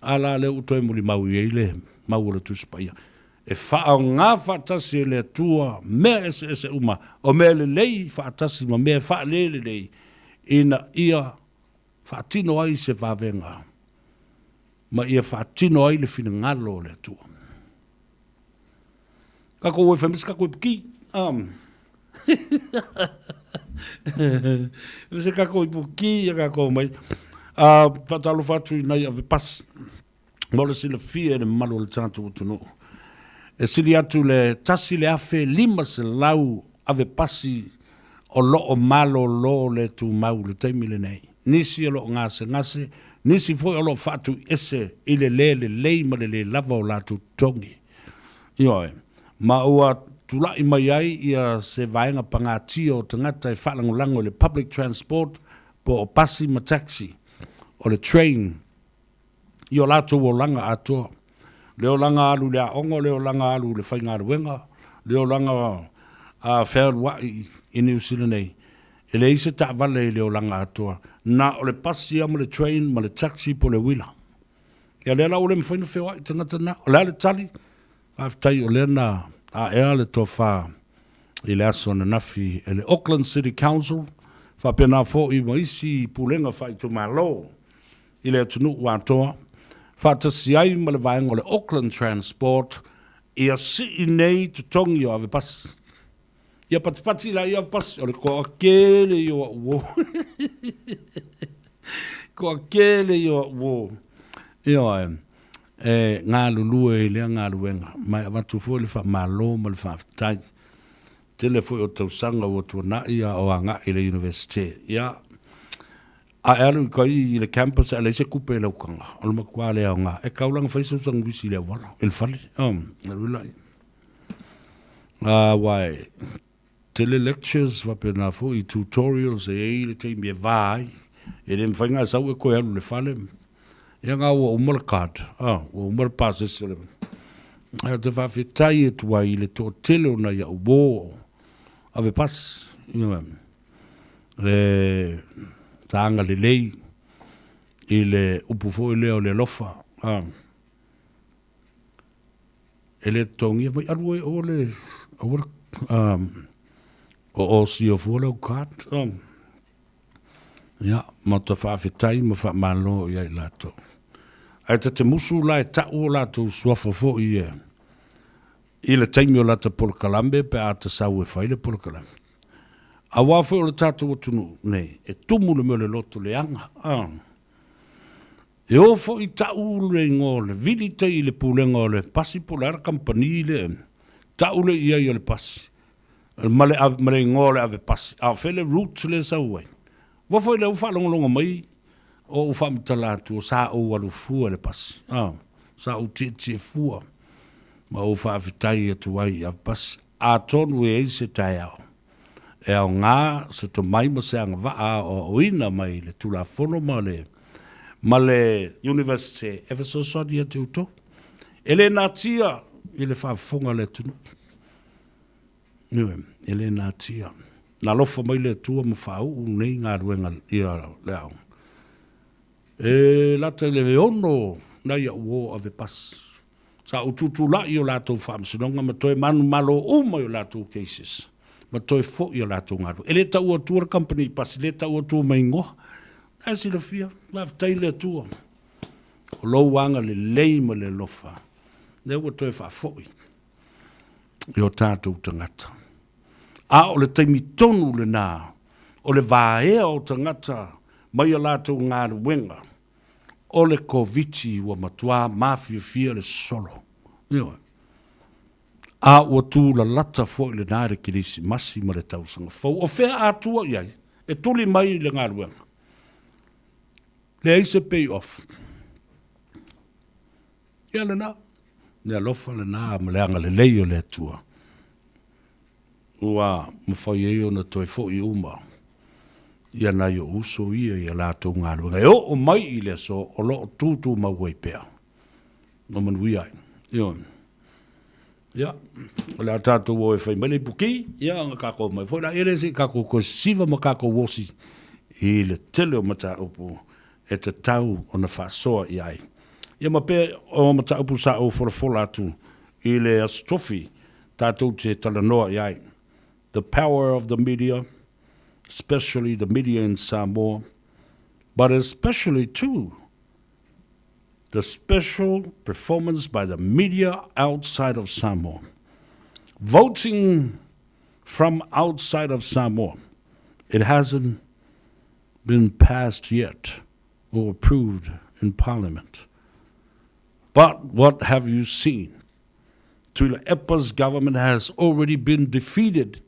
Speaker 2: Ala le utoi muli maui e le mau le tuspaia. E whaao ngā whaatasi e le atua mea ese uma o mea le lei whaatasi ma mea wha le lei ina ia whaatino ai se whavenga. Ma ia whaatino ai le whina ngalo le atua. Kako ue whamis kako e piki. Vese kako i puki kako mai. Patalo fatu nei ave pas. Mola sila fia le malo le tanto utuno. E sili atu le tasi le afe lima se lau ave pasi o lo o malo lo le tu mau le taimile nei. Nisi o lo ngase, nisi foi o lo fatu ese ile le ma le lava o la tu tongi. Ioe, ma ua tulai mai ai ia se vaenga pangati o tangata e whalangolango le public transport po o pasi ma taxi o le train i o lato o langa atoa. Leo langa alu le aongo, leo langa alu le whainga aruenga, leo langa whea wai i New Zealand nei. E le isa ta vale leo langa atoa. Na o le pasi ama le train ma le taxi po le wila. Ia lea la o le mwhaina whea wai tangata na. O lea le tali. Aftai o lea na a ea le tofa i le aso na nafi e le Auckland City Council. Whapena fo i maisi pulenga whai tu malo. I le atunu watoa. Whatasi ai ma le vaenga o le Auckland Transport ia si i nei tu tongi o ave pas. Ia patipati la ia pas o le ko akele i o uo. Ko akele i o uo. Ia ngā lulue i lea ngā luenga. Mai avatu fo le wha malo ma le wha aftai. Tele fo o tausanga o tuana ia o anga i le universite. Ia a elu i kai i le campus a le se kupe e laukanga. O le makua le au ngā. E kaulanga whaisa usang wisi le wala. Il fali. Le wilai. Wai. Tele lectures wapena fo i tutorials e le teimi e vai. E le mwhainga sau e koe alu le fale. Ia ngā ua umara card. Ua umara pass e sele. E te whawhetai e tua i le tō tele o na ia ubo. Ave pas. Le tanga le lei i le upufo i leo le lofa. E le tongi mai arue o le o si o fuala o kat. Ia, ma ta whawhetai ma whamalo i ai lato. Ai te musu la e tau o lato suafa fo i e. I le taimi o lata polkalambe pe a te sau e whaile polkalambe. A wafu o le tātou atunu, nei, e tumu le mele loto le anga. E ofo i tau le ngō le vili te i le pūlenga o le pasi po le ara kampani le tau le ia i o le pasi. Male ngō le ave pasi. A whele roots le sau wai. Wafo i le ufa longolonga mai o ufa mitalatu o sa o alu fua le pasi. Sa o tie fua. Ma ufa avitai atu wai ave pasi. A tonu e eise tai au. E au ngā se to mai ma se anga waa o oina mai le tula fono ma le university e so sodi atu to. E le natia i le whaafonga le tunu. Niwe, e le natia. Na lofa mai le tua ma whaau nei ngā ruenga i le au. E lata le veono na ia uo ave pas. Sa ututu la i o lato whaamsinonga ma toi manu malo uma i o lato cases. Ma toi fo i o lato ngaru. E le tau o tour company pasi, le tau o tour mai ngoa. E si le fia, laftai le tua. O lou wanga le leima le lofa. Le ua toi wha fo i. I o tātou tangata. A o le taimi tonu le nā. O le vāea o tangata. Mai o lato ngaru wenga. O le koviti ua matua mafia fia le solo. Ioi. A ua tū la lata fo i le nāre kirisi masi ma le tausanga fau. O whea atua iai, e tuli mai le ngā ruenga. Le eise pay off. Ia le nā. Le alofa le nā ma le anga le leio le atua. ua mawhai e o na toi fo I uma. Ia na yo uso ia la tō ngā luenga. E o mai I le so o lo tūtū maua I pēr. No manu I ai. Ion. Ia. O le tātou o e whai mele puki. Ia ngā kako mai. Fōi la ere si kako ko siva ma kako wosi. I le tele o mata upu. E te tau o na whasoa I ai. Ia ma pē o mata upu sa o fola atu. I le astrofi. Tātou te talanoa I ai. The power of the media. Especially the media in Samoa. But especially too. The special performance by the media outside of Samoa. Voting from outside of Samoa. It hasn't been passed yet or approved in Parliament. But what have you seen? Tuila Epa's government has already been defeated.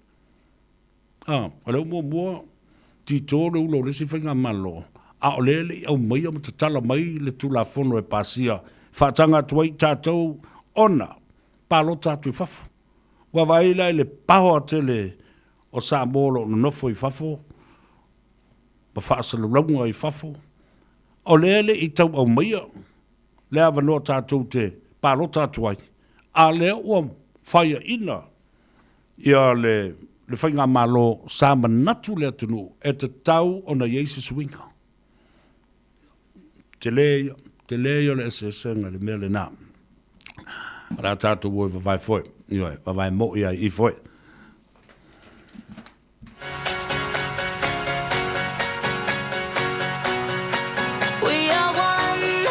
Speaker 2: Ala mua ti tōre ulo resi whainga malo. A o lele au mai am te tala mai le tula fono e pasia. Whaatanga tuai tātou ona. Palo tātou I whafo. Wa waila le pahoa tele o Samoa no nofo I whafo. Ma whaasala raunga I whafo. O lele I tau au mai. Le awa noa tātou te palo tātou ai. A lea ua whaia ina. Ia le whainga malo sa manatu lea tunu. E te tau o na Jesus winga. Te leo le ese senga le mele nā. Ara tātou woi wawai foi. Ioi, wawai mo ia I foi.
Speaker 6: We are one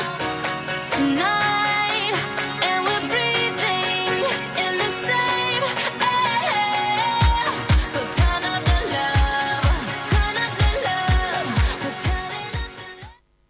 Speaker 6: tonight, and we're breathing in the same air. So turn up the love, turn up the love, we're turning up the love.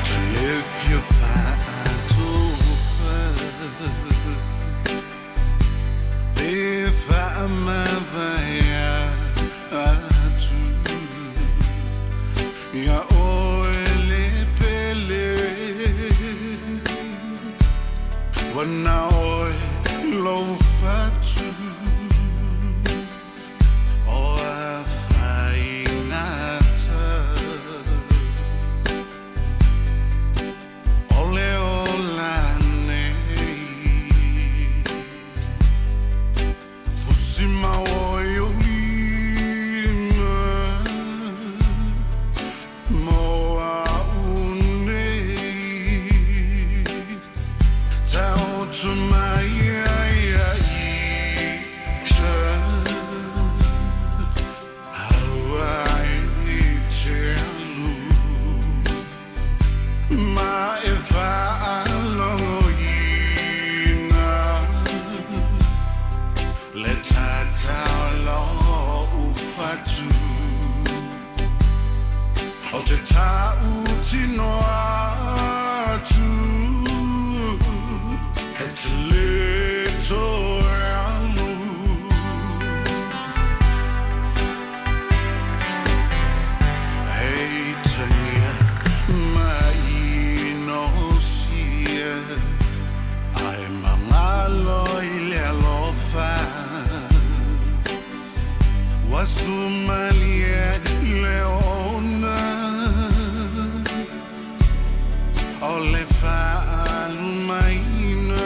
Speaker 11: To live your fight over. If I'm ever tu ya oele pele wana oe lo fatu o a fainata ole olane fusima oiolina moa une tau to my Ma if I let lo ufatu o te ta utino atu et little hey Tanya I'm a malo ile alofa wasumalia leona olefa almaina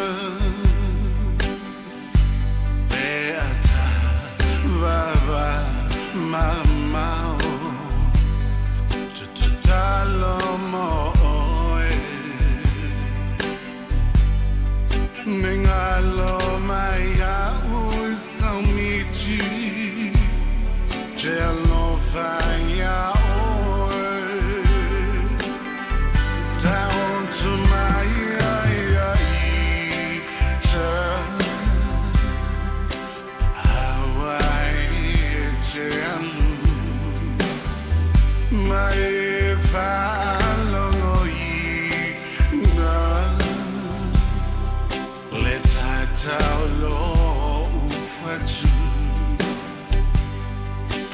Speaker 16: atu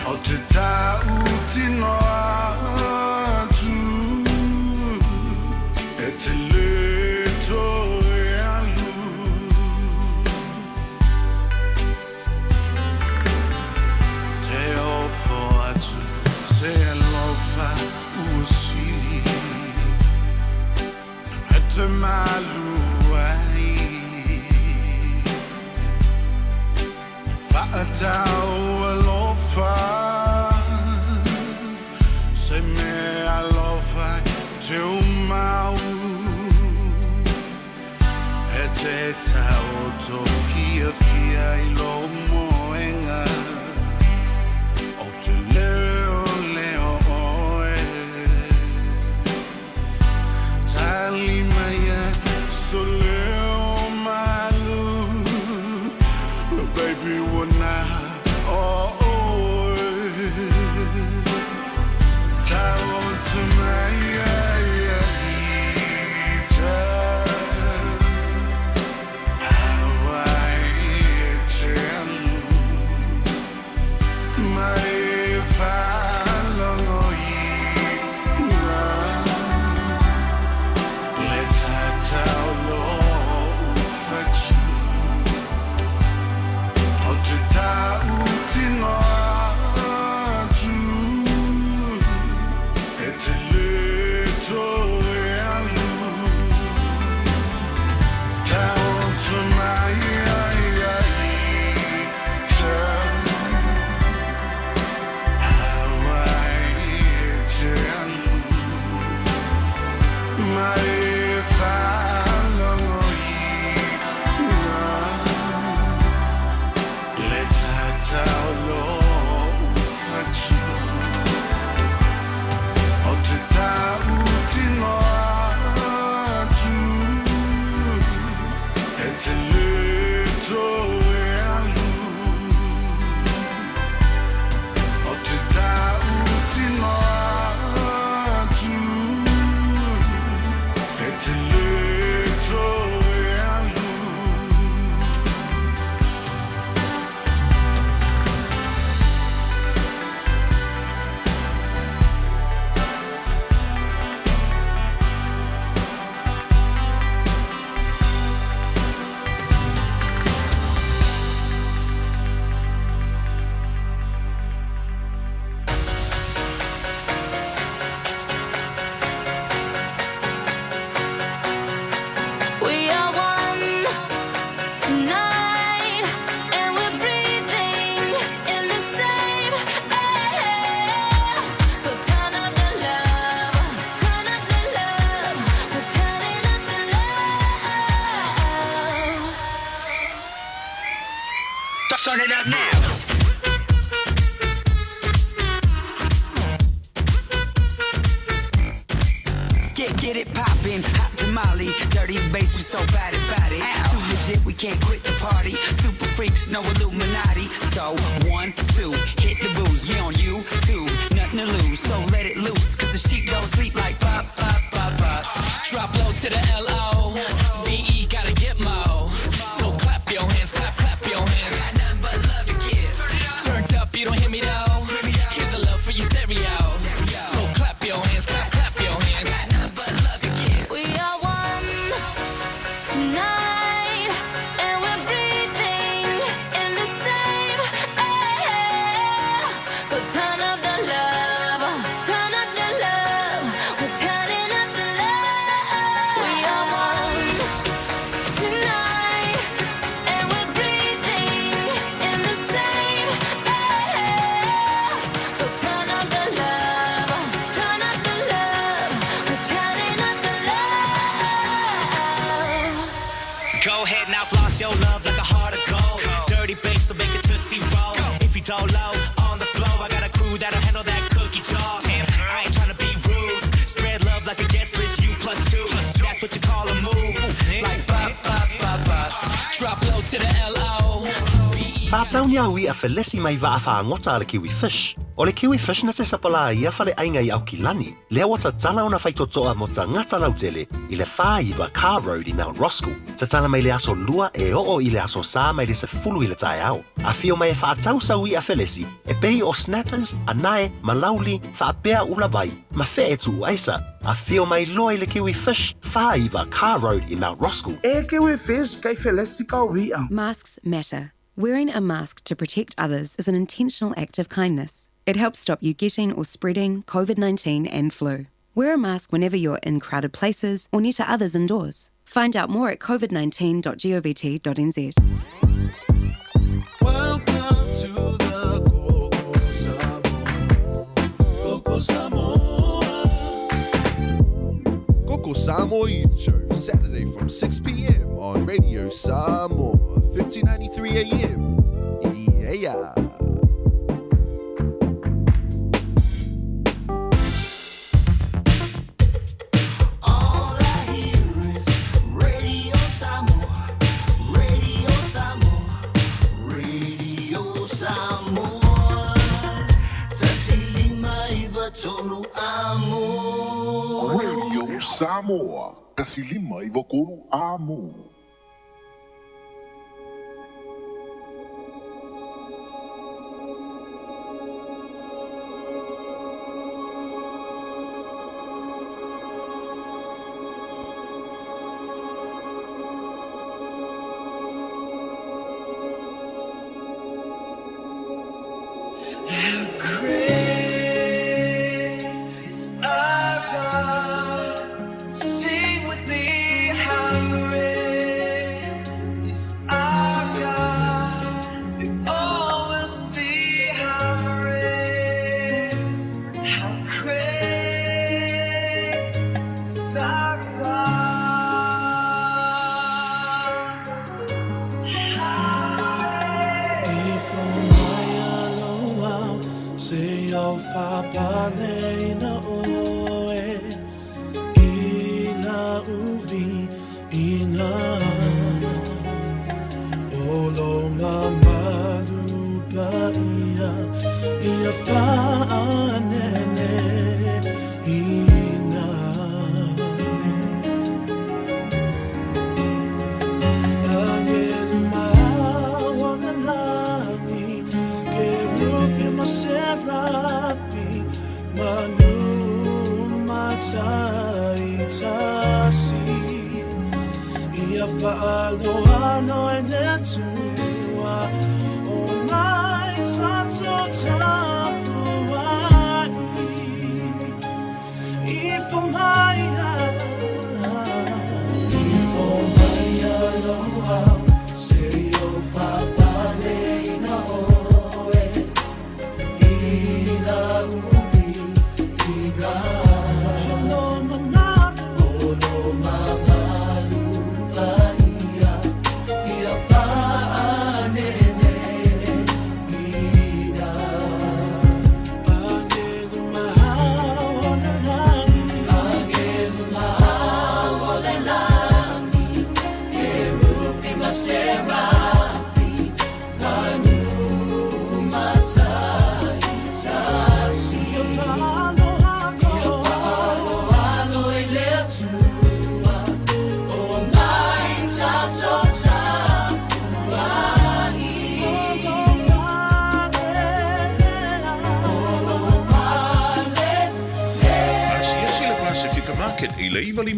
Speaker 16: o te tautino atu e te leto e alu te ofo atu se alofa usili e te malu ai Fa'atau alofa Se me alofa te umau E te tau to fia fia I lo moenga O te leo leo oe Tali maia so leo malu Baby, what now? Oh, down to my how I tell my follow let's tell Te tautino atu e te leto e alu Down to my how I tell my follow Tau lo ufatu O te tautino atu E te leto e alu O te tautino atu E te leto e alu
Speaker 6: We are one tonight, and we're breathing in the same air. So turn up the love, turn up the love, we're turning up the love.
Speaker 17: Turn it up now. Get it poppin', hot tamale, dirty bass, we so bad about it. Too legit, we can't quit the party. Super freaks, no Illuminati. So 1, 2, hit the booze. We on YouTube, nothing to lose. So let it loose, cause the sheep don't sleep like pop, pop, pop, pop. Drop low to the L-O, V-E gotta get mo. So clap your hands, clap, clap your hands. Got nothing but love to give. Turned up, you don't hear me though. Here's a love for your stereo. So clap your hands, clap, clap your hands. Got nothing but love to give.
Speaker 6: We are one tonight, and we're breathing in the same air. So turn up the love, turn up the love, we're turning up the love. We are one tonight, and we're breathing in the same air. So turn up the love, turn up the love, we're turning up the love.
Speaker 18: Go ahead now, floss your love like a heart of gold. Dirty bass, so make it tootsie roll. If you don't low on the floor, I got a crew that'll handle that cookie jar. I ain't tryna be rude. Spread love like a guest list, you plus two. That's what you call a move. Like pop, pop, pop, pop.
Speaker 17: Drop low to the L-O.
Speaker 8: Whātauni au I a whelesi mai wa a whaangota ala Kiwi Fish. O le kiwi fish na te sapala ia fale ainga I Aukilani, lea wata tala ona whaitotoa mo ta ngata lautele I le whaiva Car Road I Mount Roskill. Ta tala mai le aso lua e o I le aso sa mai le se fulu I le tae au. A fio mai e whaatau sau I a felesi, e pei o snappers, anae, malauli, whaapea ulawai, ma whee tu aisa. A fio mai loa I le kiwi fish, whaiva Car Road I Mount Roskill.
Speaker 9: E kiwi fish kai felesi ka wia.
Speaker 19: Masks matter. Wearing a mask to protect others is an intentional act of kindness. It helps stop you getting or spreading COVID-19 and flu. Wear a mask whenever you're in crowded places or near to others indoors. Find out more at covid19.govt.nz.
Speaker 16: Welcome to the Coco Samoa. Coco Samoa Youth Show, Saturday from 6 p.m. on Radio Samoa, 1593 AM. Yeah.
Speaker 20: Radio Samoa, kasilima I Vokuru Amo.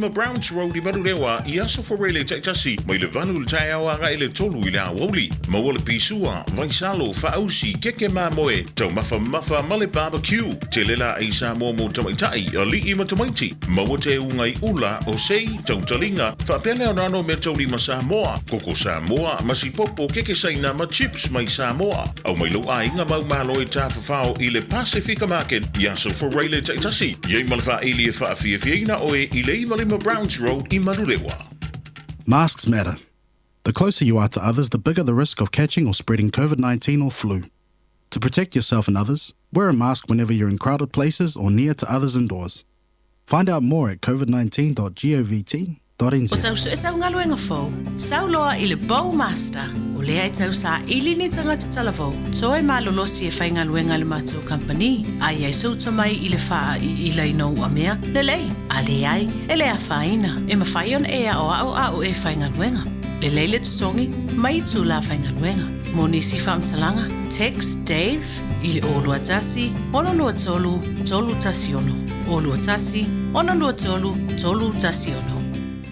Speaker 21: Browns Road I Marurewa I aso forele taitasi mai le vanu le tai awa ele tolu I le awoli ma wale pisua vaisalo fausi keke mamoe tau mafa male barbecue te lela ai sa mo tamaitai o li I matamaiti ma wote ungai ula o sei tau talinga fa pele onano me tau lima Samoa Coco Samoa masipopo keke saina ma chips mai Samoa au mai lo ai nga mau malo I tafafao I le Pacifica Market I aso forele taitasi ye malfa ili fa fiafina oe I le Ivalima Browns Road I Marurewa.
Speaker 10: Masks matter. The closer you are to others, the bigger the risk of catching or spreading COVID-19 or flu. To protect yourself and others, wear a mask whenever you're in crowded places or near to others indoors. Find out more at covid19.govt.nz. www.bowmaster.co.nz.
Speaker 4: O tau su e sau ngaluenga fau, sau loa i le Bowmaster, o lea e tau sa ili ni tangata talavou, so e malolosi e whai ngaluenga le mātou company, ai ai sauta mai i le whaa i ilai nou a mea, le lei, a le ai, e lea whaina, e mawhai on e a o e whai ngaluenga. Le leile tutongi, mai tu la whai ngaluenga. Mo nisi whamtalanga, text Dave, i le olua tasi, onolua tolu, tolu tasi ono. Olua tasi, onolua tolu, tolu tasi ono.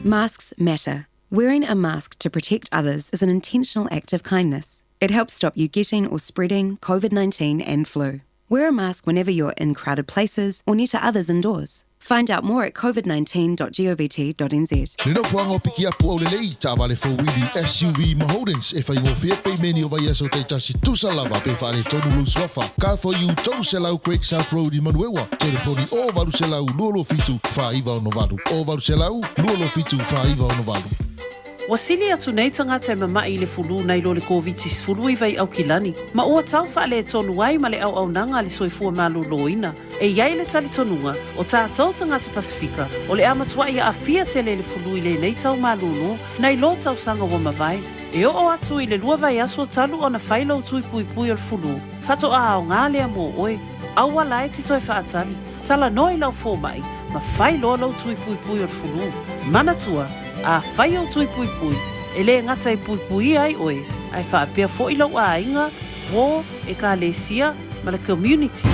Speaker 19: Masks matter. Wearing a mask to protect others is an intentional act of kindness. It helps stop you getting or spreading COVID-19 and flu. Wear a mask whenever you're in crowded places or near to others indoors. Find out more at covid19.govt.nz.
Speaker 20: Le no whanga o piki apu au le lei, tāwale four-wheeling SUV Mahoudens, e whai o whia pei meni o vai aso te tasi tusa lava pe whare tonu lu swafa. Ka for you tau se lau Creek South Road I Manuewa. Telefoni o varu se lau luolo fitu wha iwa o no varu. O varu se lau luolo fitu wha iwa o no varu.
Speaker 3: Wa sili atu nei tangata e mamai I le fulu nei lo le COVID-19 fulu I vai au kilani. Ma ua tau wha le tonu ai ma le au nanga le soifua malu loina. E iai le tali tonunga o tātou tangata Pasifika o le amatua ia a fia tele le fulu I le nei tau malulu nei lo tau sanga wa mawai. E o atu I le lua vai aso talu o na whailo tui pui pui al fulu. Fato a au ngā lea mo oe. Aua lai tito e whaatali. Tala noi lau fō mai. Ma whailo lau tui pui pui al fulu. Manatua. A whai o tui pui pui, e le ngata I pui pui ai oe, ai whaapea fo I lau a inga, wō e ka le sia, ma le community.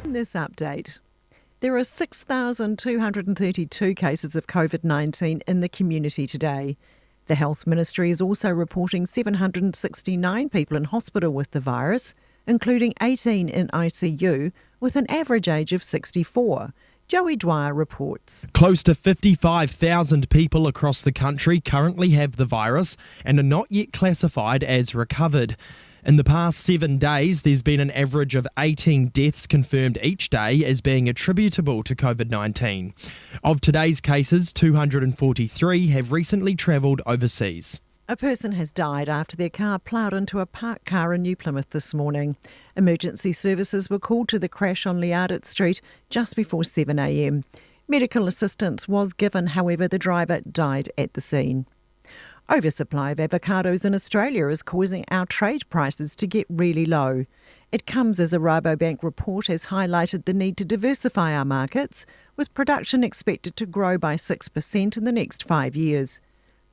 Speaker 22: In this update, there are 6,232 cases of COVID-19 in the community today. The Health Ministry is also reporting 769 people in hospital with the virus, including 18 in ICU, with an average age of 64. Joey Dwyer reports.
Speaker 23: Close to 55,000 people across the country currently have the virus and are not yet classified as recovered. In the past 7 days, there's been an average of 18 deaths confirmed each day as being attributable to COVID-19. Of today's cases, 243 have recently travelled overseas.
Speaker 22: A person has died after their car ploughed into a parked car in New Plymouth this morning. Emergency services were called to the crash on Liardit Street just before 7 a.m. Medical assistance was given, however, the driver died at the scene. Oversupply of avocados in Australia is causing our trade prices to get really low. It comes as a Rabobank report has highlighted the need to diversify our markets, with production expected to grow by 6% in the next 5 years.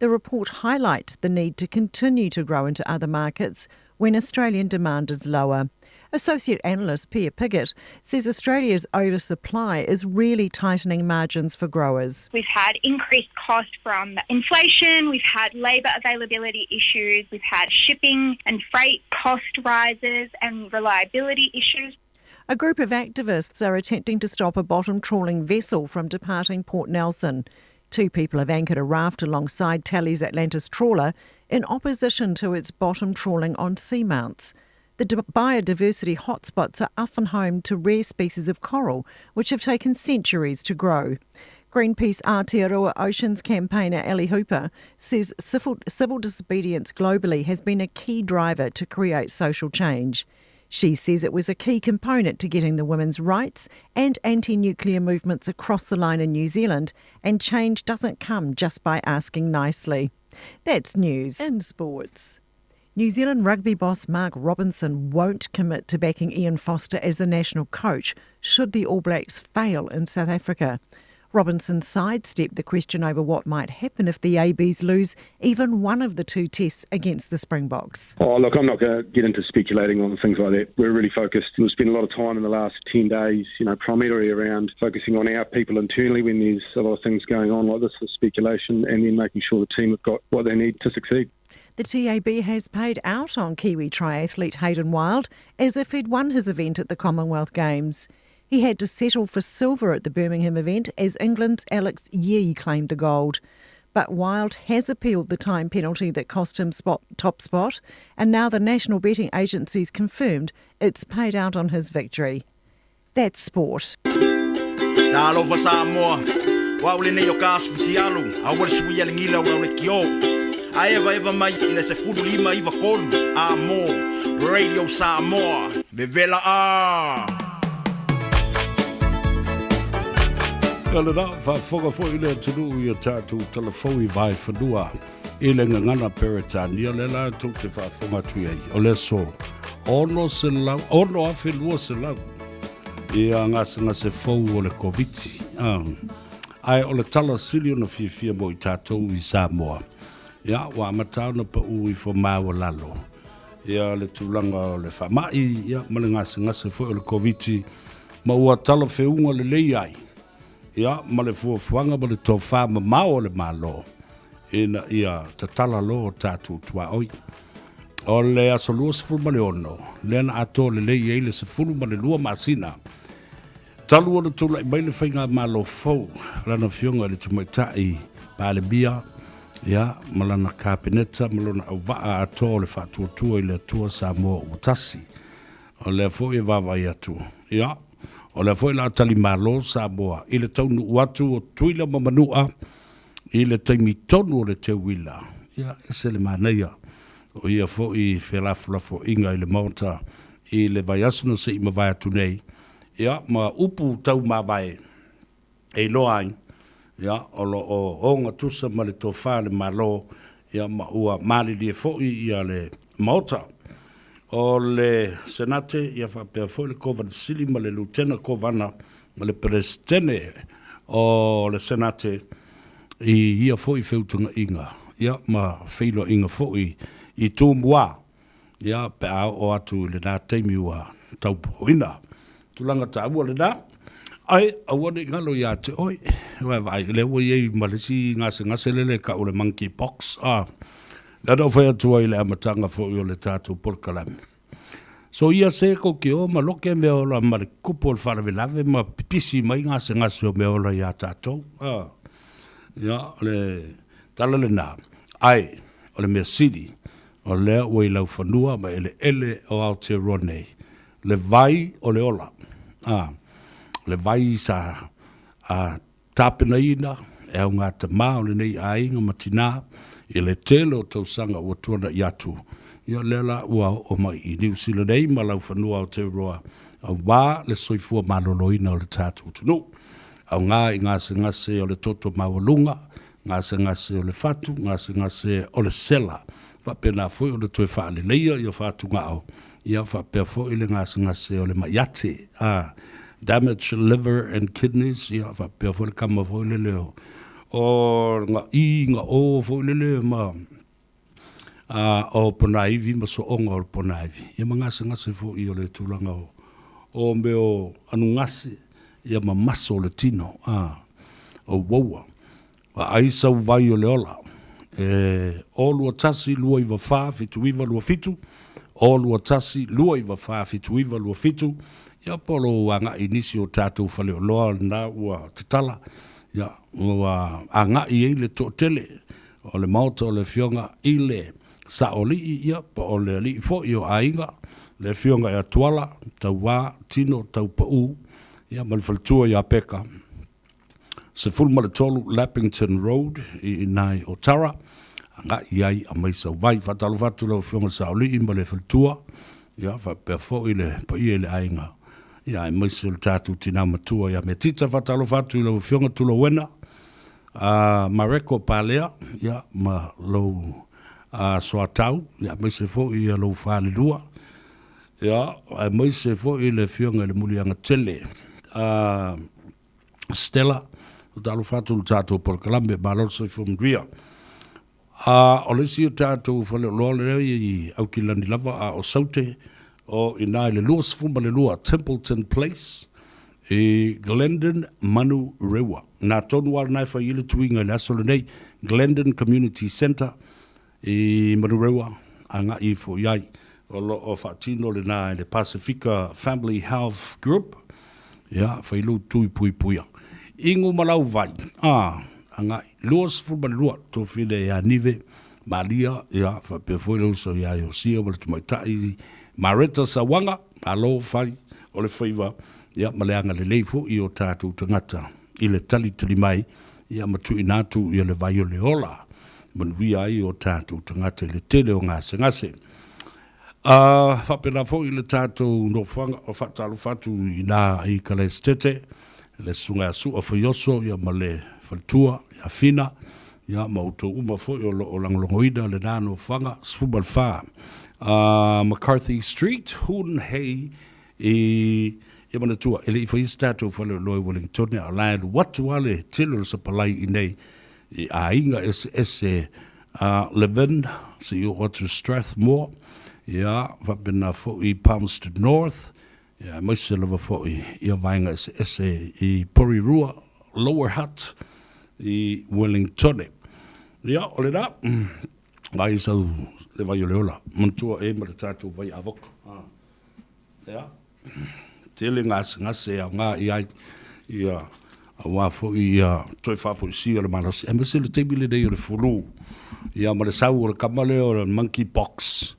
Speaker 22: The report highlights the need to continue to grow into other markets when Australian demand is lower. Associate analyst Pia Piggott says Australia's oversupply is really tightening margins for growers.
Speaker 24: We've had increased cost from inflation, we've had labour availability issues, we've had shipping and freight cost rises and reliability issues.
Speaker 22: A group of activists are attempting to stop a bottom trawling vessel from departing Port Nelson. 2 people have anchored a raft alongside Tally's Atlantis trawler in opposition to its bottom trawling on seamounts. The biodiversity hotspots are often home to rare species of coral, which have taken centuries to grow. Greenpeace Aotearoa Oceans campaigner Ellie Hooper says civil disobedience globally has been a key driver to create social change. She says it was a key component to getting the women's rights and anti-nuclear movements across the line in New Zealand, and change doesn't come just by asking nicely. That's news. In sports. New Zealand rugby boss Mark Robinson won't commit to backing Ian Foster as the national coach should the All Blacks fail in South Africa. Robinson sidestepped the question over what might happen if the ABs lose even one of the 2 tests against the Springboks.
Speaker 25: Oh, look, I'm not going to get into speculating on things like that. We're really focused. We've spent a lot of time in the last 10 days, primarily around focusing on our people internally when there's a lot of things going on like this for speculation, and then making sure the team have got what they need to succeed.
Speaker 22: The TAB has paid out on Kiwi triathlete Hayden Wilde as if he'd won his event at the Commonwealth Games. He had to settle for silver at the Birmingham event as England's Alex Yee claimed the gold. But Wilde has appealed the time penalty that cost him top spot, and now the National Betting Agency's confirmed it's paid out on his victory. That's sport.
Speaker 7: Talo fa Samoa. wa ule nei o kasputi alu a wale sui ale ngila ura ule kio a eva mai ina se fulu lima iwa kolu a mo Radio Samoa Vevela a
Speaker 2: Kala na whaka fo ile tunu i a tātou telefoni vai whanua i le ngangana Peretania le la tau te whaafonga tui ai o le so ono se lau, ono a whenua se lau i a ngasa se fau o le COVID ai o le tala sili o na fia mo i tātou i Samoa ia wa matau na pa ui fo maua lalo ia le tūlanga o le whamai ia ma le ngasa fo o le COVID ma ua tala whiunga le lei ai ia ma le fuafuanga ma le tōwha ma mao le malo ina ia tatala lo tātou tua oi o le asolua sefulu ma le ono le ana ato le lei ei le sefulu ma le lua masina talu o le tula i mai le whainga malo fau lana fionga le tumaitai pa le bia ia malana kapeneta malona au vaa ato le whatuatua i le atua Samoa utasi o le fo e vava i atu ia o le fo i la tali malo Samoa i le taunu uatu o tuila mamanua i le taimi tonu o le te wila ia ese le manaia o ia fo i whelafulafo inga i le maota i le vai asuna se i mawai atu nei ia ma upu tau mawai e loain ia o ngā tusa ma le tōwha le malo ia ma ua mali lie fo'i ia le maota o le senate ia whapea fo'i le kovana sili ma le lutena kovana ma le presidene o le senate i ia fo'i wheutunga inga ia ma whilo inga fo'i i tūmua ia pe o atu le nā teimi ua taupoina tulanga ta ua le nā ai awane ngalo ya te oi vai le wo ye malisi ngase lele ka o le monkey box la do fa tu ai le matanga fo yo le tatu por kalam so ia se ko ke o maloke me o la mal kupol fa le lave ma pisi mai ngase o me o la ya tatu ya le tala le na ai o le mesidi o le wo i lau fanua ma ele o Aotearoa le vai o le ola le vai sa tapena ina e au ngā tamā o le nei a inga matina i le telo tausanga ua tuana i atu ia lela ua o mai i New Zealand nei ma lau whanua o Aotearoa au wā le soifua maloloina o le tātou tunu au ngā i ngase o le toto mawalunga ngase o le fatu ngase o le sela whapena foi o le toi whaale leia i o whatu ngao ia whapea foi le ngase o le maiate damaged liver and kidneys ia whapea foi le kama foi le leo o ngā o foi le leo ma o ponaivi ma so onga o ponaivi ia ma ngase foi i o le tūlanga o meo anu ngase ia ma maso o le tino o waua wa aisa vai o le ola o lua tasi lua iwa wha fitu iwa lua fitu o lua tasi lua iwa wha fitu iwa lua fitu ia polo anga inisi o tātou whale o loa na ua tatala ia ua anga i eile tō tele o le maota o le fionga i le sa o li ia pa o le li fo i o ainga le fionga ia tuala tau wā tino tau pau ia malfaltua ia peka se fulma le tolu Lappington Road i nai o Tara nga iai a mai sa vai fatalo fatu le fionga sa o li i ma le faltua ia fa perfo i le pa i le ainga ia e mai se le tatu tina matua ia me tita fatalo fatu le fionga tulo wena Mareko Palea ia ma lo soatau ia mai se fo i lo fale lua ia e mai se fo i le fionga le mulianga tele Stella talo fatu le tatu por Columbia balor se fo mdria o le si o tatu fale lo le i au kilani lava o saute o ina le lua sfumba le lua Templeton Place e Glendon Manu Rewa na tonu wala nai fa ile tuinga le aso le nei Glendon Community Center e Manu Rewa anga i fo iai o fatino le na le Pacifica Family Health Group ya fa ilu tui puia ingu malau vai anga lua sfumba le lua to file ya nive malia ya fa pe foi lo so ya yo si o le tumaitai Marita Sawanga, alo fai, o le whaiva, ia maleanga le leifo i o tātou tangata, i le tali mai, ia matu inatu ia le vai o le ola. Manuia ai o tātou tangata i le tele o ngase. Whapena fo i le tātou no whanga o whatalo whatu i nā i Kalestete, le sunga su o whaioso ia ma le whantua, ia whina, ia mauto uma fo i o langlongoida le nāno whanga, sfubal wha. McCarthy Street, Hoon Hay, ia mana tua, ele i whais tātou whale loi Wellington, a lai watu ale tilo sa palai i nei, i a inga ese 11, so you want to Strathmore, ia, whapena fo i Palmerston North, ia, maise lava fo i vainga ese i Porirua, Lower Hutt, i Wellington. Ia, ole da, vai sau, le vai o leola, mantua e mara tātou vai avok. Ia, tele ngase a ngā i ai, ia, a wafo i toi whafo i si o le manas. E mese le teibile nei o le furu. Ia ma le sau o le kamale o le monkeypox.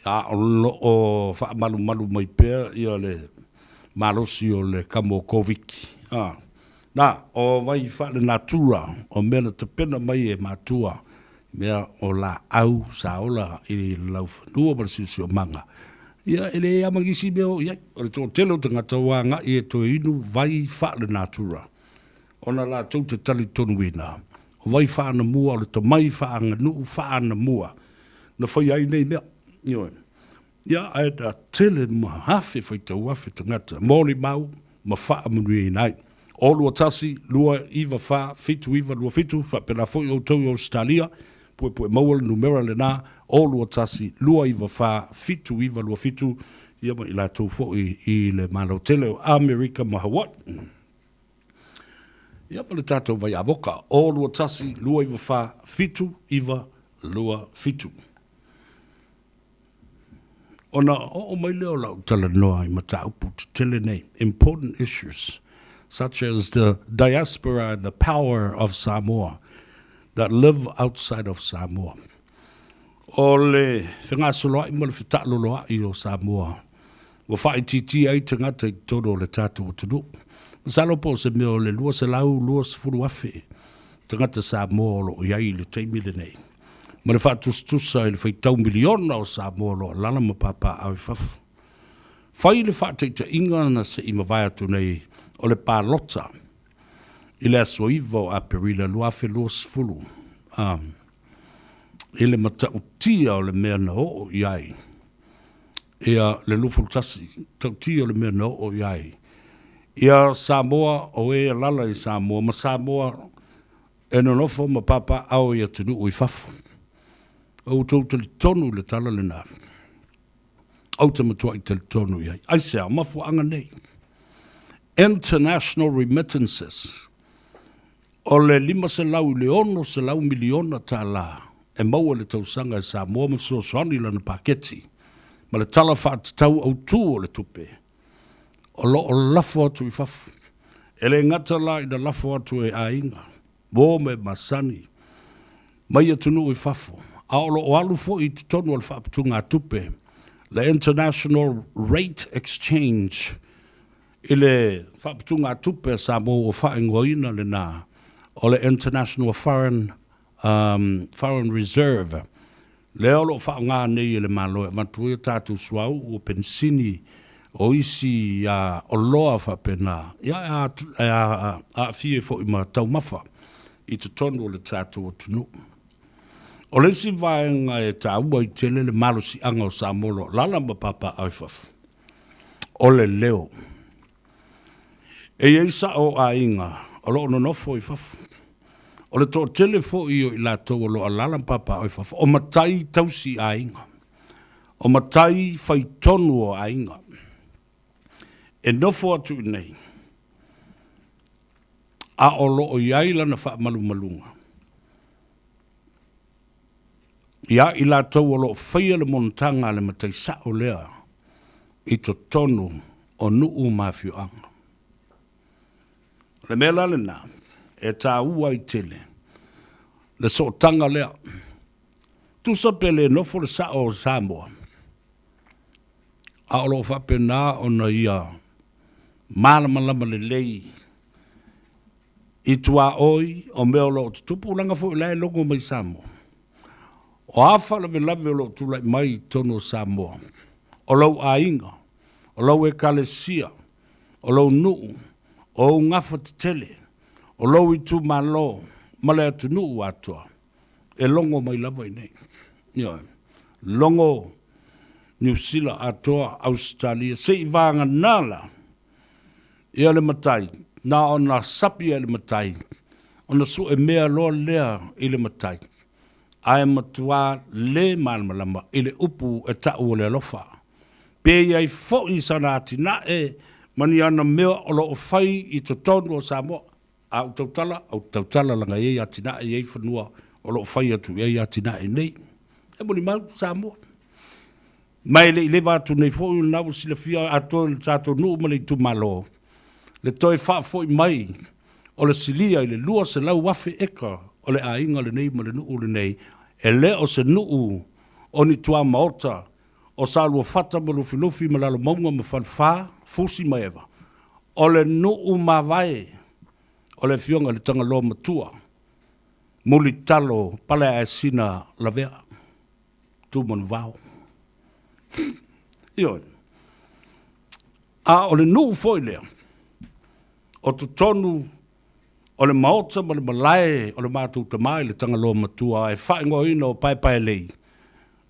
Speaker 2: Ia o wha malu mai pēr ia le marosi o le kamo koviki. Nā, o vai wha le natura, o mena te pena mai e matua, mea o la au sa ola i lau whanua ma le siusi o manga. Ia ele e amangisi meo, ia, o le tō telo te ngata wanga i e to inu vai wha le natura. Ona la tau te tali tonu wina. O vai whaana mua, o le tamai whaanga nuu whaana mua. Na whai ai nei mea. Ia, ai da tele ma hawhi whai tau hawhi tangata. Mōri mau, ma whaa munui nai. O lua tasi, lua iwa whaa, fitu iwa, lua fitu, wha pena fwoi o tau o Stalia, pue maual numera le nā, o lua tasi, lua iwa whaa, fitu iwa, lua fitu, ia ma ila tau fwoi i le malo tele o Amerika Mahawat. Ia pa le tātou vai avoka, o lua tasi, lua iwa wha, fitu, iwa, lua fitu. Ona o mai leo lau tala noa i mata upu te tele nei, important issues, such as the diaspora and the power of Samoa that live outside of Samoa. O le whenga soloa i mo le whetalo loa i o Samoa, wa whai titi ai te ngata i todo le tātou o tunu. Masalo po se meo le lua se lau, lua se furu afe. Te ngata Samoa lo iai le teimile nei. Ma le whātustusa i le whaitau miliona o Samoa lo lana ma papa au whafu. Whai le whāteita inga na se ima vai atu nei o le pālota. I le aso iwa o aperila lua afe lua se furu. I le mata utia o le mea na o iai. Ia le lufu tasi, tautia o le mea na o iai. Ia Samoa o e lala i Samoa, ma Samoa e nonofo ma papa au ia tunu ui fafu. Au tau tali tonu le tala le nā. Au te matua i tali tonu iai. Ai sea, mafu anga nei. International remittances. O le 5 se lau leono se lau miliona ta la. E maua le tausanga i Samoa ma so soni lana paketi. Ma le tala whaatau au tū o le tupe. O lafo atu i fafu. Ele ngata la i da lafo atu e ainga. Bo me masani. Mai atunu i fafu. A o alu fo i tonu al whaapatunga tupe. Le International Rate Exchange. Ile whaapatunga tupe sa mo o whaingoina le nā. O le International Foreign Reserve. Le olo whaanga nei le malo. Matuia tātu suau o pensini. O isi o loa whapena, ia a fie fo i ma tau mafa i te tonu o le tātou o tunu. O le si vaenga e tā ua i tele le malusi anga o Samolo, lala ma papa au fafu. O le leo. E eisa o a inga, o lo no nofo i fafu. O le tō tele fo i o i la tau o lo a lala ma papa au fafu. O matai tausi a inga. O matai fai tonu o a inga. E nofo atu nei. A o loo iai lana wha malunga. Ia i la tau o loo whaia le montanga le matai sa o lea i to tonu o nuu mawhio anga. Le mea le nā, e tā ua i tele, le so tanga lea. Tusa pele nofo le sa o Samoa. A o loo whapena o na ia malama le lei I tua oi o mea lo tupu langa fo lai longo mai Samoa. O afa la lave lo tu lai mai tono Samoa. O lau ainga, o lau e kalesia, o lau nuu, o ngafa te tele, o lau I tu malo, male atu nuu atua. E longo mai lava nei. Yo. Longo New Zealand atua Australia se I vanga nala. Ia le matai. Na ona sapi le matai. Ona su e mea loa lea I le matai. Ai matua le malmalama I le upu e tau o le alofa. Pe iai fo I sana atina e mani ana mea o lo o fai I to tonu o Samoa. Au tautala langa e atina e ei whanua o lo o fai atu e atina e nei. E moni mau Samoa. Mai le lewa atu nei fo I nau sila fia ato le tato nuu ma le tu malo. Le toi wha fo I mai o le silia I le lua se lau wafe eka o le ainga le nei ma le nuu le nei. E le o se nuu o ni tua maota o sa lua fata ma lufi ma lalo maunga ma fanfa fusi ma ewa. O le nuu ma vai o le fionga le tanga loa matua. Muli talo pale a sina la vea. Tu mon vau. Ioi. A o le nuu foi lea. O tu tonu o le maota ma le malae o le mātou tamai le tanga loa matua e whaingo ina o pai lei.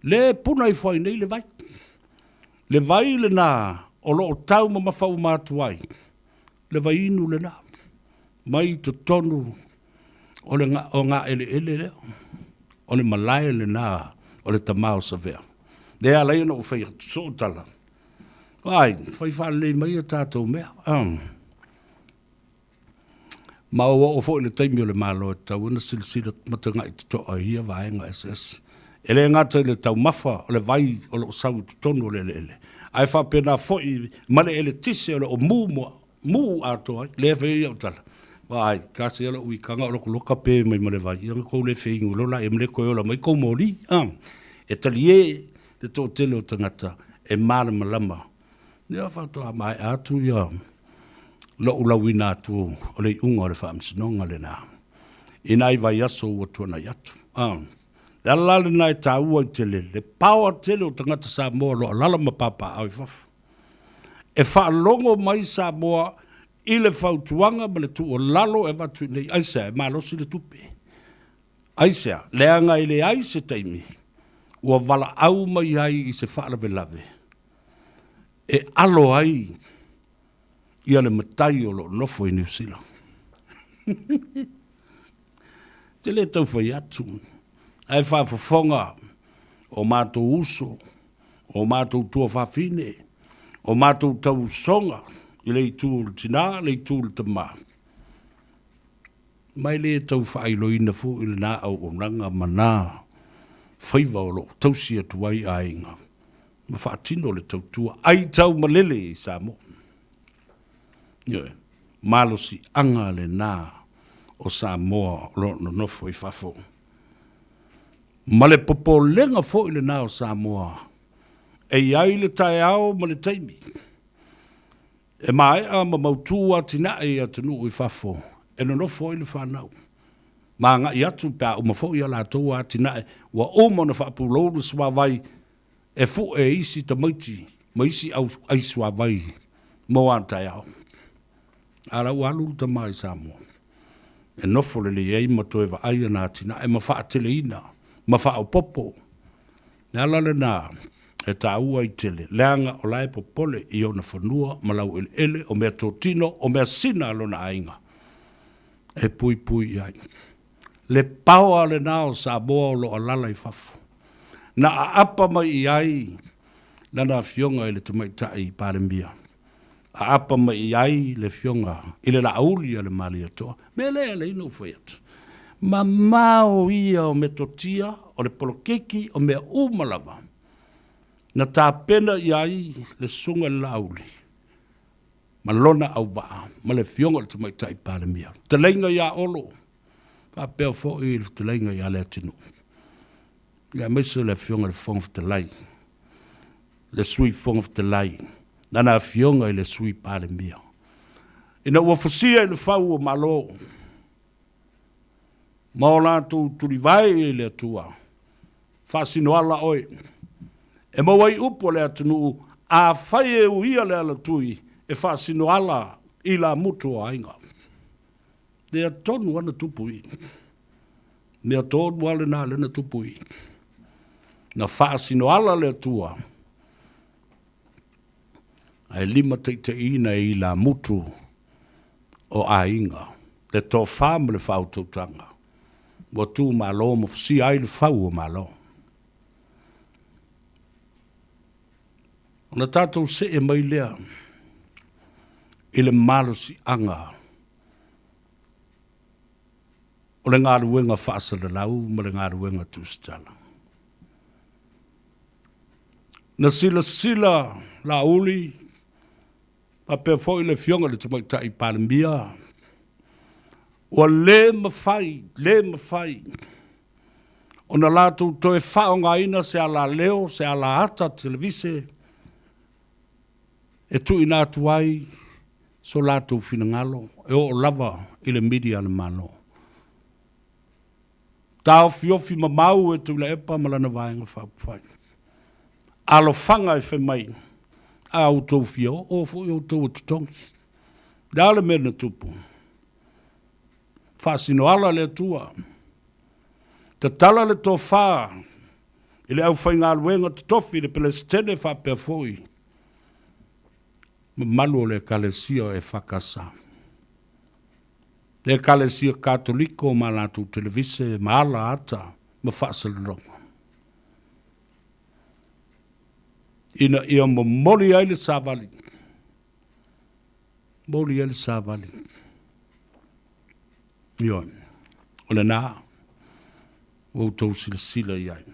Speaker 2: Le puna I foi nei le vai. Le vai le nā o lo o tau ma mawhau mātuai. Le vai inu le nā. Mai tu tonu o le ngā ele lea. O le malae le nā o le tamau sa vea. Le a leina o whai sotala. Ai, whai whale mai a tātou mea. Ma o fo le taimi o le malo e tau ina silsila matanga I te toa hia vaenga SS. E le ngata le tau mafa o le vai o le sau tonu le ele. Ai wha pena fo I male ele tise o le o mu atoa le whai au tala. Ai, kasi ala ui kanga o loko loka pe mai male vai. Ianga kou le whaingu lola e mle koe ola mai kou mori. E tali e le tō tele o tangata e mara malama. Nea whatoa mai atu ia. Lo ulawina atu o le unga o le whaamsinonga le nā. Inai vai aso ua tuana yatu. Le alale nai tā ua I tele. Le paua tele o tangata Samoa lo alala mapapa au I fafu. E whaalongo mai Samoa I le whautuanga ma le tu o lalo e watu nei. Aisea e malosi le tupe. Aisea, leanga I le aise taimi. Ua wala au mai ai I se whaalawe lawe. E alo ai. Ia le matai o lo nofo I New Zealand. Te le tau whai atu. Ai whaafafonga o mātou uso, o mātou tua whawhine, o mātou tau songa, I le tūl tina, le tūl tama. Mai le tau whaailoina fu I le nā au o ranga mana, whaiva o lo tausia tuai ainga. Ma whaatino le tau tua, ai tau malele I Samoa. Malosi anga le nā o Samoa lo no nofo I fafo. Ma le popo lenga fo I le nā o Samoa. E iai le tae ao ma le taimi. E mai a ma mautua tina e atanu I fafo. E no nofo I le whanau. Ma nga I atu pia o mafo I ala toa tina e wa o mana whaapu lolo swa vai e fu e isi ta maiti. Ma isi au aiswa vai. Mo an tae ao. Ara walu ta mai Samoa. E nofo le le ei mato e wa aia nā tina e ma wha tele ina. Ma wha au popo. Nala le nā e tā ua I tele. Leanga o lai popole I ona whanua malau ele o mea tōtino o mea sina alona ainga. E pui pui ai. Le paua le nā o Samoa o lo alala I fafu. Na a apa mai I ai. Lana fionga I le tamaitai I Paremia. A apa mai ai le fionga I le lauli le mali atoa. Me le ino whaiatu. Ma mao ia o me totia o le polokeki o mea umalawa. Na tā pena I ai le sunga lauli. Ma lona au waa. Ma le fionga le tamaitai Paremia. Te leinga ia olo. Pa peo fo I te leinga ia le atinu. Ia meso le fionga le fonga te lai. Le sui fonga te lai. Nana fionga I le sui Paremia. Ina ua fusia I le fau o malo. Ma o lātou turi vai e le atua. Whasino ala oi. E mawai upo le atunu a whai e uia le ala tui e whasino ala i la mutu o ainga. Lea tonu ana tupui. Lea tonu ale nā lena tupui. Na whasino ala le atua. Ai lima te ina i la mutu o ainga. Le tō whāma le whautautanga. Wa tū malo mo si ai le whau o malo. Ona tātou se e mai lea. I le malo si anga. O le ngā ruenga whaasa le lau, ma le ngā ruenga tūstala. Na sila la uli, pa pe foi le fionga le tamai tai palemia. O le mawhai. O na lātou toe whaonga ina se ala leo, se ala ata televise. E tu ina tuai, so lātou fina ngalo. E o lava i le media le mano. Tau fiofi mamau e tu le epa malana vaenga whapwhai. Alo whanga e whemai. A au tau fio, o fu i o tau tutongi. Dale mena tupu. Whasino ala le tua. Ta tala le tō whā. I le au whainga aluenga tutofi le pelestene whapea foi. Malu le kalesia e whakasa. Le kalesia katoliko ma lātou televise, ma ala ata, ma whaasale ronga. Ina ia mo mori ai le sāwali. Mori ai le sāwali. Ioi, o le nā, wautou sila iai.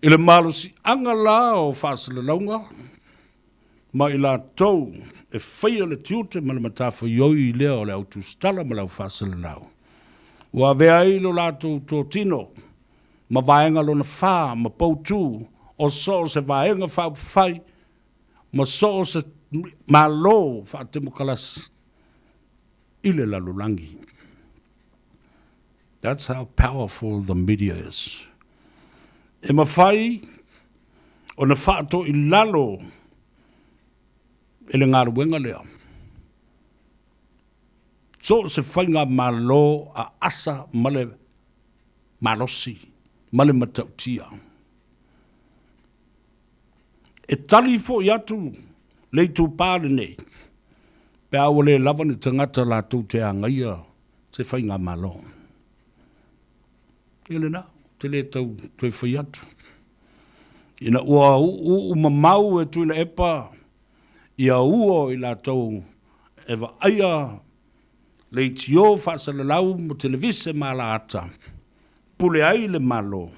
Speaker 2: I le malo si anga la o whaasale launga, ma i la tau e whaia le tiute ma le matafa ioi i lea o le autu stala ma lau whaasale lau. Ua vea ilo lātou tō tino, ma vaenga lo na whā, ma poutu, o so se vaenga whai, ma so se malo whaatemo kalas ile la lulangi. That's how powerful the media is. E ma whai, o na whaato i lalo, ele ngāra wenga lea. So se whainga malo a asa male malosi, male matautia. E tali fo i atu, lei tū pāre nei. Pe awa le lava ni tangata la tū te angaia, se whainga malo. Ele na, te le tau tui whai atu. Ina ua u mamau e tui la epa, ia uo i la tau ewa aia, lei tio whaasa le lau mo televise ma la ata. Pule ai le malo,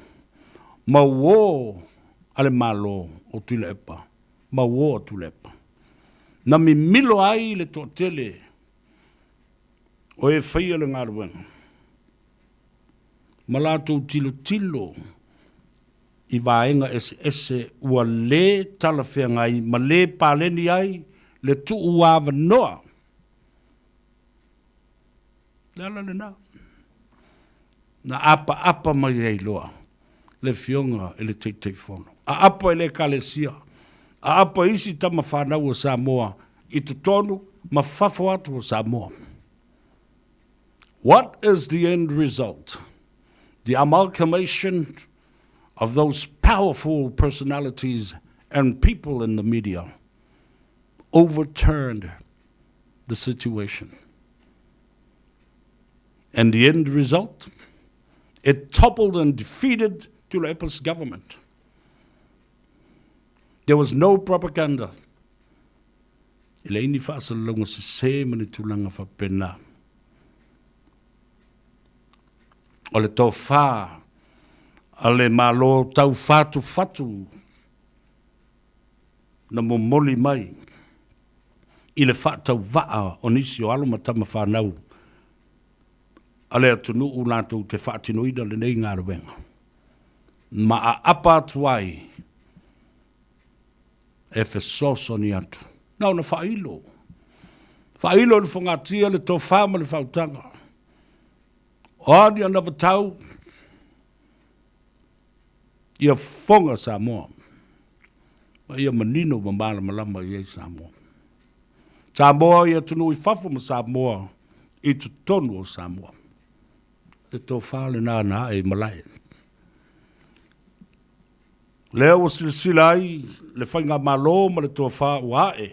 Speaker 2: ma uo ale malo o tui la epa, ma uo o tui la epa. Na mi milo ai le tō tele, o e whaia le ngā ruenga. Ma lātou tilo, i vaenga ese ua le talawhea ngai, ma le pāleni ai, le tu uawa noa. Lala le nā. Na apa mai ei loa, le fionga e le teitei whono. A apa e le kalesia, a apa isi tama whanau o Samoa, i tu tonu, ma whafo atu o Samoa. What is the end result? The amalgamation of those powerful personalities and people in the media overturned the situation. And the end result, it toppled and defeated Tulepa's government. There was no propaganda. Ilaini whaasalonga se se mani tulanga whapena. O le tō whā, a le malo tau whatu, na mo moli mai, i le whātau waa o nisi o aloma tama whanau, a le atunu u nātou te whaatinoida le nei ngā ruenga. Ma a apa atuai, e whesoso ni atu. Nau na whailo. Whailo le whangatia le tō whāma le whautanga. O ni ana vatau. Ia fonga Samoa. Ia manino mambala malama ia Samoa. Samoa ia tunu I fafu ma Samoa. I tutonu o Samoa. E tō whāle nā e malai. Lea o silasila ai, le whainga malo ma le tō whā ua e.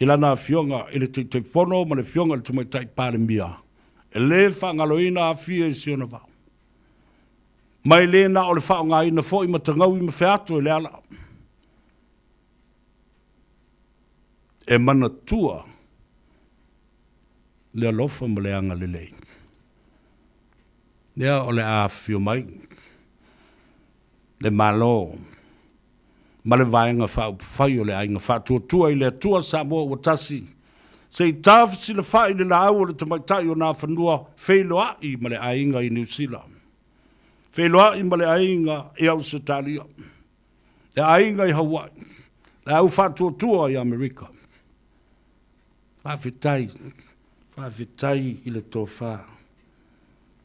Speaker 2: I lana fionga, i le te whono ma le fionga le tumai tai pāle mia. E le whangaloina a fia I siona whā. Mai le na o le whā ngā ina fo I matangau I mawhiato e le ala. E mana tua, le alofa ma le anga le lei. Lea o le a fio mai. Le malo. Ma le vaenga whai o le ainga whātua I le atua Samoa ua tasi. Se I tāwhisi le whai le la au le tamaitai o nā whanua wheloa I ma le ainga I New Zealand. Wheloa I ma le ainga I Australia. Le ainga I Hawaii. Le au whātua I Amerika. Whawhitai I le tō whā.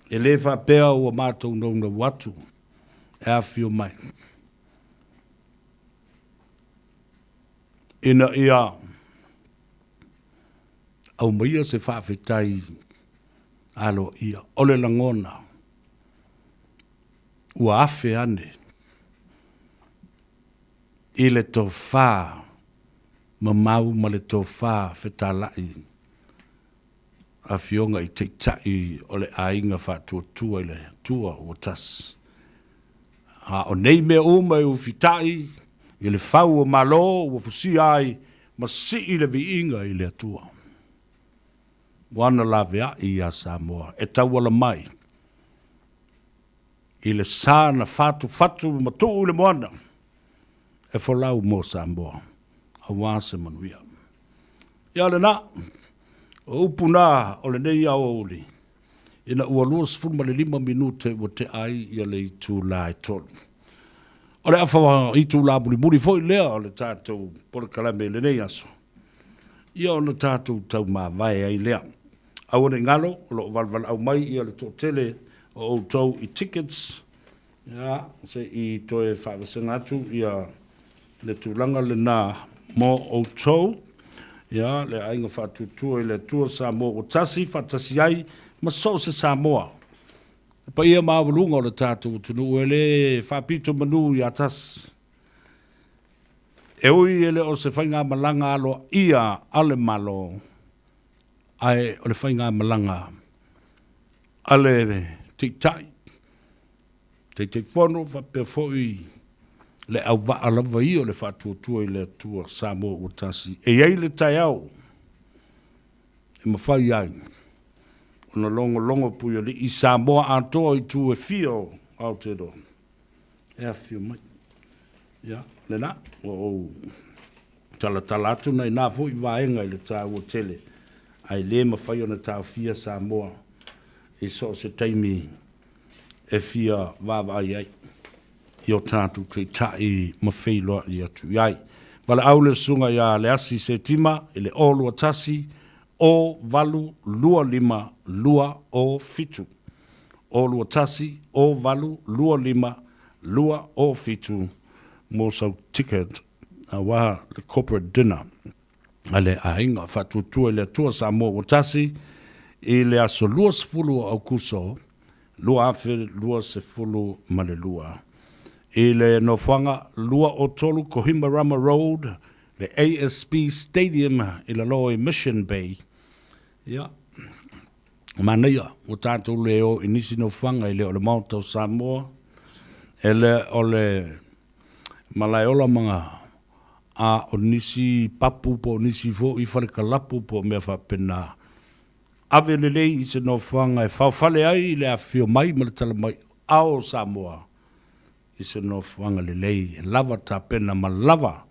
Speaker 2: E le whapea ua mātou nauna watu. E a whio mai. Ina ia. Au maia se whawhitai alo ia. Ole langona. Ua awhi ane. I le tō whā. Mamau ma le tō whā whetalai. A fionga I te tai o le ainga whātua I le tua o tas. O nei mea o mai o fitai, I le whau o malo o fusi ai, ma si I le viinga I le atua. Wana la vea I a Samoa, e tau ala mai. I le sāna fatu ma tuu le moana, e folau mo Samoa, a wāse manuia. Ia le na, o upuna o le nei au oli. Ina ua lua sifuru ma le 5 minute ua te ai ia le itu la e tolu. O le afa itu la buri foi lea o le tātou pole kalame le nei aso. Ia o le tātou tau mā vai ai lea. Au ane ngalo, o lo valval au mai ia le tōtele o outou I tickets. Ia, se I toe whawasangatu ia le tūlanga le nā mō outou. Ia, le ainga whatutua I le tua Samoa o tasi, whatasi ai, ma so se Samoa. Pa ia mawalunga o le tātou tunu e le whapito manu I atas. E ui ele o se whainga malanga alo ia ale malo. Ai o le whainga malanga. Ale te tai. Te whono whapea foi le au waalava I o le whatutua I le tua Samoa o tasi. E ei le tai au. E mawhai ai. Ona longo puia li I Samoa antoa I tu e fio Aotearoa. E a fio mai. Ia, le na. O tala atu nei nā fo I vaenga I le tāu o tele. Ai le mawhai ona tāu fia Samoa. I so se taimi e fia vāvai ai. I o tātu te tai mawhailoa I atu iai. Wale au le sunga ia le asi se tima, I le olu atasi, o valu lua lima lua o fitu. O lua tasi, o valu lua lima lua o fitu. Mo sau ticket a waha le corporate dinner. Ale a inga whatutua le tua Samoa o tasi. I le aso lua sefulu au kuso. Lua afe lua sefulu male lua. I le nofanga lua o tolu Kohimarama Road. Le ASB Stadium I la loa I Mission Bay. Ia. Manaia, o tātou leo I nisi no whanga I leo le Mount Samoa. E le o le malaiola mga a o nisi papu po nisi fo I whare kalapu po mea whapena. Ave le lei I se no whanga e whawhale ai I le a whio mai ma le tala mai ao Samoa. I se no whanga le lei e lava ta pena ma lava.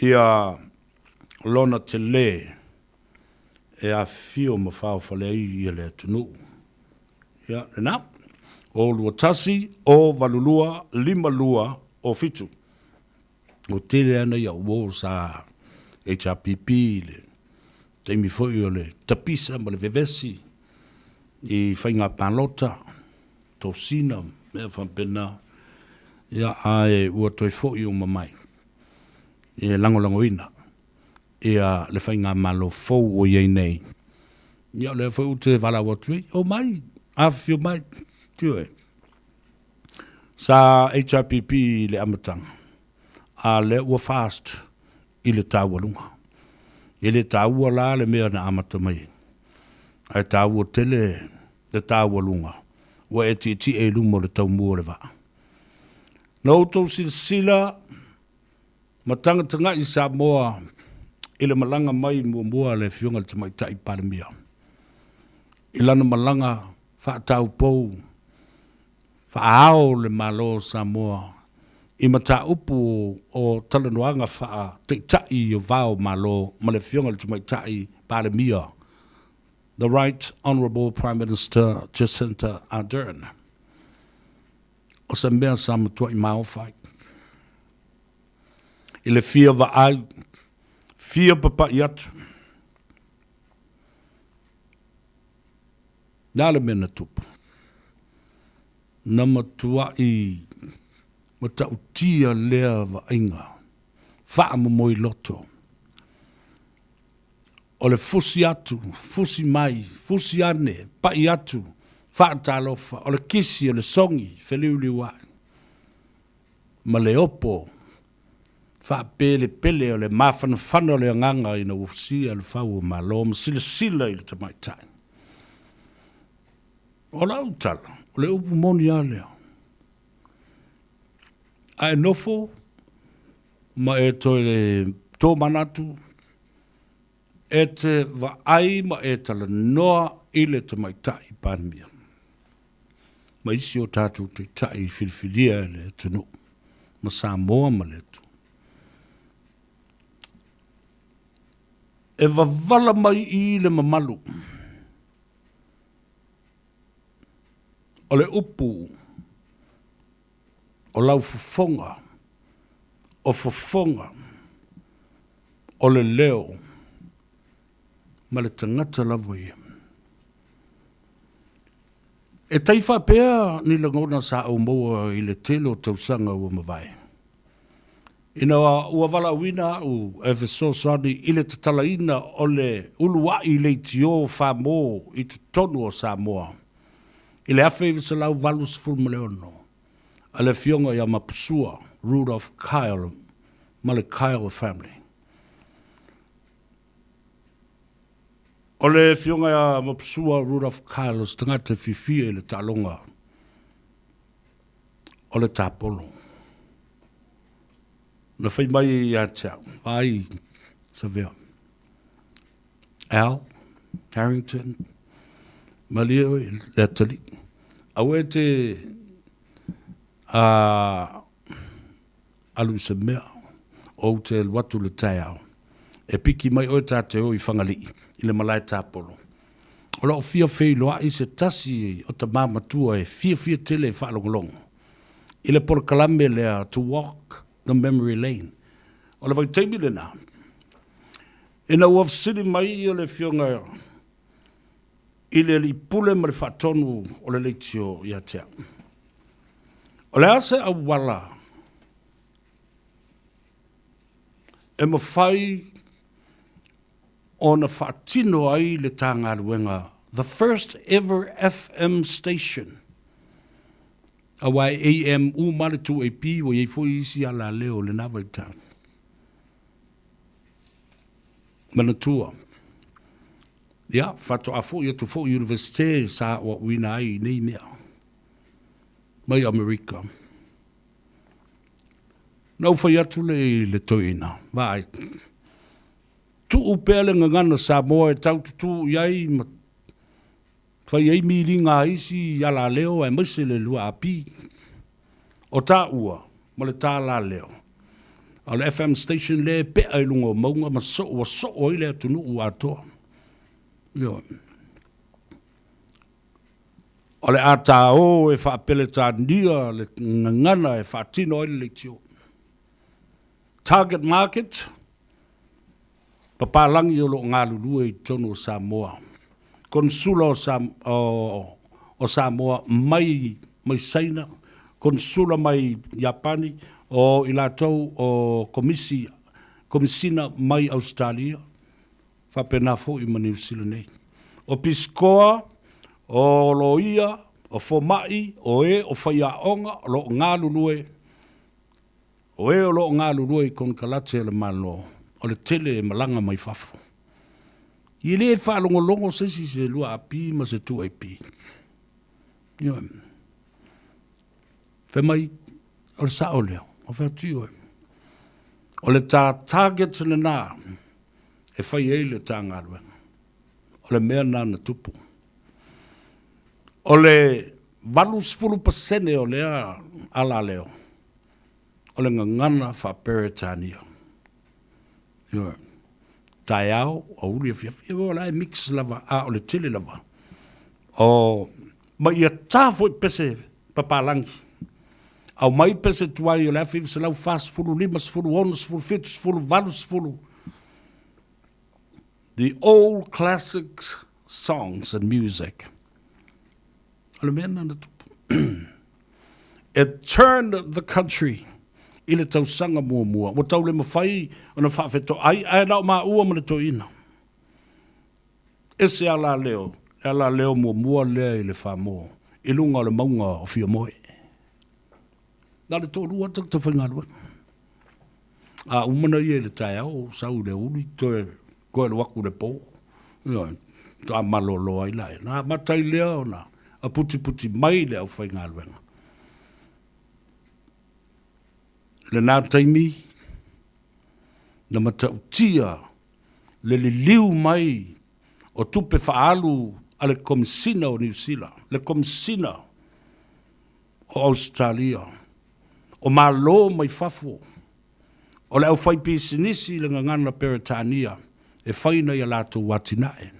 Speaker 2: Ia lona te le. E a fio ma whawhale ai I le tunu. Ia, e nā. O lua tasi, o valulua, lima lua, o fitu. O tele ana ia uo sa HRPP, le teimi foi o le tapisa ma le vevesi. I whainga pālota, tō sina, mea whampena, ia ae ua toi fo I o mamai. E lango ina. Ia le whainga malo fau o iei nei. Ia le whau te wala watui, o mai, awhio mai, tue. Sa HRPP le amatanga. A le ua fast I le tāwalunga. I le tāua la le mea na amata mai. Ai tāua tele le tāwalunga. Ua e ti e lumo le tau mua le wa. Na outou sila matanga tanga I Samoa I le malanga mai mua le fionga le tamaitai palemia. I lana malanga whaatau pou whaao le malo Samoa I mata upu o talanoanga wha te tai o vao malo ma le fionga le tamaitai palemia. The Right Honourable Prime Minister Jacinta Ardern. O se mea sa matua I maofai. I le fia wa ai, fia papa I atu. Nā le mena tupu. Na matua I matautia lea wa inga. Wha mamoi loto. O le fusi atu, fusi mai, fusi ane, pai atu, whaatalofa, o le kisi, o le songi, wheliuli wai. Ma le opo, whaapele pele o le mawhanawhana o le anganga I na usia le whau ma lo, ma sila I le tamaitai. O la utala, o le upu moni a leo. Ai nofo, ma e toi le tō manatu, e te wa ai ma e tala noa I le tamaitai panemia. Ma isi o tātou te tai filifilia le tunu. Ma Samoa ma le tu. E wavala mai I le mamalu. O le upu. O lau fofonga. O fofonga. O le leo. Ma le tangata lavo ia. E taifa pea ni la ngona sa au moa I le telo tausanga ua mawai. Ina ua wala wina u eveso sani I le tatalaina o le ulua I le tio wha mō I tu tonu o Samoa. I le awhi visa lau valus fulmaleono. A le fionga ia mapusua, Rudolph Kyle, ma le Kyle family. O le fionga ia mapusua Rudolph Kyle stangata fifia I le talonga. O le tapolo. Na whai mai ia tia. Ai, sa vea. Al, Harrington, Malio, le atali. Awe te alu se mea. O te watu le taiao. E piki mai o te o I whangali I le malai tāpolo. O lao fia whei loa I se tasi o ta māmatua e fia tele e whaalongolongo. I le porkalame lea to walk the memory lane. O le vai teimi le nā. E na uaf siri mai I o le fionga I le li pule ma le whaatonu o le leitio I atea. O le ase a wala e mawhai on a whaatino ai le tanga ruenga, the first ever FM station. Awai AM u maritu e pi o ye fo isi ala leo le navaita. Manatua. Ya, fato afo ye tu fo universite sa wa wina ai nei mea. Mai Amerika. Nau fai atu le toina. Vai. Tu upele ngana Samoa e tau tu iai ma fai ei milinga isi ala leo e mese le lua api o ta ua ma le ta la leo al FM station le pe ai lungo maunga ma so o ile tunu ua to yo ole ata o e fa pele ta ndia le ngana e fa tino ile le tio target market Papa langi o lo ngā lulu e tono Samoa. konsula o Samoa mai saina, konsula mai Japani, o i lātou o komisina mai Australia, whapena fo i New Zealand nei. O piskoa, o loia, o fomai, o whaiaonga, o lo ngā lulue, o lo ngā lulue i kon kalate le malo, o le tele e malanga mai fafo. I le whaalongolongo sesi se lua api ma se tu api. Whemai, o le sao leo, o whaatio e. O le tā target le nā, e whai e le tā ngārua. O le mea nā na tupu. O le 80% o lea ala leo. O le ngangana wha Peretania. Tai au, o uri a whiawhia, o la e mix lava, o le tele lava. O, ma ia tāfo i pese papalangi. Au mai pese tuai o le awhi se lau fast fulu, limas fulu, onus fulu, fitus fulu, valus fulu. The old classics songs and music. O le mea nana tupu. It turned the country. I le tausanga mua. Wa tau le mawhai o na whawheto. Ai nao maa ua ma le to ina. Ese ala leo mua lea i le whamoa. I lunga o le maunga o fia moe. Nā le tō rua tak te whaingarua. Umana i e le tai au, sau le uli, toe koe le waku le pō. Tā malolo ai lai. Nā matai lea o na, a puti mai le au whaingarua. Le nā taimi, na matau tia, le liu mai, o tupe whaalu a le komisina o New Zealand, le komisina o Australia, o malo mai fafo, o le au whai pisinisi le ngangana Peretania, e whaina i a lātou watinae.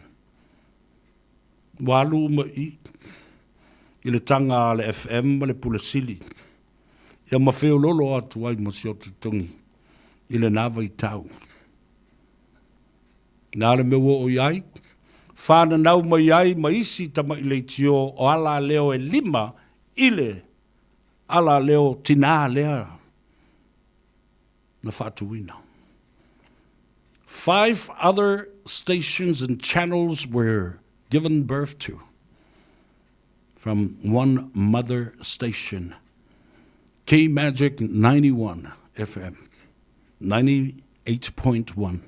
Speaker 2: Walu mai, i le tanga le FM, le pulasili, ia mawheo lolo atu ai mo si o te tongi, i le nawa i tau. Nā le mewo o iai, whāna nau mai ai ma isi tama i le tio o ala leo e 5 ile, ala leo tina lea na whātuina. 5 other stations and channels were given birth to from one mother station. K-Magic 91 FM, 98.1.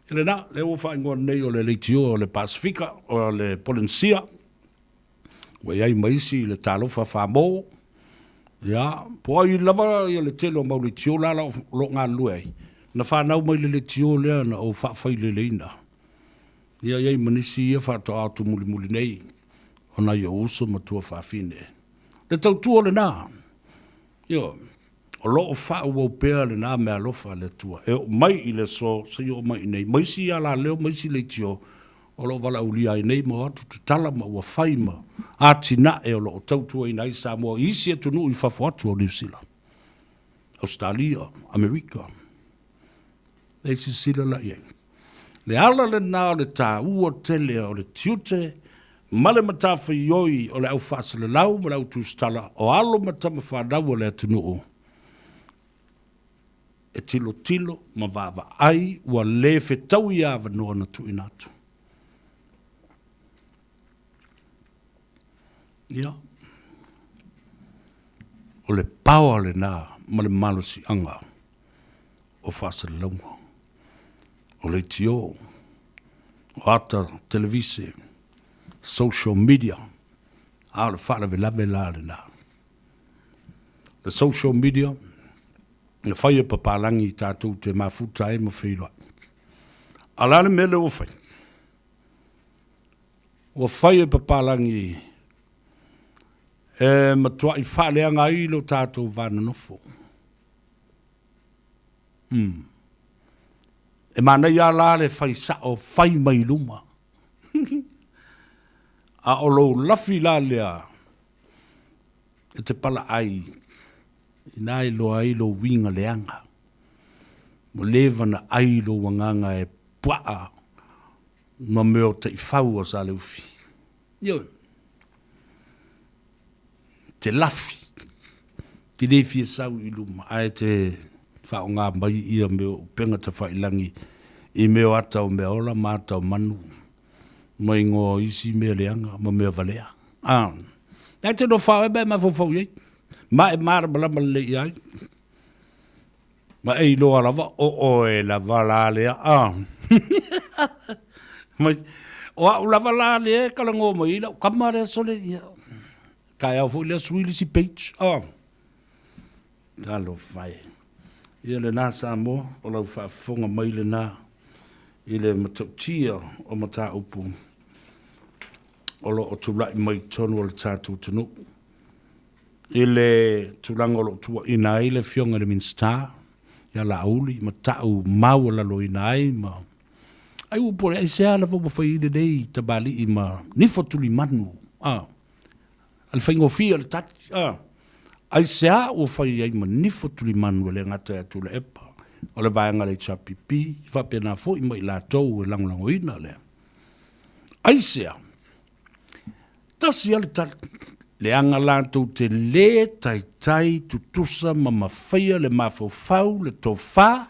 Speaker 2: Ele nā, leo whaingoa nei o le leitio o le Pasifika, o le Polencia, wa iai maisi le talofa whamō, po ai lava i le telo mau le tio lala lo ngā luei. Na whanau mai le tio lea na o whawhai le leina. Ia iai manisi ia whato atu muli nei, o na ia uso matua whawhine. Le tautua le nā. O loo whao wau pēr le nā mea lofa le tua. E o mai i le so, se o mai nei. Maisi ala leo, maisi le tio. O loo wala ulia i nei mo atu te tala ma ua whaima. A tina e o loo tautua i nei Samoa. Isi e tunu i whafo atu o New Zealand. Australia, Amerika. Nei si sila la iei. Le ala le nā o le tā ua tele o le tiute, male matafa ioi o le au whaasa le lau ma le au tūstala o alo matama whanau o le atunuu. E tilo ma vava ai ua le whetau i awa noa na tu inatu. Ia. O le pawa le nā ma le malosi anga o whaasa le launga. O le tio, o ata televise, social media, a le whara ve lave la le nā. Le social media, le whaia papalangi tātou te mafuta e ma whiroa. A la le mele o whai. O whaia papalangi e matua i whaleanga i lo tātou vana nofo. E mana ia la le whai sa o whai mai luma. A o lo lafi la lea e te pala ai i nā i lo ai lo winga leanga. Mo lewa na ai lo wanganga e pua ma meo te i whau o sa leu fi. Yo. Te lafi. Ki ne fie sau i luma. Ai te whao ngā mai ia meo penga te whailangi. I meo ata o mea ola, ma ata o manu. Mai ngō isi mea leanga, ma mea valea. Ai te no whao e bea ma fofau iei. Ma e mara malama le iai. Ma e loa lava, o e lava la lea. Mai, o au lava la lea, kala ngō mai ila, kamare sole ia. Kai au fo lea suili si page. Talo whai. Ia le nā sa mo, o lau whaafonga mai le nā. I le matautia o mata upu. O lo o tulai mai tonu o le tātou tunu. I le tulanga o lo tua ina i le fionga le Minster. Ia la auli, ma tau mau la lo ina ai, ma. Ai upore, ai sea la fopo whai ide nei, tabali i ma nifo tuli manu. Al whaingo fia le tati. Ai sea o whai ai ma nifo tuli manu le ngata e tula epa. O le vaenga le chapipi, whapena fo i mai la tau e langolango ina le. Ai sea. Tasi ale tali. Le anga lantou te le tai tai tutusa ma mawhaia le mawhau le tofa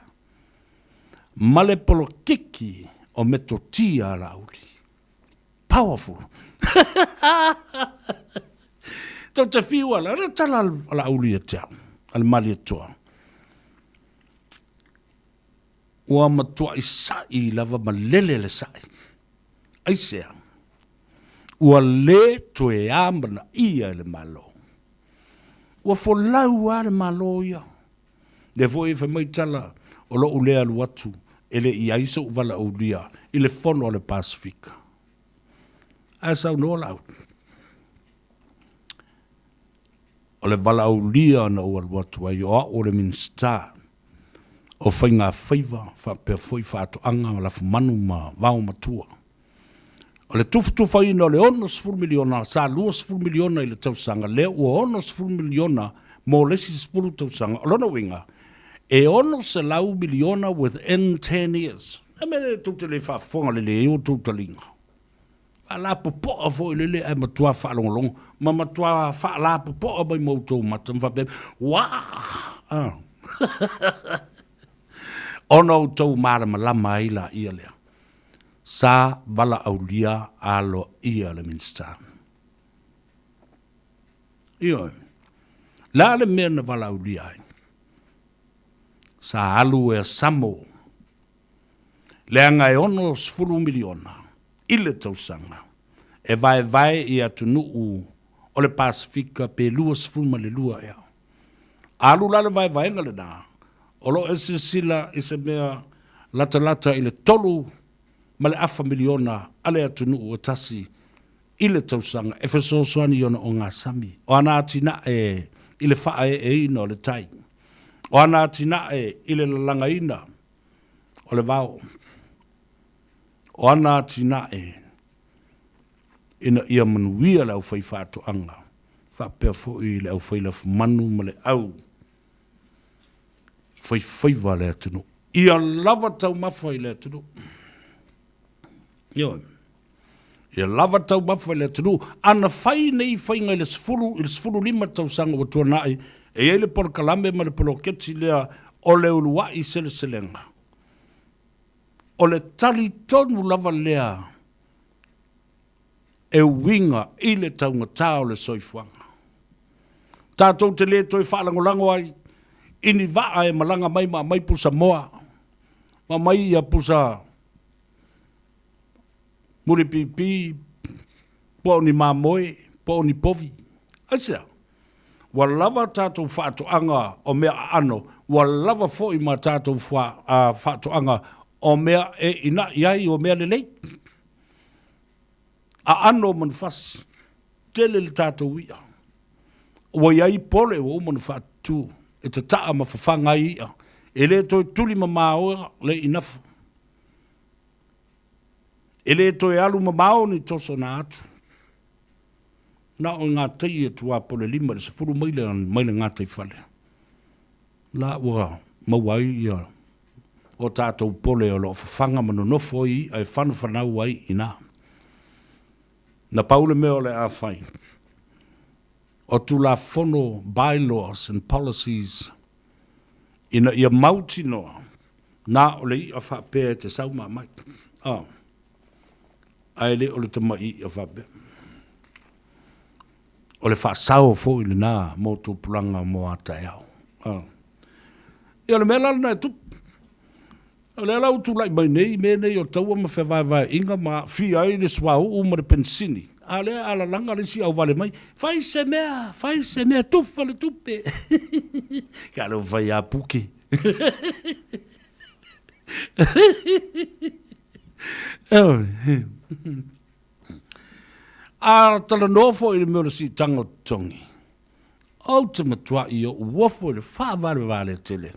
Speaker 2: ma le polo kiki o meto tia la uli. Powerful. Tau te whiua la, re tala la uli e tea, al mali e toa. Ua matua i sai lava ma lele le sai. Aisea. Ua le toe amana ia le malo. Ua folau a le malo ia. Le fo e wha mai tala o lo ulea lu atu ele i aisa uvala o lia i le fono o le Pasifika. A sau no lau. O le vala o lia na ua lu atu ai o le Minster. O whainga whaiva, whapea foi whaato anga o la fumanu ma wao matua. O le tufu ina o le ono 10 miliona, sa lua 10 miliona i le tausanga, le ua ono 10 miliona mo lesi 10 tausanga, o lona winga, e ono se lau miliona within 10 years. E mele tute le whaafonga le leo tuta linga. A la popoa fo i lele ai matua whaalongolong, ma matua la popoa mai mautou matam whapea, waa! Ono tau mara malama ila ia lea. Sa bala aulia alo ia le Minster. Io. La le mea na bala aulia ai. Sa alu e samo. Le anga e ono 10 miliona. Ile tausanga. E vai i atunu o le Pasifika pe lua 10 ma le lua ea. Alu la le vai ngale na. Olo ese sila ese mea lata ile tolu ma le afa miliona ale atunu o tasi ile tausanga e fesosoani ona o ngā sami. O ana atina e ile faa e ina o le tai. O ana atina e ile lalanga ina o le vau. O ana atina e ina ia manuia le au fai faato anga. Whapea fo i le au fai la manu ma le au. Fai le atunu. Ia lava tau mawhai le atunu. Yo. Ia lava tau mawhai le atunu. Ana whai nei whai ngai le sfuru lima tau sanga watua nai. E ele por kalame ma le polo keti lea o le ulua i sele selenga. O le tali tonu lava lea e winga i le tau ngata o le soifuanga. Tātou te le toi whaalangolango ai. Ini vaa e malanga mai pusa moa. Ma mai ia pusa muri pipi, po ni mamoe, po ni povi. Aisea, wa lava tātou whaato anga o mea ano, wa lava foi ma tātou whaato anga o mea e ina iai o mea lelei. A ano man fas, tele le tātou ia. Wa iai pole o man whaatu. E te taa ma whawhanga ia. E le toi tuli ma maoa le inafu. E le toi alu ma mao ni toso na atu. Na o ngā tei e tua pole lima le se furu maile ngā tei whale. La ua mawai ia o tātou pole o lo whawhanga manonofo I ai whanau ai I nā. Na paule me o le a whai. O tu la whono bylaws and policies ina ia mauti noa. Nā o le I a whapea te sauma mai. Ai le o le tamai a whapea. O le whaasau fo I le nā mō tō pulanga mō ata e au. Ia le mea na e tupu. O le lau tu lai mai nei, me nei o taua ma whewai inga ma fi ai le swau o ma le pensini. A le ala langa le si au vale mai, fai se mea, tufa le tupe. Ka lo vai a puke. A tala nofo I le mea si tango tongi. O te matua I o uofo I le whaavare vale tele.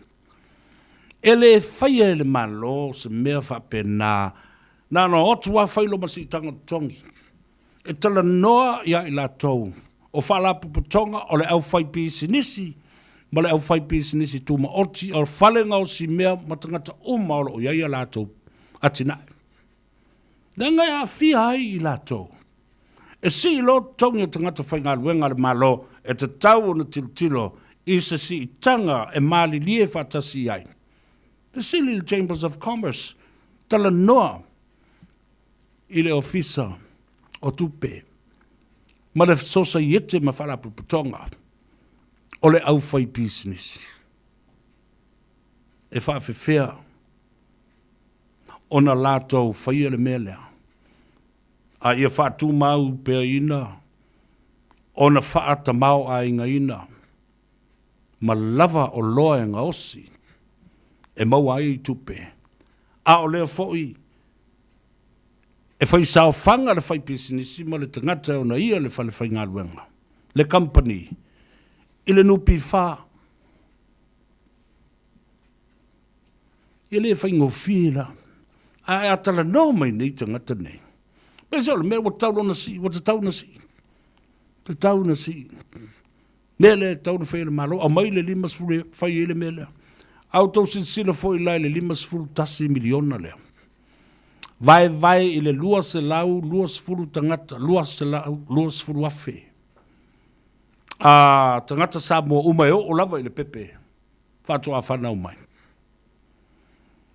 Speaker 2: Ele fai le malo se mea whapena na no otua whailo masi tanga tongi. E tala noa ia I la tau. O whala puputonga o le au whai pisi nisi. Ma le au whai pisi nisi tu ma oti o whale ngau si mea matangata umaolo o iaia la tau. Atinai. Nanga ia fia ai I la tau. E si lo tongi o tangata whai ngā luenga le malo e te tau o na tiltilo I se si tanga e mali lie whatasi ai. The Silly Chambers of Commerce, tala noa I le ofisa o tupe. Ma le sosa iete ma whala puputonga o le au whai business. E whawhewhea o na lātou whaia le melea. A ia whātū mau pēr ina o na whaata mau a inga ina. Ma lava o loa ngā osi. E mau ai tupe. A o lea foi. E fai sao whanga le fai pisinisi ma le tangata o na ia le fai ngā luenga. Le company. I le nupi wha. I le fai ngofila. A e atala no mai nei tangata nei. Me se ole mea wa tau na si. Wa te tau na si. Te tau na si. Mele tau na whaile malo. A mai le limas fai ele mele. Auto sila foi lai le 5 miliona lea. Vai I le lua se lau, lua se fulu tangata, lua se lau, lua se fulu afe. Tangata sa mua umai o lava I le pepe. Whātua a whanau mai.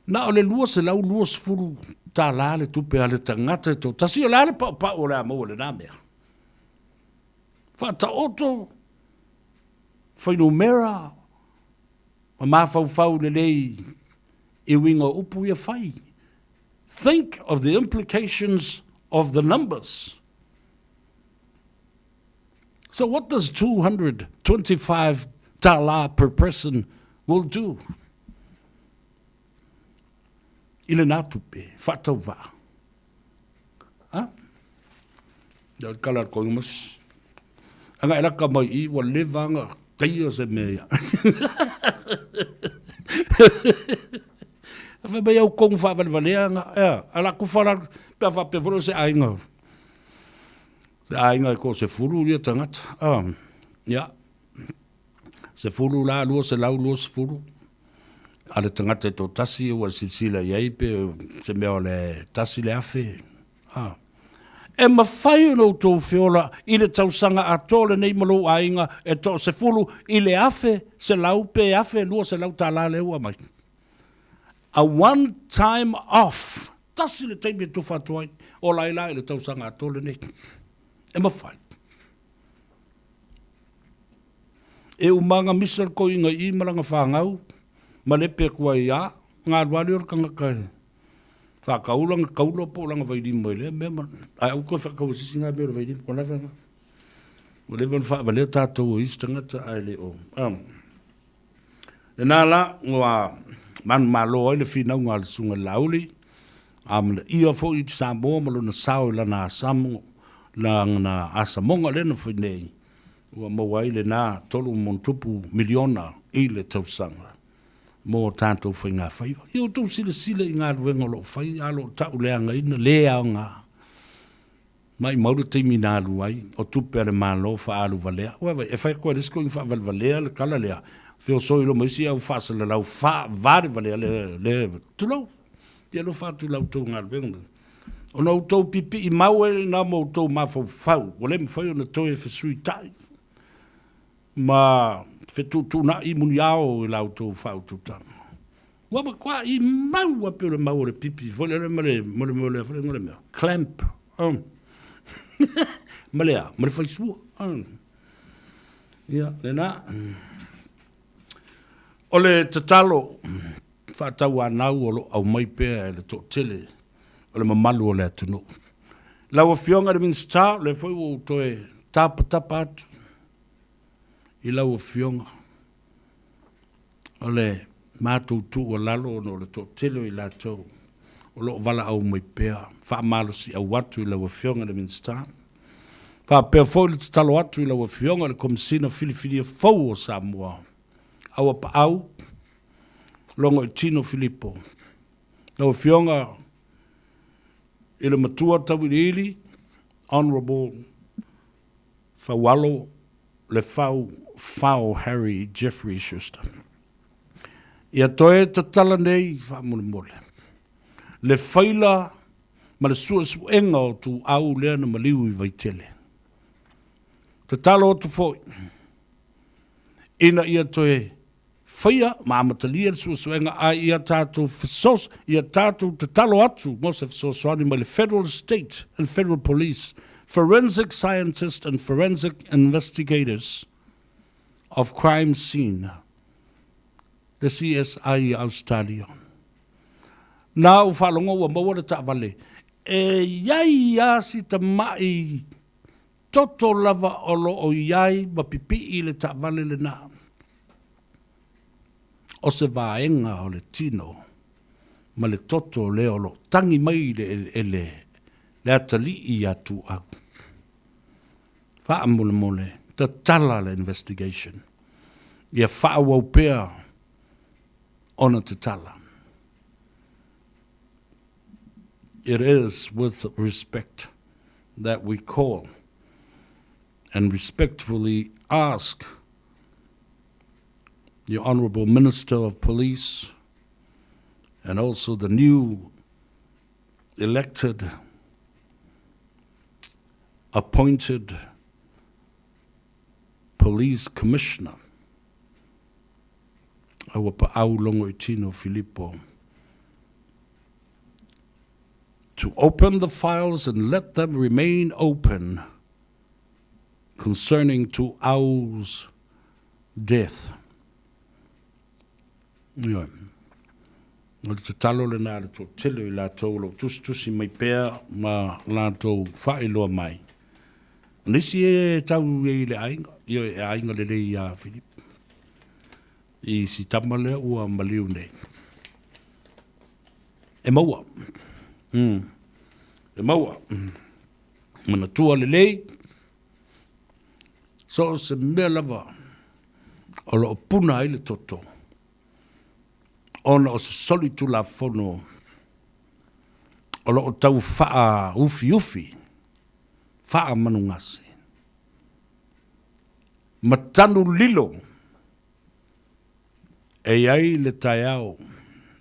Speaker 2: Na o le lua se lau, lua se fulu tā la le tupe a le tangata e tō. Tasi o la le pa o le amau le nāmea. Whāta oto, whainu mera, ma fau le lei I winga upu ia whai. Think of the implications of the numbers. So what does 225 tala per person will do? Ile nā tupe, whatau wā. Ia kala ko mas. Anga elaka mai I wa levanga kaia se mea. Fa ba eu kong fa valvaleanga ala ku fala pa fa pe volo se ainga. Se ainga ko se fulu ia tangata. Ya. Se fulu la lu se lau lu se fulu. Ale tangata to tasi o sisila ia pe se me ole tasi le afe. E mawhai no tō whiola I le tausanga a tōle nei malo ainga e tō se fulu I le afe se lau pe afe lua se lau tā la leua mai. A one time off. Tasi le teimi tu whatuai o laila I le tausanga a tōle nei. E mawhai. E umanga misal ko inga I maranga whangau ma le pe kua ia ngā ruari or kanga kai. Whakaulanga kaulo po langa vai dim mai le mema ai au ko whakausi ngā bero vai dim kona whanga o le van whaavale tātou o istangata ai le o le nāla ngā man malo ai le whinau ngā le sunga lauli le ia fo I Samoa malo na sao I lana asamo la ngana asamonga le na whinei ua mawai le nā tolu montupu miliona I le tausanga mō tātou whai ngā whaiwa. Iau tau sile I ngā ruenga lo whai, alo tau leanga ina, lea o ngā. Mai maura teimi nā luai, o tupe ale mālo wha alu valea. Uewa, e whai koe risko I wha valea le kala lea. Feo soi lo mesi au fasa le lau fa vare vale le tulau. Ia lo fa tulau tau ngā venga. O na utou pipi I mau e na mo utou mafau fau. O le mwhai o na toi e fesui tai. Ma fetutu na I muni ao I lau tau fau tutang. Wama kwa I mau api o le mau o le pipi. Vole le male vole ngore mea. Clamp. Malea, male fai sua. Ia, le na. O le tatalo, whaatau anau o lo au mai pēr e le tō tele, o le mamalu o le atunu. Lau a fionga le minsta, le fwoi o toe tapa atu. I lau a fionga. O le mātou tu o lalo no le tō tele I la tō. O lo vala au mai pēr. Wha malo si au watu I lau a fionga le minsta. Wha pēr fwoi le tatalo atu I lau a fionga le komisina filifili a fau o Samoa. Au apa au, longo I Tino Filippo. Au fionga, I le matua tau ili, Honourable Fawalo, le Fau Harry Jeffrey Schuster. Ia toe tatala nei, wha mole mole. Le whaila, ma le suenga o tu au lea na maliu I vaitele. Tatala o tu foi. Ina ia toe, Faya, maamatalia le suenga a ia tātou fisos, ia tātou te talo atu, mo se fisoswani ma le federal state and federal police, forensic scientists and forensic investigators of crime scene, the CSI Australia. Nā whalongo wa maua le tāwale, e iai asi ta mai toto lava olo o iai ma pipi I le tāwale le nā. O se vaenga o le tino, ma le toto le olo, tangi mai le atali I atu au. Wha mole mole, ta tala le investigation. Ia wha wau pēr ona te tala. It is with respect that we call and respectfully ask the Honourable Minister of Police and also the new elected, appointed Police Commissioner, Awapa Aulongo Tino Filippo, to open the files and let them remain open concerning to Au's death. Ia. O te talo le nā le tō telo I la tōlo, tusi mai pēr ma la tō whaeloa mai. Nisi e tau e le ainga, Ia e ainga le rei a Filip. I si tamale ua maliu nei. E maua. E maua. Mana tua le lei. So se mea lava. O lo puna ai le toto. Ona o se solitu la fono. O lo tau faa ufi. Faa manungase. Matanu lilo. E ai le taiao.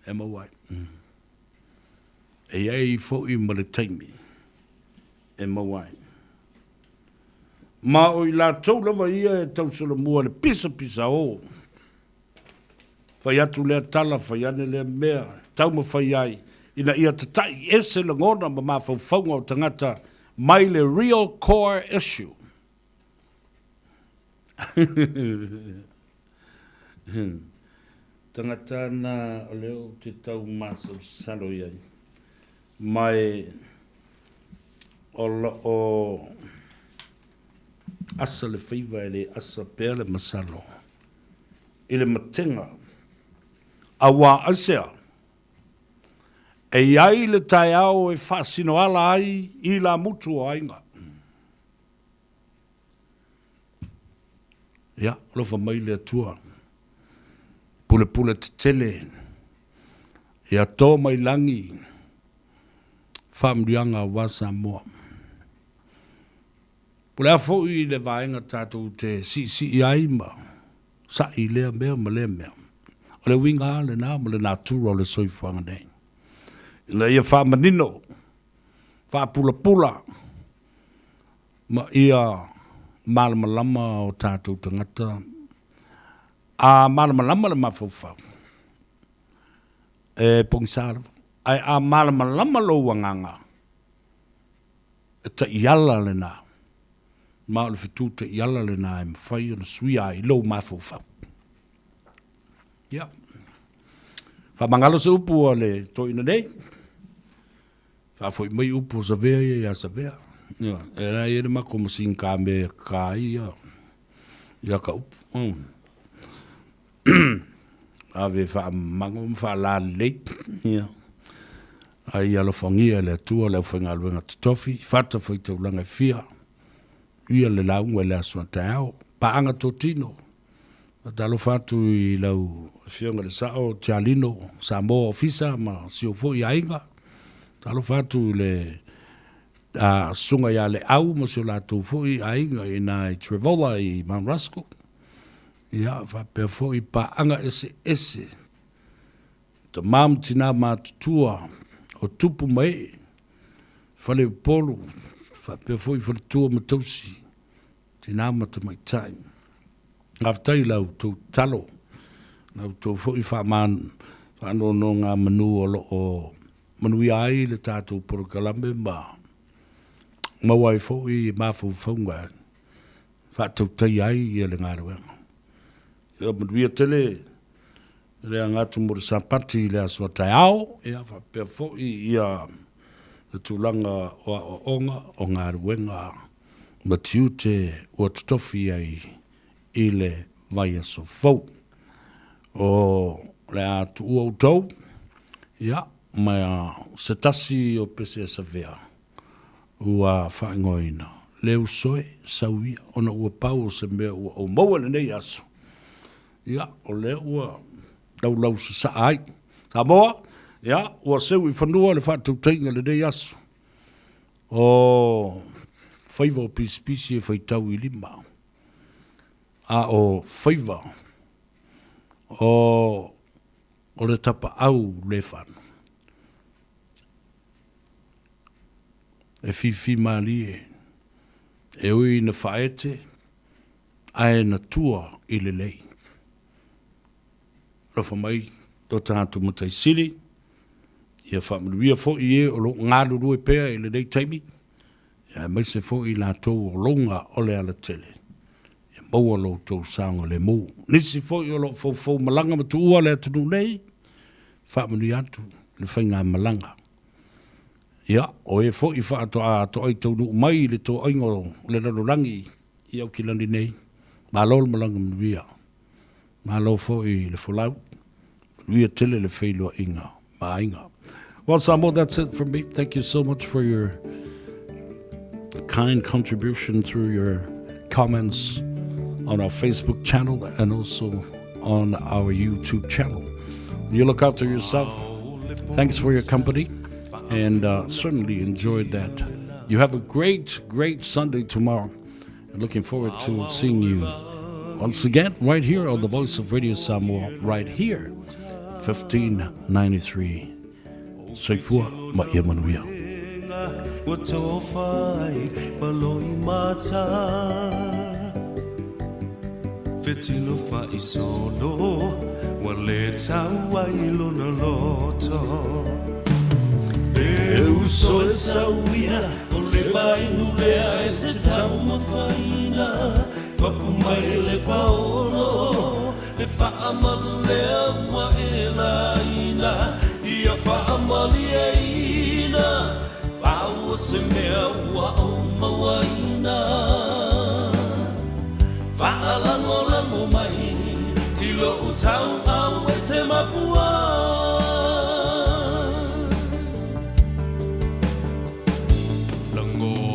Speaker 2: E mawai. E ai fo I ma le taimi. E mawai. Ma o I la tau lava ia e tau solo mua le pisa o. Fai atu lea tala, fai ane lea mea, tau ma fai ai. Ina ia tatai ese le ngona ma mawhauwhaunga o tangata mai le real core issue. Tangata na o leo te tau masa salo iai. Mai o asa le whiwa ele asa pēr le masalo. Ile matenga. Awa asea. E iai le tai au e whaasino ala ai I la mutu o ainga. Ia, lofa mai le atua. Pule te tele. Ia tō mai langi. Whamrianga wa Samoa. Pule a fo I le vaenga tātou te si I aima. sa I lea mea ma lea mea. O le winga le nā ma le nā tūra le soifuanga nei. Ina ia wha manino, wha pula pula, ma ia malamalama o tātou tangata, a malamalama le mawhauwhau. E pongisara, ai a malamalama lo wanganga, e ta iala le nā, ma o le fitu ta iala le nā, e mwhai o na sui ai lo mawhauwhau. Ia. Wha mangalo se upu o le toina nei, wha foi mai upu sa vea ia sa vea. Ia, e rai ere mako masin ka me ka ia, ia ka upu. Ave wha mango mwha la leit, ia. Ai alo whangia le atua leo whainga luenga titofi, whata whai te ulanga fia, ia le launga le asuna te ao, paanga tō tino. Talo fatu I lau fionga le sao Cialino, Samoa ofisa ma siofo I ainga. Talo fatu le sunga ya le au ma sio la tofo I ainga ina I Trevola I Mount Ruskell. Ia fa perfo I paanga ese. Ta mam tina ma tutua o tupu mai. Fale polo fa perfo I fale tua matosi. Tina ma te mai time. Ngaftai lau tō talo, lau tō fōi whaman, whano no ngā manu o manui ai le tātou porokalame ma mawai fōi mawhau whaunga, whātau tai ai I le ngāruenga. Ia manui a tele, le ngātu mora sapati le asua tai ao, ia whapea fōi ia le tūlanga o onga o ngāruenga, ma tiute o tutofi ai I le vai aso fau. O le atu ua utau, ia, mai se tasi o pese asa vea, ua whaingoina. Le usoe, sauia, ona ua pau se mea ua o maua le nei aso. Ia, o le ua lau sa ai. Samoa, ia, ua seu I whanua le whatau tainga le nei aso. O whaiva o pisi e whaitau I lima. A o whaiva o le tapa au le whanu. E whiwhi maali e ui na whaete ae na tua I le lei. Rafa mai do tātu matai siri ia whamanuia fo I e o lo ngālu rue pēr I le nei taimi ia mai se fo I la tau o longa o le ala tele. Maua lo tau sanga le mou. Nisi fo I o lo fau malanga ma tuua le atunu nei. Whaamanu atu le whainga malanga. Ia, o e fo I wha ato ai tau nu mai le tō aingo le ranorangi I au kilani nei. Ma lo le malanga manuia. Ma lo fo I le folau. Manuia tele le whailua inga. Ma inga. Well, Samoa, that's it from me. Thank you so much for your kind contribution through your comments on our Facebook channel and also on our YouTube channel. You look after yourself. Thanks for your company and certainly enjoyed that. You have a great Sunday tomorrow. And looking forward to seeing you once again right here on the Voice of Radio Samoa, right here, 1593. Soifua Maia Manuia.
Speaker 1: Fetilo fa isono wale tawa ilona loto Eu sou sauia ole vai no lea e tauma faina papu mai le paolo le fa amalu lea ma elaina ia fa amaliaina pau se mea wa o mawaina Fa'alango mai, ilo utau au e te mapua